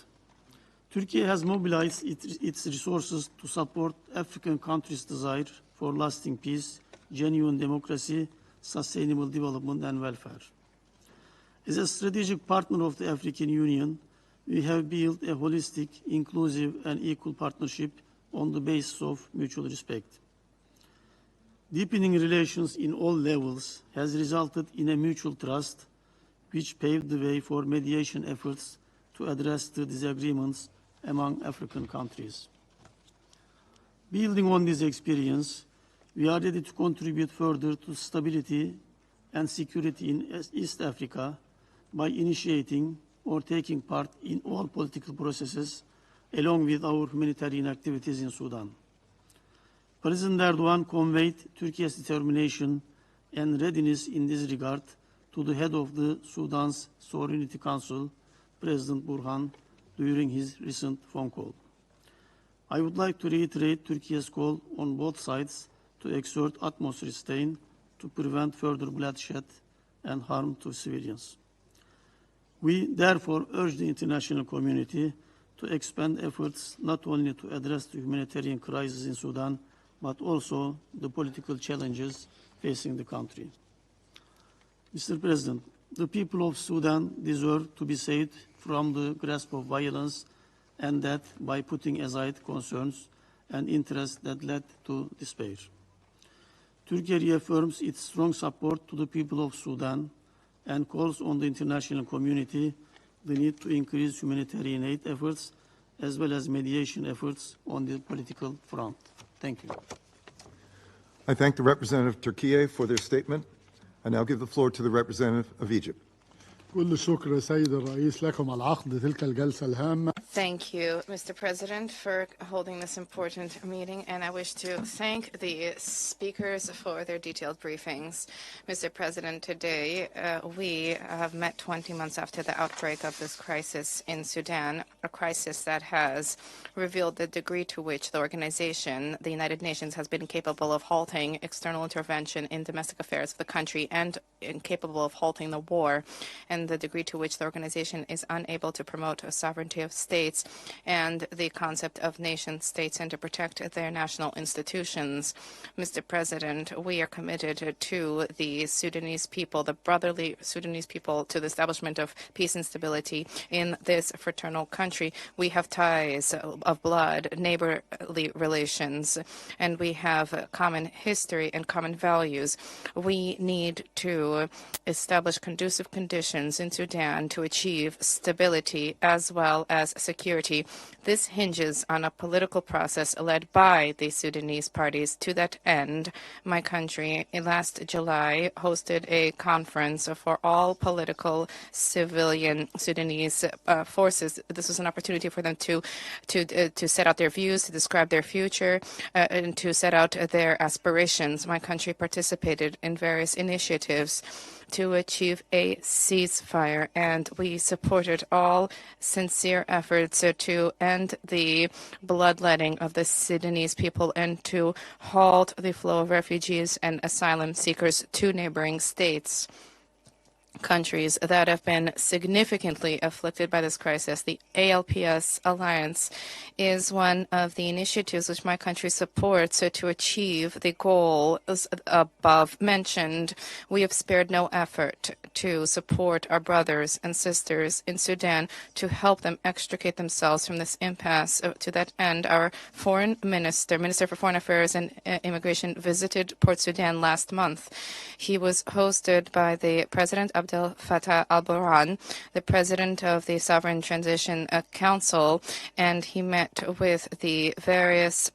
Turkey has mobilized its resources to support African countries' desire for lasting peace, genuine democracy, sustainable development and welfare. As a strategic partner of the African Union, we have built a holistic, inclusive and equal partnership on the basis of mutual respect. Deepening relations in all levels has resulted in a mutual trust, which paved the way for mediation efforts to address the disagreements among African countries. Building on this experience, we are ready to contribute further to stability and security in East Africa by initiating or taking part in all political processes along with our humanitarian activities in Sudan. President Erdogan conveyed Turkey's determination and readiness in this regard to the head of the Sudan's Sovereignty Council, President Burhan, during his recent phone call. I would like to reiterate Turkey's call on both sides to exert utmost restraint to prevent further bloodshed and harm to civilians. We therefore urge the international community to expand efforts not only to address the humanitarian crisis in Sudan, but also the political challenges facing the country. Mr. President, the people of Sudan deserve to be saved from the grasp of violence, and that by putting aside concerns and interests that led to despair. Turkey reaffirms its strong support to the people of Sudan and calls on the international community the need to increase humanitarian aid efforts as well as mediation efforts on the political front. Thank you. I thank the representative of Turkey for their statement. I now give the floor to the representative of Egypt. كل الشكر سيد الرئيس لكم على عقد تلك الجلسة الهامة. Thank you, Mr. President, for holding this important meeting, and I wish to thank the speakers for their detailed briefings. Mr. President, today we have met 20 months after the outbreak of this crisis in Sudan, a crisis that has revealed the degree to which the organization, the United Nations, has been capable of halting external intervention in domestic affairs of the country and incapable of halting the war, and the degree to which the organization is unable to promote a sovereignty of states and the concept of nation states and to protect their national institutions. Mr. President, we are committed to the Sudanese people, the brotherly Sudanese people, to the establishment of peace and stability in this fraternal country. We have ties of blood, neighborly relations, and we have common history and common values. We need to establish conducive conditions in Sudan to achieve stability as well as security. This hinges on a political process led by the Sudanese parties. To that end, my country last July hosted a conference for all political civilian Sudanese forces. This was an opportunity for them to set out their views, to describe their future, and to set out their aspirations. My country participated in various initiatives to achieve a ceasefire, and we supported all sincere efforts to end the bloodletting of the Sudanese people and to halt the flow of refugees and asylum seekers to neighboring states. Countries that have been significantly afflicted by this crisis. The ALPS Alliance is one of the initiatives which my country supports to achieve the goals above mentioned. We have spared no effort to support our brothers and sisters in Sudan to help them extricate themselves from this impasse. To that end, our foreign minister, Minister for Foreign Affairs and Immigration, visited Port Sudan last month. He was hosted by the President of Abdel Fattah al-Burhan, the president of the Sovereign Transition Council, and he met with the various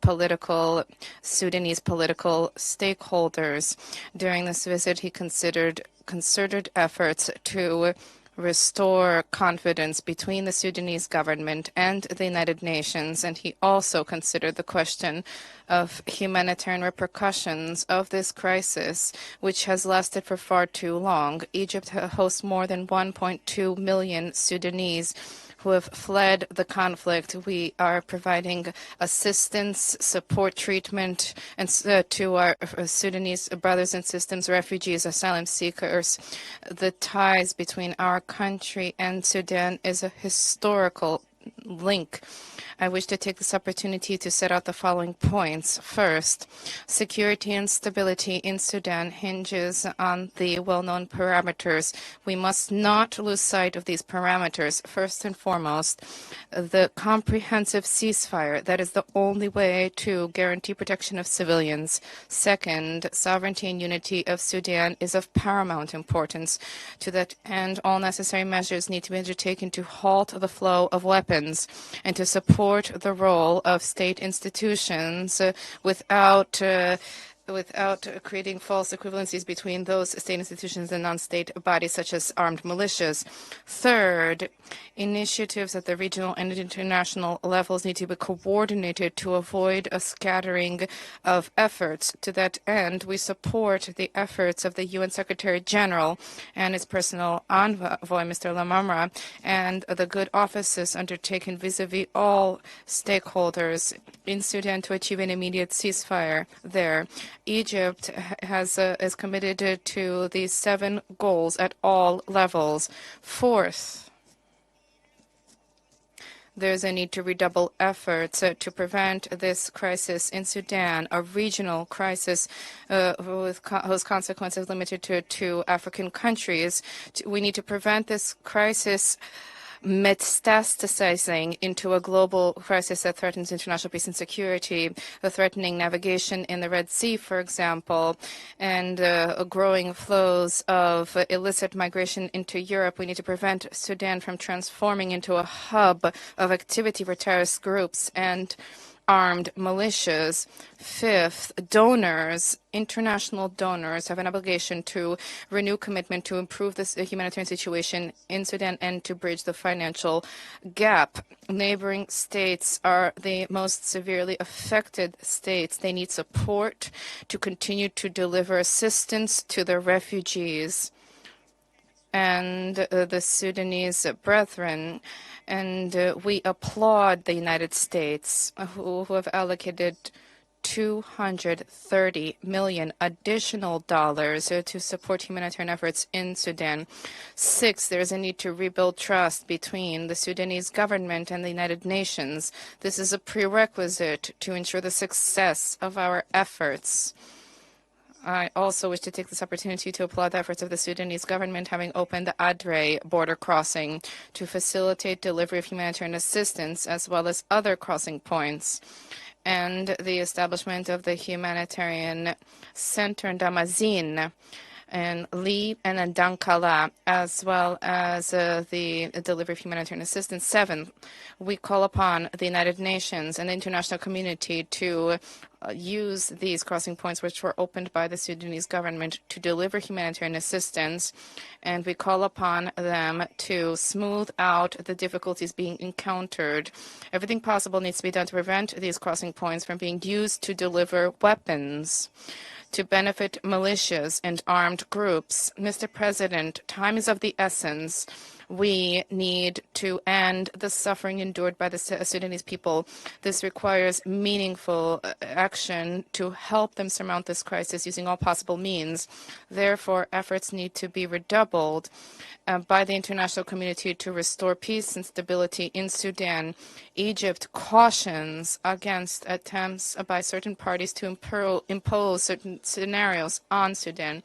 Sudanese political stakeholders. During this visit, he considered concerted efforts to restore confidence between the Sudanese government and the United Nations, and he also considered the question of humanitarian repercussions of this crisis, which has lasted for far too long. Egypt hosts more than 1.2 million Sudanese who have fled the conflict. We are providing assistance, support, treatment, and to our Sudanese brothers and sisters, refugees, asylum seekers. The ties between our country and Sudan is a historical link. I wish to take this opportunity to set out the following points. First, security and stability in Sudan hinges on the well-known parameters. We must not lose sight of these parameters. First and foremost, the comprehensive ceasefire. That is the only way to guarantee protection of civilians. Second, sovereignty and unity of Sudan is of paramount importance. To that end, all necessary measures need to be undertaken to halt the flow of weapons and to support the role of state institutions without creating false equivalencies between those state institutions and non-state bodies such as armed militias. Third, initiatives at the regional and international levels need to be coordinated to avoid a scattering of efforts. To that end, we support the efforts of the UN Secretary General and his personal envoy, Mr. Lamamra, and the good offices undertaken vis-à-vis all stakeholders in Sudan to achieve an immediate ceasefire there. Egypt is committed to these 7 goals at all levels. Fourth, there's a need to redouble efforts to prevent this crisis in Sudan, a regional crisis whose consequences limited to African countries. We need to prevent this crisis metastasizing into a global crisis that threatens international peace and security, the threatening navigation in the Red Sea, for example, and growing flows of illicit migration into Europe. We need to prevent Sudan from transforming into a hub of activity for terrorist groups and armed militias. Fifth, international donors have an obligation to renew commitment to improve the humanitarian situation in Sudan and to bridge the financial gap. Neighboring states are the most severely affected states. They need support to continue to deliver assistance to their refugees and the Sudanese brethren. And we applaud the United States, who have allocated $230 million additional dollars to support humanitarian efforts in Sudan. Six, there is a need to rebuild trust between the Sudanese government and the United Nations. This is a prerequisite to ensure the success of our efforts. I also wish to take this opportunity to applaud the efforts of the Sudanese government having opened the Adre border crossing to facilitate delivery of humanitarian assistance as well as other crossing points, and the establishment of the Humanitarian Center in Damazin and Lee and in Dankala, as well as the delivery of humanitarian assistance. 7, we call upon the United Nations and the international community to use these crossing points, which were opened by the Sudanese government, to deliver humanitarian assistance, and we call upon them to smooth out the difficulties being encountered. Everything possible needs to be done to prevent these crossing points from being used to deliver weapons to benefit militias and armed groups. Mr. President, time is of the essence. We need to end the suffering endured by the Sudanese people. This requires meaningful action to help them surmount this crisis using all possible means. Therefore, efforts need to be redoubled by the international community to restore peace and stability in Sudan. Egypt cautions against attempts by certain parties to impose certain scenarios on Sudan.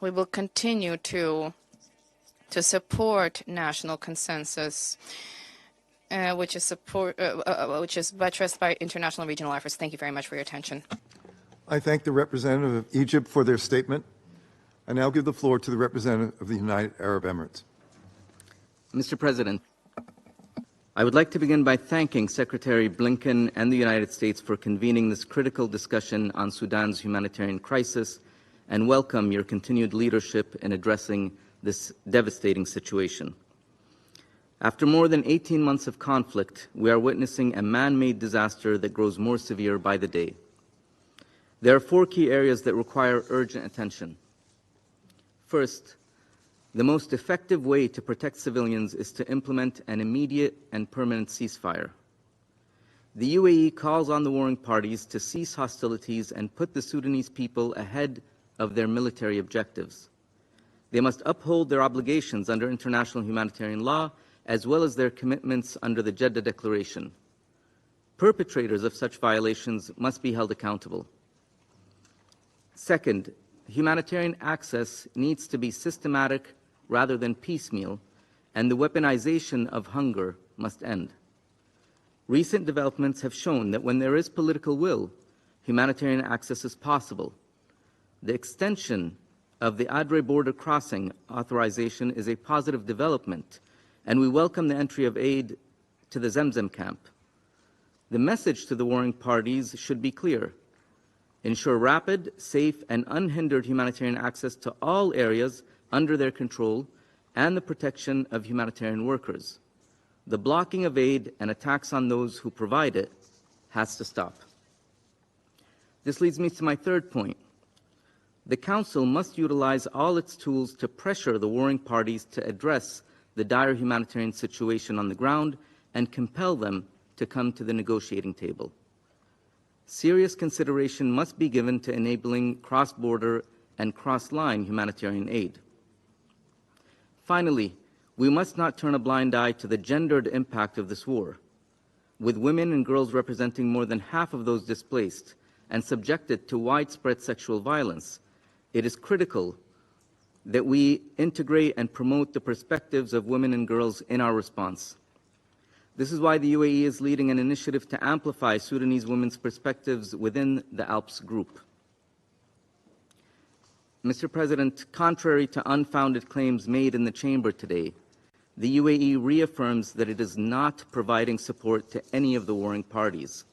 We will continue to support national consensus, which is buttressed by international and regional efforts. Thank you very much for your attention. I thank the representative of Egypt for their statement. I now give the floor to the representative of the United Arab Emirates. Mr. President, I would like to begin by thanking Secretary Blinken and the United States for convening this critical discussion on Sudan's humanitarian crisis and welcome your continued leadership in addressing this devastating situation. After more than 18 months of conflict, we are witnessing a man-made disaster that grows more severe by the day. There are 4 key areas that require urgent attention. First, the most effective way to protect civilians is to implement an immediate and permanent ceasefire. The UAE calls on the warring parties to cease hostilities and put the Sudanese people ahead of their military objectives. They must uphold their obligations under international humanitarian law, as well as their commitments under the Jeddah Declaration. Perpetrators of such violations must be held accountable. Second, humanitarian access needs to be systematic rather than piecemeal, and the weaponization of hunger must end. Recent developments have shown that when there is political will, humanitarian access is possible. The extension of the Adre border crossing authorization is a positive development, and we welcome the entry of aid to the Zemzem camp. The message to the warring parties should be clear: ensure rapid, safe, and unhindered humanitarian access to all areas under their control and the protection of humanitarian workers. The blocking of aid and attacks on those who provide it has to stop. This leads me to my third point. The Council must utilize all its tools to pressure the warring parties to address the dire humanitarian situation on the ground and compel them to come to the negotiating table. Serious consideration must be given to enabling cross-border and cross-line humanitarian aid. Finally, we must not turn a blind eye to the gendered impact of this war. With women and girls representing more than half of those displaced and subjected to widespread sexual violence, it is critical that we integrate and promote the perspectives of women and girls in our response. This is why the UAE is leading an initiative to amplify Sudanese women's perspectives within the ALPS group. Mr. President, contrary to unfounded claims made in the chamber today, the UAE reaffirms that it is not providing support to any of the warring parties.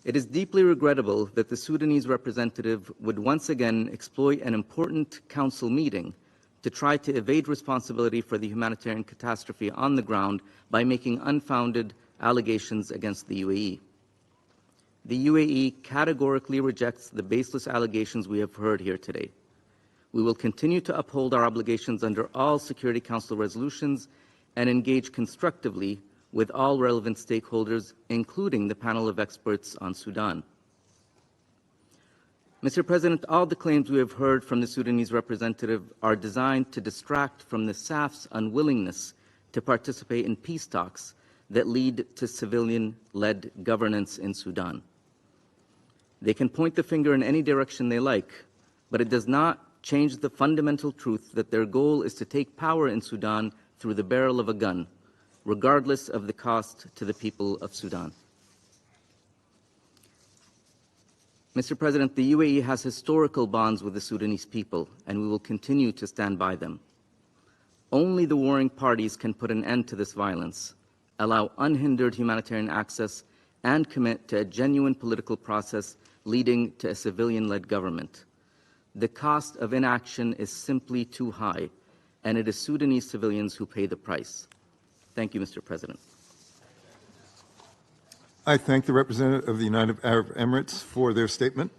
It is deeply regrettable that the Sudanese representative would once again exploit an important council meeting to try to evade responsibility for the humanitarian catastrophe on the ground by making unfounded allegations against the UAE. The UAE categorically rejects the baseless allegations we have heard here today. We will continue to uphold our obligations under all Security Council resolutions and engage constructively with all relevant stakeholders, including the panel of experts on Sudan. Mr. President, all the claims we have heard from the Sudanese representative are designed to distract from the SAF's unwillingness to participate in peace talks that lead to civilian-led governance in Sudan. They can point the finger in any direction they like, but it does not change the fundamental truth that their goal is to take power in Sudan through the barrel of a gun, regardless of the cost to the people of Sudan. Mr. President, the UAE has historical bonds with the Sudanese people, and we will continue to stand by them. Only the warring parties can put an end to this violence, allow unhindered humanitarian access, and commit to a genuine political process leading to a civilian-led government. The cost of inaction is simply too high, and it is Sudanese civilians who pay the price. Thank you, Mr. President. I thank the representative of the United Arab Emirates for their statement.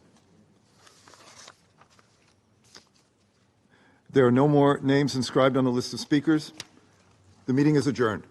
There are no more names inscribed on the list of speakers. The meeting is adjourned.